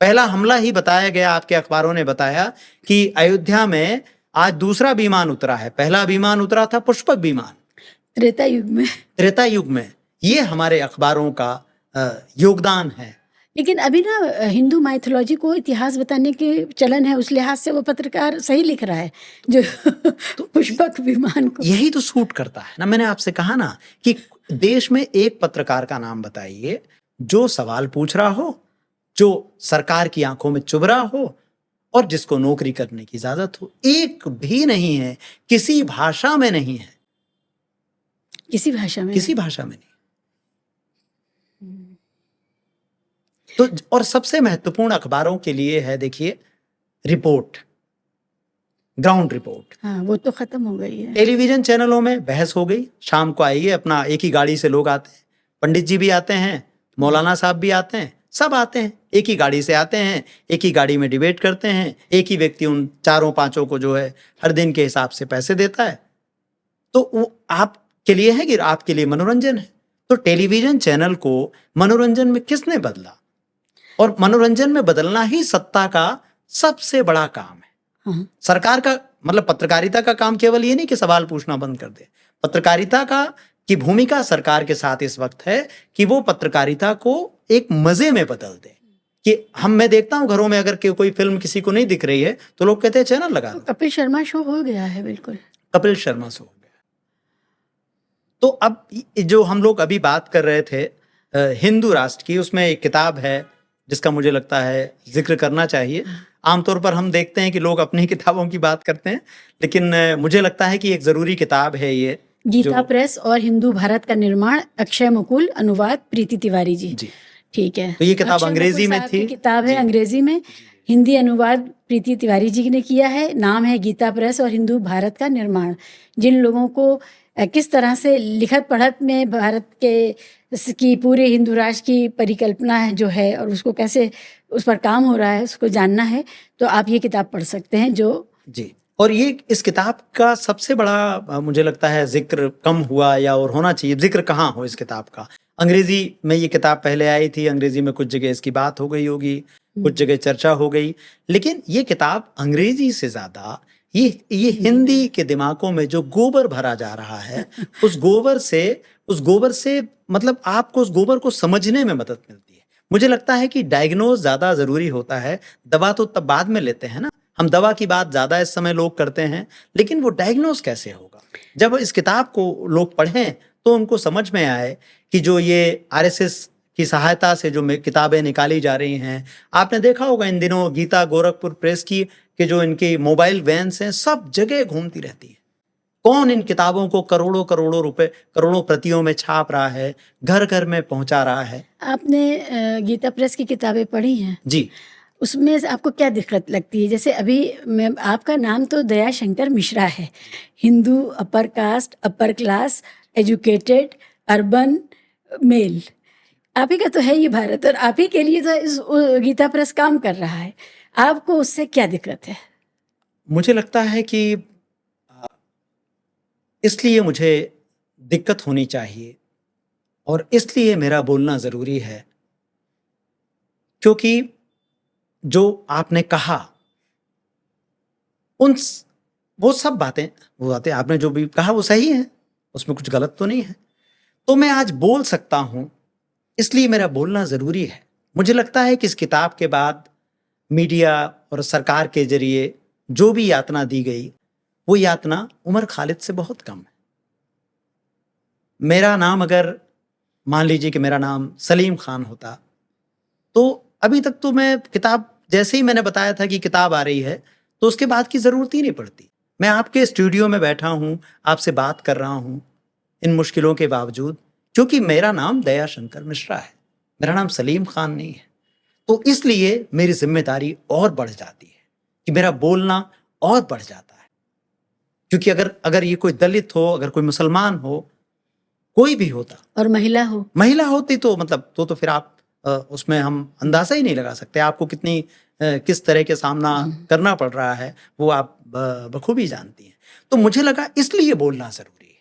पहला हमला ही बताया गया। आपके अखबारों ने बताया कि अयोध्या में आज दूसरा विमान उतरा है। पहला विमान उतरा था पुष्पक विमान त्रेता युग में। ये हमारे अखबारों का योगदान है। लेकिन अभी ना हिंदू माइथोलॉजी को इतिहास बताने के चलन है, उस लिहाज से वो पत्रकार सही लिख रहा है जो तो पुष्पक विमान को। यही तो सूट करता है ना। मैंने आपसे कहा ना कि देश में एक पत्रकार का नाम बताइए जो सवाल पूछ रहा हो, जो सरकार की आंखों में चुभ रहा हो और जिसको नौकरी करने की इजाजत हो। एक भी नहीं है, किसी भाषा में नहीं है। किसी भाषा में नहीं। तो और सबसे महत्वपूर्ण अखबारों के लिए है, देखिए, रिपोर्ट, ग्राउंड रिपोर्ट। हाँ, वो तो खत्म हो गई है। टेलीविजन चैनलों में बहस हो गई। शाम को आइए, अपना एक ही गाड़ी से लोग आते हैं, पंडित जी भी आते हैं, मौलाना साहब भी आते हैं, सब आते हैं, एक ही गाड़ी से आते हैं, एक ही गाड़ी में डिबेट करते हैं। एक ही व्यक्ति उन चारों पांचों को जो है हर दिन के हिसाब से पैसे देता है। तो वो आपके लिए है कि आपके लिए मनोरंजन है। तो टेलीविजन चैनल को मनोरंजन में किसने बदला? और मनोरंजन में बदलना ही सत्ता का सबसे बड़ा काम है। हाँ। सरकार का मतलब पत्रकारिता का काम केवल ये नहीं कि सवाल पूछना बंद कर दे। पत्रकारिता की भूमिका सरकार के साथ इस वक्त है कि वो पत्रकारिता को एक मजे में बदल दे। कि मैं देखता हूं घरों में अगर कोई फिल्म किसी को नहीं दिख रही है तो लोग कहते हैं चैनल लगा दो। कपिल शर्मा शो हो गया है। बिल्कुल कपिल शर्मा शो हो गया। तो अब जो हम लोग अभी बात कर रहे थे हिंदू राष्ट्र की, उसमें एक किताब है जिसका मुझे लगता है जिक्र करना चाहिए। आमतौर पर हम देखते हैं कि लोग अपनी किताबों की बात करते हैं, लेकिन मुझे लगता है कि एक जरूरी किताब है ये, गीता प्रेस और हिंदू भारत का निर्माण, अक्षय मुकुल, अनुवाद प्रीति तिवारी जी। ठीक है। तो ये किताब अंग्रेजी में थी। किताब है अंग्रेजी में, हिंदी अनुवाद प्रीति तिवारी जी ने किया है। नाम है गीता प्रेस और हिंदू भारत का निर्माण। जिन लोगों को किस तरह से लिखत पढ़त में भारत की पूरे हिंदू राष्ट्र की परिकल्पना है जो है और उसको कैसे उस पर काम हो रहा है उसको जानना है तो आप ये किताब पढ़ सकते हैं। जो जी, और ये इस किताब का सबसे बड़ा मुझे लगता है जिक्र कम हुआ या और होना चाहिए। जिक्र कहाँ हो इस किताब का। अंग्रेजी में ये किताब पहले आई थी, अंग्रेजी में कुछ जगह इसकी बात हो गई होगी, कुछ जगह चर्चा हो गई, लेकिन ये किताब अंग्रेजी से ज्यादा ये हिंदी के दिमागों में जो गोबर भरा जा रहा है उस गोबर से मतलब आपको उस गोबर को समझने में मदद मिलती है। मुझे लगता है कि डायग्नोज ज्यादा जरूरी होता है। दवा तो तब बाद में लेते हैं ना, हम दवा की बात ज्यादा इस समय लोग करते हैं, लेकिन वो डायग्नोज कैसे होगा? जब इस किताब को लोग पढ़ें तो उनको समझ में आए कि जो ये आरएसएस की सहायता से जो किताबें निकाली जा रही हैं, आपने देखा होगा इन दिनों गीता गोरखपुर प्रेस की कि जो इनकी मोबाइल वैन्स हैं सब जगह घूमती रहती है। कौन इन किताबों को करोड़ों रुपए, करोड़ों प्रतियों में छाप रहा है, घर घर में पहुंचा रहा है। आपने गीता प्रेस की किताबें पढ़ी हैं? जी। उसमें आपको क्या दिक्कत लगती है? जैसे अभी आपका नाम तो दया शंकर मिश्रा है, Hindu, upper caste, upper class, educated, urban, male, आप ही का तो है ये भारत और आप ही के लिए तो इस गीता प्रेस काम कर रहा है। आपको उससे क्या दिक्कत है? मुझे लगता है कि इसलिए मुझे दिक्कत होनी चाहिए और इसलिए मेरा बोलना जरूरी है क्योंकि जो आपने कहा वो सब बातें आपने जो भी कहा वो सही है, उसमें कुछ गलत तो नहीं है। तो मैं आज बोल सकता हूं, इसलिए मेरा बोलना जरूरी है। मुझे लगता है कि इस किताब के बाद मीडिया और सरकार के जरिए जो भी यातना दी गई, वो यातना उमर खालिद से बहुत कम है। मेरा नाम अगर मान लीजिए कि मेरा नाम सलीम खान होता, तो अभी तक तो मैं किताब, जैसे ही मैंने बताया था कि किताब आ रही है, तो उसके बाद की जरूरत ही नहीं पड़ती। मैं आपके स्टूडियो में बैठा हूं, आपसे बात कर रहा हूं इन मुश्किलों के बावजूद, क्योंकि मेरा नाम दया शंकर मिश्रा है, मेरा नाम सलीम खान नहीं है। तो इसलिए मेरी जिम्मेदारी और बढ़ जाती है कि मेरा बोलना और बढ़ जाता है। क्योंकि अगर ये कोई दलित हो, अगर कोई मुसलमान हो, कोई भी होता, और महिला होती, तो मतलब तो फिर आप उसमें हम अंदाजा ही नहीं लगा सकते। आपको किस तरह के सामना करना पड़ रहा है, वो आप बखूबी जानती हैं। तो मुझे लगा इसलिए बोलना जरूरी है।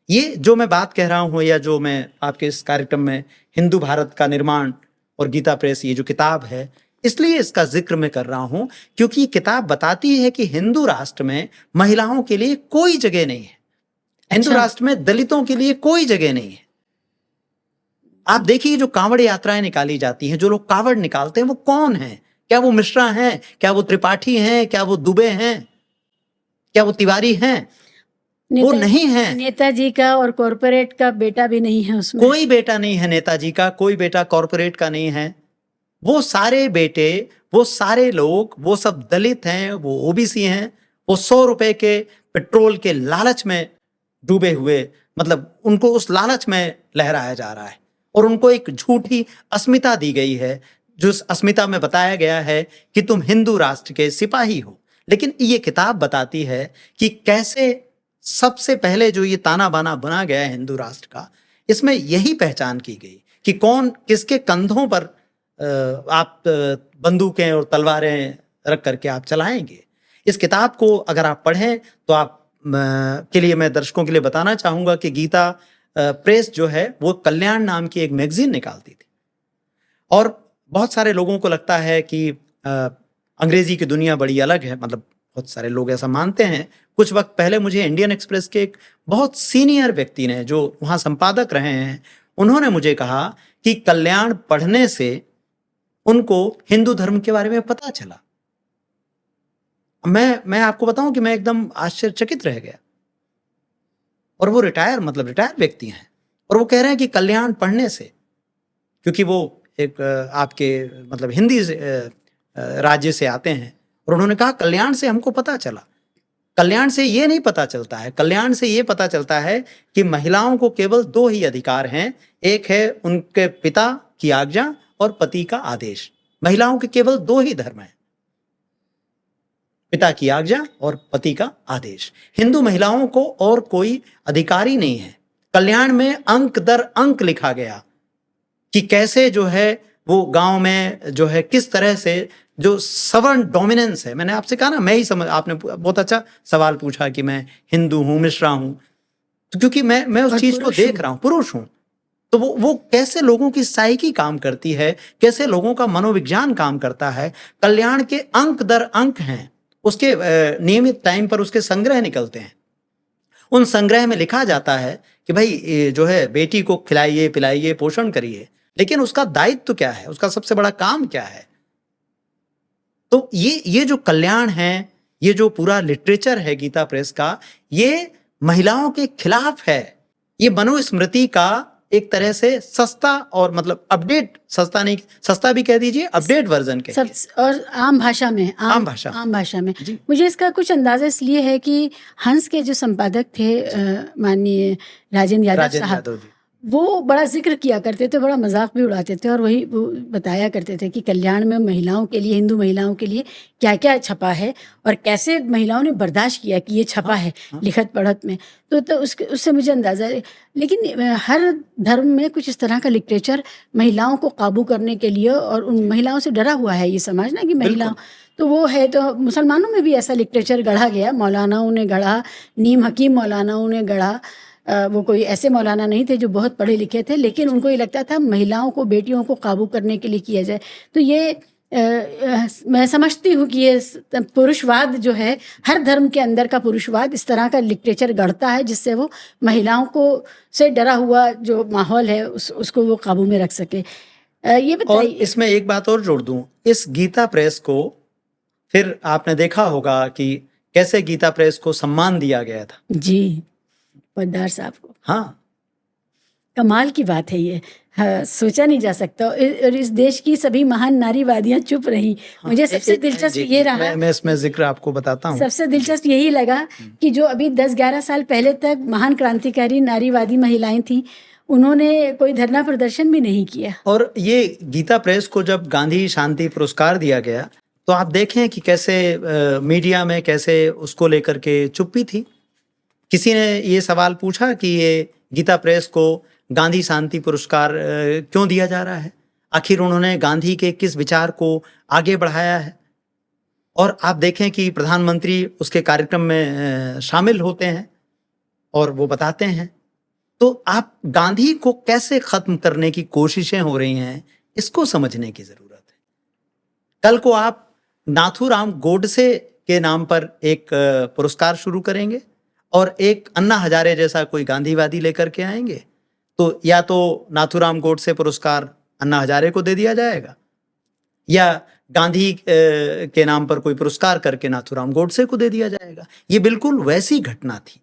ये जो मैं बात कह रहा हूँ, या जो मैं आपके इस कार्यक्रम में हिंदू भारत का निर्माण और गीता प्रेस, ये जो किताब है, इसलिए इसका जिक्र मैं कर रहा हूं क्योंकि ये किताब बताती है कि हिंदू राष्ट्र में महिलाओं के लिए कोई जगह नहीं है। हिंदू राष्ट्र में दलितों के लिए कोई जगह नहीं है। आप देखिए, जो कांवड़ यात्राएं निकाली जाती हैं, जो लोग कांवड़ निकालते हैं, वो कौन हैं? क्या वो मिश्रा हैं? क्या वो त्रिपाठी हैं? क्या वो दुबे हैं? क्या वो तिवारी हैं? वो नहीं है। नेताजी का और कॉरपोरेट का बेटा भी नहीं है उसमें। कोई बेटा नहीं है नेताजी का, कोई बेटा कॉरपोरेट का नहीं है। वो सारे बेटे, वो सारे लोग, वो सब दलित हैं, वो ओबीसी हैं, वो 100 रुपए के पेट्रोल के लालच में डूबे हुए, मतलब उनको उस लालच में लहराया जा रहा है और उनको एक झूठी अस्मिता दी गई है, जो उस अस्मिता में बताया गया है कि तुम हिंदू राष्ट्र के सिपाही हो। लेकिन ये किताब बताती है कि कैसे सबसे पहले जो ये ताना बाना बना गया है हिंदू राष्ट्र का, इसमें यही पहचान की गई कि कौन किसके कंधों पर आप बंदूकें और तलवारें रख करके आप चलाएंगे। इस किताब को अगर आप पढ़ें तो आप के लिए मैं दर्शकों के लिए बताना चाहूंगा कि गीता प्रेस जो है वो कल्याण नाम की एक मैगजीन निकालती थी। और बहुत सारे लोगों को लगता है कि अंग्रेजी की दुनिया बड़ी अलग है, मतलब बहुत सारे लोग ऐसा मानते हैं। कुछ वक्त पहले मुझे इंडियन एक्सप्रेस के एक बहुत सीनियर व्यक्ति ने, जो वहाँ संपादक रहे हैं, उन्होंने मुझे कहा कि कल्याण पढ़ने से उनको हिंदू धर्म के बारे में पता चला। मैं आपको बताऊं कि मैं एकदम आश्चर्यचकित रह गया। और वो रिटायर व्यक्ति हैं, और वो कह रहे हैं कि कल्याण पढ़ने से, क्योंकि वो एक आपके मतलब हिंदी राज्य से आते हैं, और उन्होंने कहा कल्याण से हमको पता चला। कल्याण से ये नहीं पता चलता है, कल्याण से ये पता चलता है कि महिलाओं को केवल 2 ही अधिकार हैं। एक है उनके पिता की आज्ञा और पति का आदेश। महिलाओं के केवल 2 ही धर्म हैं, पिता की आज्ञा और पति का आदेश। हिंदू महिलाओं को और कोई अधिकार ही नहीं है। कल्याण में अंक दर अंक लिखा गया कि कैसे जो है वो गांव में जो है किस तरह से जो सवर्ण डोमिनेंस है। मैंने आपसे कहा ना, मैं ही आपने बहुत अच्छा सवाल पूछा कि मैं हिंदू हूं, मिश्रा हूं, तो क्योंकि मैं उस चीज को देख रहा हूं, पुरुष हूं, तो वो कैसे लोगों की साइकी काम करती है, कैसे लोगों का मनोविज्ञान काम करता है। कल्याण के अंक दर अंक हैं, उसके नियमित टाइम पर उसके संग्रह निकलते हैं। उन संग्रह में लिखा जाता है कि भाई जो है बेटी को खिलाइए पिलाइए पोषण करिए, लेकिन उसका दायित्व क्या है, उसका सबसे बड़ा काम क्या है। तो ये जो कल्याण है, ये जो पूरा लिटरेचर है गीता प्रेस का, ये महिलाओं के खिलाफ है। ये मनुस्मृति का एक तरह से सस्ता और मतलब अपडेट, सस्ता नहीं, सस्ता भी कह दीजिए, अपडेट वर्जन के और आम भाषा में मुझे इसका कुछ अंदाजा इसलिए है कि हंस के जो संपादक थे माननीय राजेंद्र यादव साहब, वो बड़ा जिक्र किया करते थे, बड़ा मजाक भी उड़ाते थे, और वही वो बताया करते थे कि कल्याण में महिलाओं के लिए, हिंदू महिलाओं के लिए क्या क्या छपा है और कैसे महिलाओं ने बर्दाश्त किया कि ये छपा है लिखत पढ़त में। तो उससे मुझे अंदाज़ा है। लेकिन हर धर्म में कुछ इस तरह का लिटरेचर महिलाओं को काबू करने के लिए, और उन महिलाओं से डरा हुआ है ये समाज ना कि महिलाओं, तो वो है। तो मुसलमानों में भी ऐसा लिटरेचर गढ़ा गया, मौलानाओं ने गढ़ा, नीम हकीम मौलानाओं ने गढ़ा। वो कोई ऐसे मौलाना नहीं थे जो बहुत पढ़े लिखे थे, लेकिन उनको ये लगता था महिलाओं को, बेटियों को काबू करने के लिए किया जाए। तो ये मैं समझती हूँ कि ये पुरुषवाद जो है, हर धर्म के अंदर का पुरुषवाद इस तरह का लिटरेचर गढ़ता है जिससे वो महिलाओं को से डरा हुआ जो माहौल है उसको वो काबू में रख सके। ये और बताइए। इसमें एक बात और जोड़ दूं, इस गीता प्रेस को फिर आपने देखा होगा कि कैसे गीता प्रेस को सम्मान दिया गया था। जी, पोद्दार साहब को। हाँ, कमाल की बात है ये। हाँ, सोचा नहीं जा सकता। और इस देश की सभी महान नारीवादियां चुप रही। मुझे सबसे दिलचस्प ये रहा, मैं इसमें जिक्र आपको बताता हूँ। सबसे दिलचस्प यही लगा कि जो अभी 10-11 साल पहले तक महान क्रांतिकारी नारीवादी महिलाएं थीं, उन्होंने कोई धरना प्रदर्शन भी नहीं किया। और ये गीता प्रेस को जब गांधी शांति पुरस्कार दिया गया तो आप देखें कि कैसे मीडिया में कैसे उसको लेकर के चुप्पी थी। किसी ने ये सवाल पूछा कि ये गीता प्रेस को गांधी शांति पुरस्कार क्यों दिया जा रहा है, आखिर उन्होंने गांधी के किस विचार को आगे बढ़ाया है। और आप देखें कि प्रधानमंत्री उसके कार्यक्रम में शामिल होते हैं और वो बताते हैं। तो आप गांधी को कैसे खत्म करने की कोशिशें हो रही हैं, इसको समझने की जरूरत है। कल को आप नाथूराम गोडसे के नाम पर एक पुरस्कार शुरू करेंगे और एक अन्ना हजारे जैसा कोई गांधीवादी लेकर के आएंगे, तो या तो नाथूराम गोडसे पुरस्कार अन्ना हजारे को दे दिया जाएगा या गांधी के नाम पर कोई पुरस्कार करके नाथूराम गोडसे को दे दिया जाएगा। ये बिल्कुल वैसी घटना थी।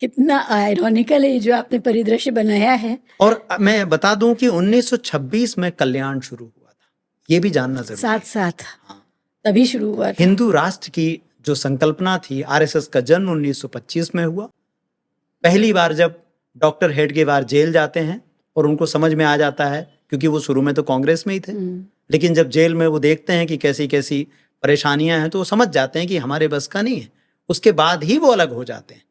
कितना आयरॉनिकल है जो आपने परिदृश्य बनाया है। और मैं बता दूं कि 1926 में कल्याण शुरू हुआ था, ये भी जानना जरूरी है। साथ साथ तभी शुरू हुआ था। हिंदू राष्ट्र की जो संकल्पना थी, आरएसएस का जन्म 1925 में हुआ। पहली बार जब डॉक्टर हेडगेवार जेल जाते हैं और उनको समझ में आ जाता है, क्योंकि वो शुरू में तो कांग्रेस में ही थे, लेकिन जब जेल में वो देखते हैं कि कैसी कैसी परेशानियां हैं तो वो समझ जाते हैं कि हमारे बस का नहीं है। उसके बाद ही वो अलग हो जाते हैं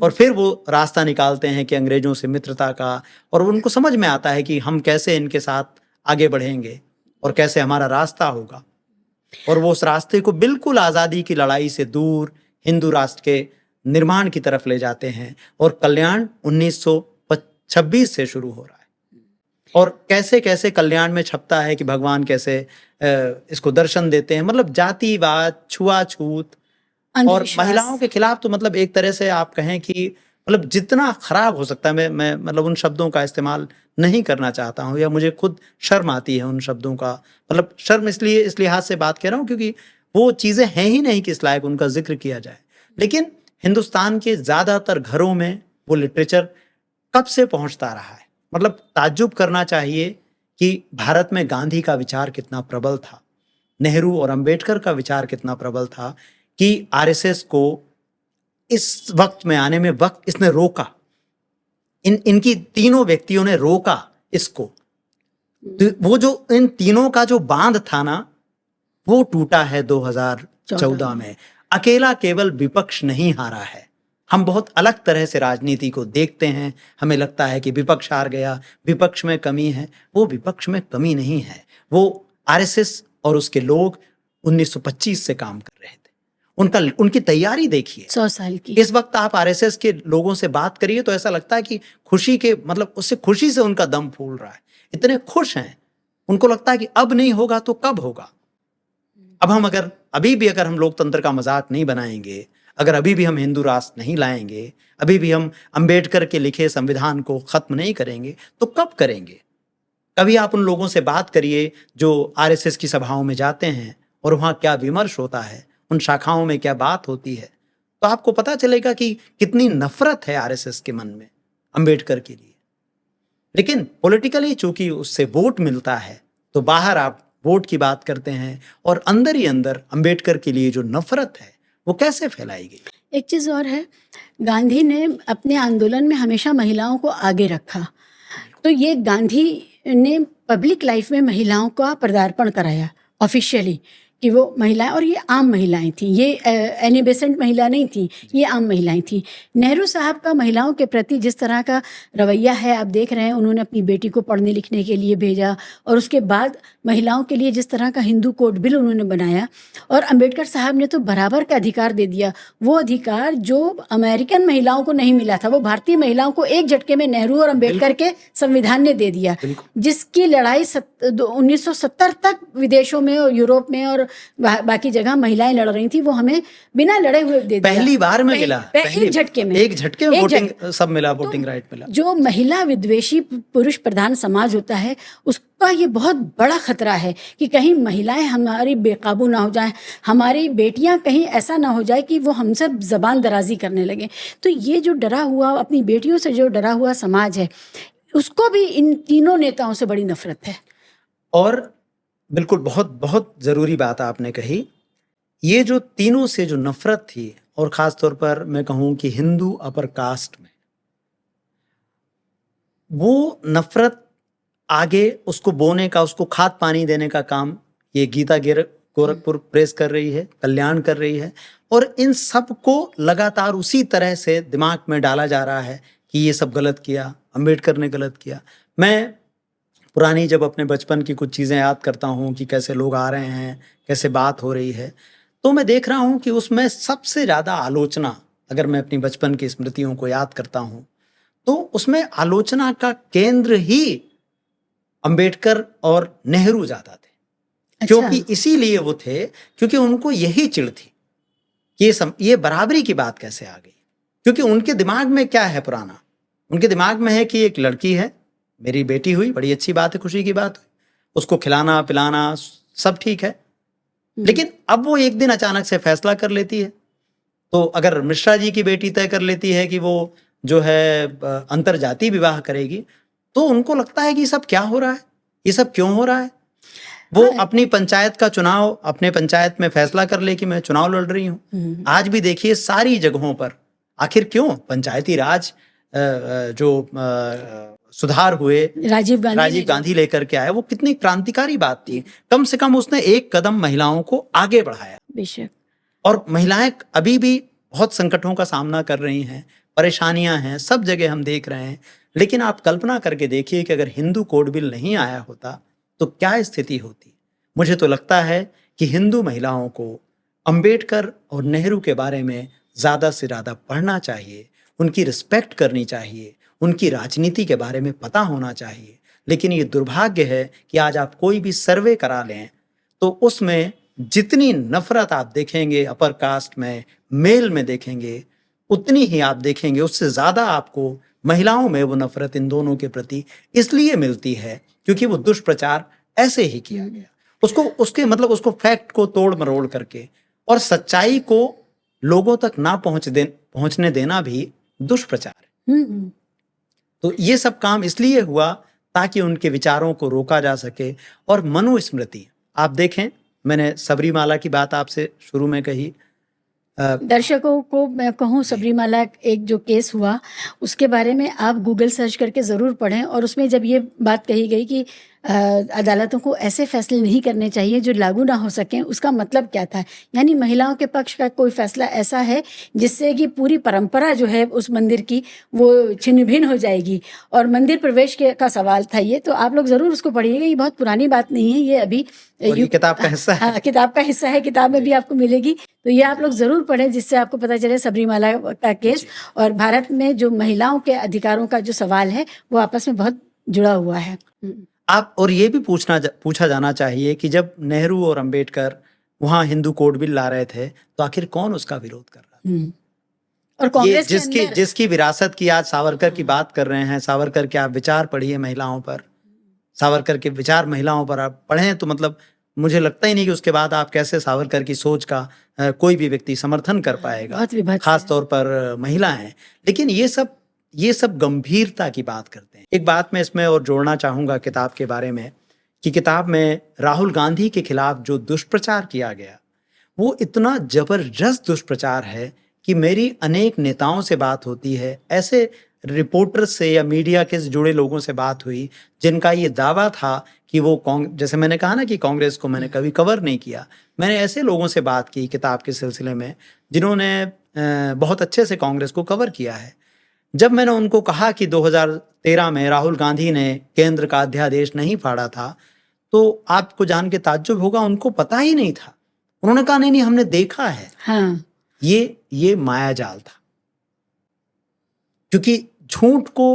और फिर वो रास्ता निकालते हैं कि अंग्रेजों से मित्रता का, और उनको समझ में आता है कि हम कैसे इनके साथ आगे बढ़ेंगे और कैसे हमारा रास्ता होगा। और वो उस रास्ते को बिल्कुल आज़ादी की लड़ाई से दूर हिंदू राष्ट्र के निर्माण की तरफ ले जाते हैं। और कल्याण 1926 से शुरू हो रहा है और कैसे कैसे कल्याण में छपता है कि भगवान कैसे इसको दर्शन देते हैं, मतलब जातिवाद, छुआछूत और महिलाओं के खिलाफ, तो मतलब एक तरह से आप कहें कि मतलब जितना खराब हो सकता है, मैं मतलब उन शब्दों का इस्तेमाल नहीं करना चाहता हूँ, या मुझे खुद शर्म आती है उन शब्दों का, मतलब शर्म इसलिए इस लिहाज से बात कर रहा हूँ क्योंकि वो चीज़ें हैं ही नहीं कि इस लायक उनका जिक्र किया जाए। लेकिन हिंदुस्तान के ज़्यादातर घरों में वो लिटरेचर कब से पहुँचता रहा है। मतलब ताज्जुब करना चाहिए कि भारत में गांधी का विचार कितना प्रबल था, नेहरू और अंबेडकर का विचार कितना प्रबल था कि आरएसएस को इस वक्त में आने में वक्त इसने रोका। इनकी तीनों व्यक्तियों ने रोका इसको। तो वो जो इन तीनों का जो बांध था ना, वो टूटा है 2014 में। अकेला केवल विपक्ष नहीं हारा है। हम बहुत अलग तरह से राजनीति को देखते हैं, हमें लगता है कि विपक्ष हार गया, विपक्ष में कमी है। वो विपक्ष में कमी नहीं है, वो आरएसएस और उसके लोग 1925 से काम कर रहे थे। उनकी तैयारी देखिए 100 साल की। इस वक्त आप आरएसएस के लोगों से बात करिए तो ऐसा लगता है कि खुशी के मतलब उससे खुशी से उनका दम फूल रहा है, इतने खुश हैं। उनको लगता है कि अब नहीं होगा तो कब होगा। अब हम अभी भी अगर हम लोकतंत्र का मजाक नहीं बनाएंगे, अगर अभी भी हम हिंदू राष्ट्र नहीं लाएंगे, अभी भी हम अंबेडकर के लिखे संविधान को खत्म नहीं करेंगे, तो कब करेंगे। कभी आप उन लोगों से बात करिए जो आरएसएस की सभाओं में जाते हैं और वहाँ क्या विमर्श होता है, उन शाखाओं में क्या बात होती है, तो आपको पता चलेगा कि कितनी नफरत है आरएसएस के मन में अंबेडकर के लिए। लेकिन पॉलिटिकली चूंकि उससे वोट मिलता है तो बाहर आप वोट की बात करते हैं और अंदर ही अंदर अंबेडकर के लिए जो नफरत है वो कैसे फैलाई गई। एक चीज़ और है, गांधी ने अपने आंदोलन में हमेशा महिलाओं को आगे रखा। तो ये गांधी ने पब्लिक लाइफ में महिलाओं का पदार्पण कराया ऑफिशियली कि वो महिलाएं, और ये आम महिलाएं थी, ये एनी बेसेंट महिला नहीं थी, ये आम महिलाएं थी। नेहरू साहब का महिलाओं के प्रति जिस तरह का रवैया है, आप देख रहे हैं, उन्होंने अपनी बेटी को पढ़ने लिखने के लिए भेजा, और उसके बाद महिलाओं के लिए जिस तरह का हिंदू कोड बिल उन्होंने बनाया, और अंबेडकर साहब ने तो बराबर का अधिकार दे दिया, वो अधिकार जो अमेरिकन महिलाओं को नहीं मिला था, वो भारतीय महिलाओं को एक झटके में नेहरू और अंबेडकर के संविधान ने दे दिया, जिसकी लड़ाई 1970 तक विदेशों में और यूरोप में और बाकी जगह महिलाएं लड़ रही थी, वो हमें बिना लड़े हुए दे दिया। पहली बार में मिला, एक झटके में, एक झटके में वोटिंग सब मिला, वोटिंग राइट मिला। जो महिला विद्वेषी पुरुष प्रधान समाज होता है, उसका ये बहुत बड़ा खतरा है कि कहीं महिलाएं हमारी बेकाबू ना हो जाएं, हमारी बेटियां कहीं ऐसा ना हो जाए कि वो हमसे जबान दराजी करने लगे। तो ये जो डरा हुआ, अपनी बेटियों से जो डरा हुआ समाज है, उसको भी इन तीनों नेताओं से बड़ी नफरत है। और बिल्कुल बहुत बहुत ज़रूरी बात आपने कही, ये जो तीनों से जो नफरत थी, और ख़ास तौर पर मैं कहूँ कि हिंदू अपर कास्ट में, वो नफरत आगे उसको बोने का, उसको खाद पानी देने का काम ये गीता गोरखपुर प्रेस कर रही है, कल्याण कर रही है, और इन सब को लगातार उसी तरह से दिमाग में डाला जा रहा है कि ये सब गलत किया, अंबेडकर ने गलत किया। मैं पुरानी जब अपने बचपन की कुछ चीज़ें याद करता हूँ कि कैसे लोग आ रहे हैं, कैसे बात हो रही है, तो मैं देख रहा हूँ कि उसमें सबसे ज़्यादा आलोचना, अगर मैं अपनी बचपन की स्मृतियों को याद करता हूँ, तो उसमें आलोचना का केंद्र ही अंबेडकर और नेहरू ज़्यादा थे। अच्छा। क्योंकि इसीलिए वो थे क्योंकि उनको यही चिढ़ थी कि ये बराबरी की बात कैसे आ गई। क्योंकि उनके दिमाग में क्या है पुराना, उनके दिमाग में है कि एक लड़की है, मेरी बेटी हुई, बड़ी अच्छी बात है, खुशी की बात हुई, उसको खिलाना पिलाना सब ठीक है, लेकिन अब वो एक दिन अचानक से फैसला कर लेती है। तो अगर मिश्रा जी की बेटी तय कर लेती है कि वो जो है अंतरजातीय विवाह करेगी, तो उनको लगता है कि ये सब क्या हो रहा है, ये सब क्यों हो रहा है। वो अपनी पंचायत का चुनाव, अपने पंचायत में फैसला कर ले कि मैं चुनाव लड़ रही हूँ। आज भी देखिए सारी जगहों पर, आखिर क्यों पंचायती राज जो सुधार हुए, राजीव गांधी लेकर के आए, वो कितनी क्रांतिकारी बात थी। कम से कम उसने एक कदम महिलाओं को आगे बढ़ाया। बेशक। और महिलाएं अभी भी बहुत संकटों का सामना कर रही हैं, परेशानियां हैं, सब जगह हम देख रहे हैं। लेकिन आप कल्पना करके देखिए कि अगर हिंदू कोड बिल नहीं आया होता तो क्या स्थिति होती। मुझे तो लगता है कि हिंदू महिलाओं को अंबेडकर और नेहरू के बारे में ज़्यादा से ज़्यादा पढ़ना चाहिए, उनकी रिस्पेक्ट करनी चाहिए, उनकी राजनीति के बारे में पता होना चाहिए। लेकिन ये दुर्भाग्य है कि आज आप कोई भी सर्वे करा लें तो उसमें जितनी नफरत आप देखेंगे अपर कास्ट में, मेल में देखेंगे, उतनी ही आप देखेंगे, उससे ज़्यादा आपको महिलाओं में वो नफरत इन दोनों के प्रति इसलिए मिलती है क्योंकि वो दुष्प्रचार ऐसे ही किया गया। उसको फैक्ट को तोड़ मरोड़ करके और सच्चाई को लोगों तक ना पहुंचने देना भी दुष्प्रचार है। तो ये सब काम इसलिए हुआ ताकि उनके विचारों को रोका जा सके। और मनुस्मृति आप देखें, मैंने सबरीमाला की बात आपसे शुरू में कही, दर्शकों को मैं कहूँ, सबरीमाला एक जो केस हुआ उसके बारे में आप गूगल सर्च करके ज़रूर पढ़ें। और उसमें जब ये बात कही गई कि अदालतों को ऐसे फैसले नहीं करने चाहिए जो लागू ना हो सकें, उसका मतलब क्या था, यानी महिलाओं के पक्ष का कोई फैसला ऐसा है जिससे कि पूरी परंपरा जो है उस मंदिर की वो छिन्न भिन्न हो जाएगी। और मंदिर प्रवेश का सवाल था ये, तो आप लोग ज़रूर उसको पढ़िएगा। ये बहुत पुरानी बात नहीं है, ये अभी किताब का हिस्सा है। किताब का हिस्सा है, किताब में भी आपको मिलेगी। तो ये आप लोग ज़रूर पढ़ें जिससे आपको पता चले सबरीमाला का केस और भारत में जो महिलाओं के अधिकारों का जो सवाल है वो आपस में बहुत जुड़ा हुआ है। आप और ये भी पूछा जाना चाहिए कि जब नेहरू और अंबेडकर वहाँ हिंदू कोड बिल ला रहे थे तो आखिर कौन उसका विरोध कर रहा था। और कांग्रेस जिसकी विरासत की आज सावरकर की बात कर रहे हैं, सावरकर के आप विचार पढ़िए महिलाओं पर, सावरकर के विचार महिलाओं पर आप पढ़ें तो मतलब मुझे लगता ही नहीं कि उसके बाद आप कैसे सावरकर की सोच का कोई भी व्यक्ति समर्थन कर पाएगा, खास तौर पर महिलाएं। लेकिन ये सब गंभीरता की बात करते हैं। एक बात मैं इसमें और जोड़ना चाहूँगा किताब के बारे में कि किताब में राहुल गांधी के खिलाफ जो दुष्प्रचार किया गया वो इतना जबरदस्त दुष्प्रचार है कि मेरी अनेक नेताओं से बात होती है, ऐसे रिपोर्टर से या मीडिया के जुड़े लोगों से बात हुई जिनका ये दावा था कि कि वो जैसे मैंने कहा ना कि कांग्रेस को मैंने कभी कवर नहीं किया, मैंने ऐसे लोगों से बात की किताब के सिलसिले में जिन्होंने बहुत अच्छे से कांग्रेस को कवर किया है। जब मैंने उनको कहा कि 2013 में राहुल गांधी ने केंद्र का अध्यादेश नहीं फाड़ा था, तो आपको जान के ताज्जुब होगा, उनको पता ही नहीं था। उन्होंने कहा नहीं हमने देखा है। हाँ। ये मायाजाल था, क्योंकि झूठ को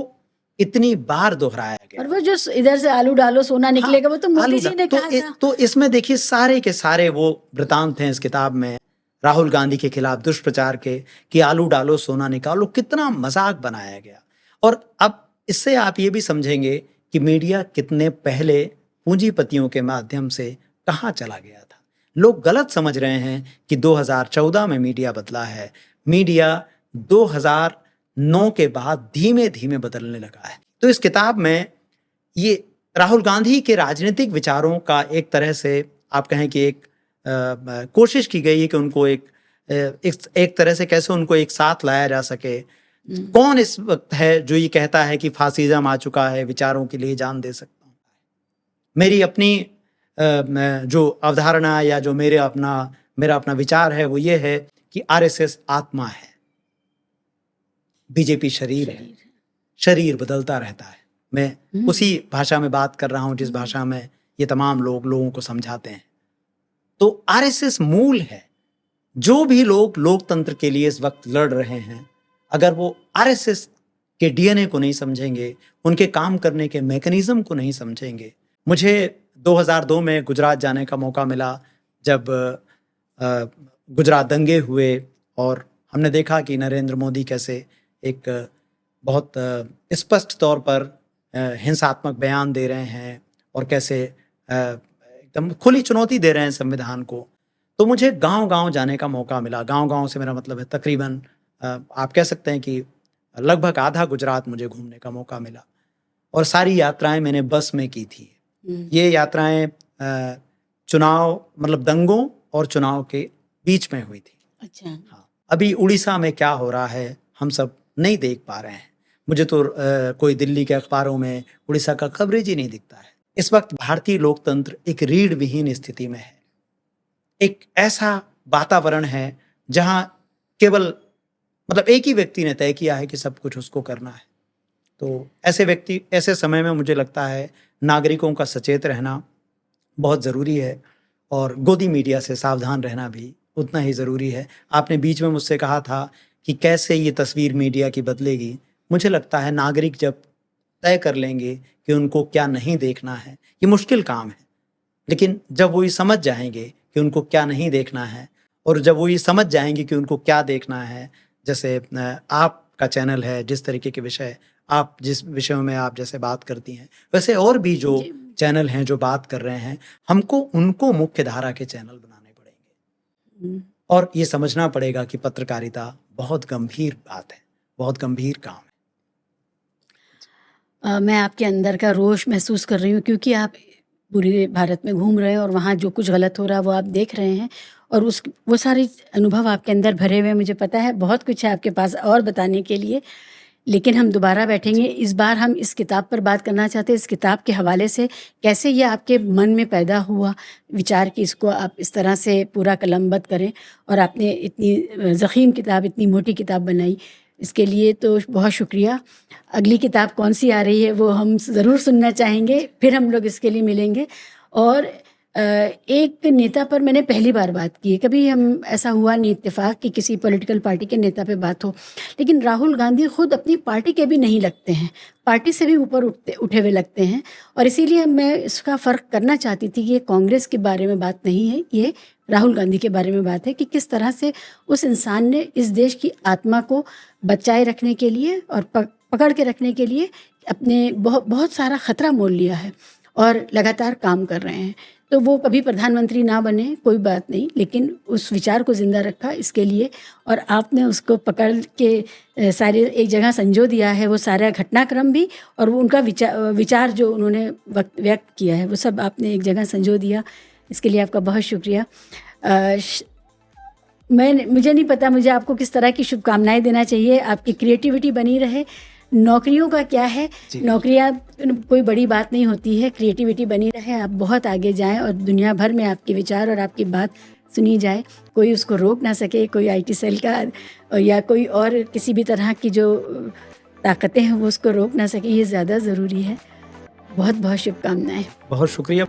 इतनी बार दोहराया गया। और वो जो इधर से आलू डालो सोना निकलेगा, वो तो मोदी जी ने कहा था। तो इसमें देखिए सारे के सारे वो वृतांत हैं इस किताब में राहुल गांधी के खिलाफ दुष्प्रचार के, कि आलू डालो सोना निकालो, कितना मजाक बनाया गया। और अब इससे आप ये भी समझेंगे कि मीडिया कितने पहले पूंजीपतियों के माध्यम से कहाँ चला गया था। लोग गलत समझ रहे हैं कि 2014 में मीडिया बदला है। मीडिया 2009 के बाद धीमे धीमे बदलने लगा है। तो इस किताब में ये राहुल गांधी के राजनीतिक विचारों का एक तरह से आप कहें कि एक कोशिश की गई है कि उनको एक तरह से कैसे उनको एक साथ लाया जा सके। कौन इस वक्त है जो ये कहता है कि फासिज्म आ चुका है, विचारों के लिए जान दे सकता हूँ। मेरी अपनी जो अवधारणा या जो मेरा अपना विचार है वो ये है कि आरएसएस आत्मा है, बीजेपी शरीर है। शरीर बदलता रहता है। मैं उसी भाषा में बात कर रहा हूँ जिस भाषा में ये तमाम लोगों को समझाते हैं। तो आरएसएस मूल है। जो भी लोग लोकतंत्र के लिए इस वक्त लड़ रहे हैं, अगर वो आरएसएस के डीएनए को नहीं समझेंगे, उनके काम करने के मैकेनिज्म को नहीं समझेंगे। मुझे 2002 में गुजरात जाने का मौका मिला, जब गुजरात दंगे हुए और हमने देखा कि नरेंद्र मोदी कैसे एक बहुत स्पष्ट तौर पर हिंसात्मक बयान दे रहे हैं और कैसे एकदम खुली चुनौती दे रहे हैं संविधान को। तो मुझे गांव-गांव जाने का मौका मिला। गांव-गांव से मेरा मतलब है तकरीबन आप कह सकते हैं कि लगभग आधा गुजरात मुझे घूमने का मौका मिला। और सारी यात्राएं मैंने बस में की थी। ये यात्राएं चुनाव मतलब दंगों और चुनाव के बीच में हुई थी। अच्छा। हाँ, अभी उड़ीसा में क्या हो रहा है हम सब नहीं देख पा रहे हैं। मुझे तो कोई दिल्ली के अखबारों में उड़ीसा का कवरेज ही नहीं दिखता है। इस वक्त भारतीय लोकतंत्र एक रीढ़ विहीन स्थिति में है। एक ऐसा वातावरण है जहां केवल मतलब एक ही व्यक्ति ने तय किया है कि सब कुछ उसको करना है। तो ऐसे समय में मुझे लगता है नागरिकों का सचेत रहना बहुत ज़रूरी है और गोदी मीडिया से सावधान रहना भी उतना ही ज़रूरी है। आपने बीच में मुझसे कहा था कि कैसे ये तस्वीर मीडिया की बदलेगी। मुझे लगता है नागरिक जब तय कर लेंगे कि उनको क्या नहीं देखना है, ये मुश्किल काम है, लेकिन जब वो ये समझ जाएंगे कि उनको क्या नहीं देखना है और जब वो ये समझ जाएंगे कि उनको क्या देखना है, जैसे आपका चैनल है, जिस तरीके के विषय आप जिस विषयों में आप जैसे बात करती हैं, वैसे और भी जो चैनल हैं जो बात कर रहे हैं, हमको उनको मुख्य धारा के चैनल बनाने पड़ेंगे। और ये समझना पड़ेगा कि पत्रकारिता बहुत गंभीर बात है, बहुत गंभीर काम है। मैं आपके अंदर का रोष महसूस कर रही हूँ, क्योंकि आप पूरे भारत में घूम रहे हैं और वहाँ जो कुछ गलत हो रहा है वो आप देख रहे हैं और वो सारे अनुभव आपके अंदर भरे हुए हैं। मुझे पता है बहुत कुछ है आपके पास और बताने के लिए, लेकिन हम दोबारा बैठेंगे। इस बार हम इस किताब पर बात करना चाहते हैं। इस किताब के हवाले से कैसे ये आपके मन में पैदा हुआ विचार कि इसको आप इस तरह से पूरा कलमबद्ध करें और आपने इतनी ज़ख़ीम किताब, इतनी मोटी किताब बनाई, इसके लिए तो बहुत शुक्रिया। अगली किताब कौन सी आ रही है वो हम ज़रूर सुनना चाहेंगे, फिर हम लोग इसके लिए मिलेंगे। और एक नेता पर मैंने पहली बार बात की है, कभी हम ऐसा हुआ नहीं इत्तेफाक कि किसी पॉलिटिकल पार्टी के नेता पे बात हो, लेकिन राहुल गांधी खुद अपनी पार्टी के भी नहीं लगते हैं, पार्टी से भी ऊपर उठे हुए लगते हैं। और इसीलिए मैं इसका फ़र्क करना चाहती थी कि ये कांग्रेस के बारे में बात नहीं है, ये राहुल गांधी के बारे में बात है कि किस तरह से उस इंसान ने इस देश की आत्मा को बचाए रखने के लिए और पकड़ के रखने के लिए अपने बहुत सारा ख़तरा मोल लिया है और लगातार काम कर रहे हैं। तो वो कभी प्रधानमंत्री ना बने कोई बात नहीं, लेकिन उस विचार को ज़िंदा रखा इसके लिए, और आपने उसको पकड़ के सारे एक जगह संजो दिया है, वो सारा घटनाक्रम भी और वो उनका विचार जो उन्होंने व्यक्त किया है वो सब आपने एक जगह संजो दिया। इसके लिए आपका बहुत शुक्रिया। मुझे नहीं पता मुझे आपको किस तरह की शुभकामनाएं देना चाहिए। आपकी क्रिएटिविटी बनी रहे, नौकरियों का क्या है, जी। नौकरियां कोई बड़ी बात नहीं होती है, क्रिएटिविटी बनी रहे, आप बहुत आगे जाएं और दुनिया भर में आपके विचार और आपकी बात सुनी जाए, कोई उसको रोक ना सके, कोई आईटी सेल का या कोई और किसी भी तरह की जो ताकतें हैं वो उसको रोक ना सके, ये ज़्यादा ज़रूरी है। बहुत बहुत शुभकामनाएं। बहुत शुक्रिया।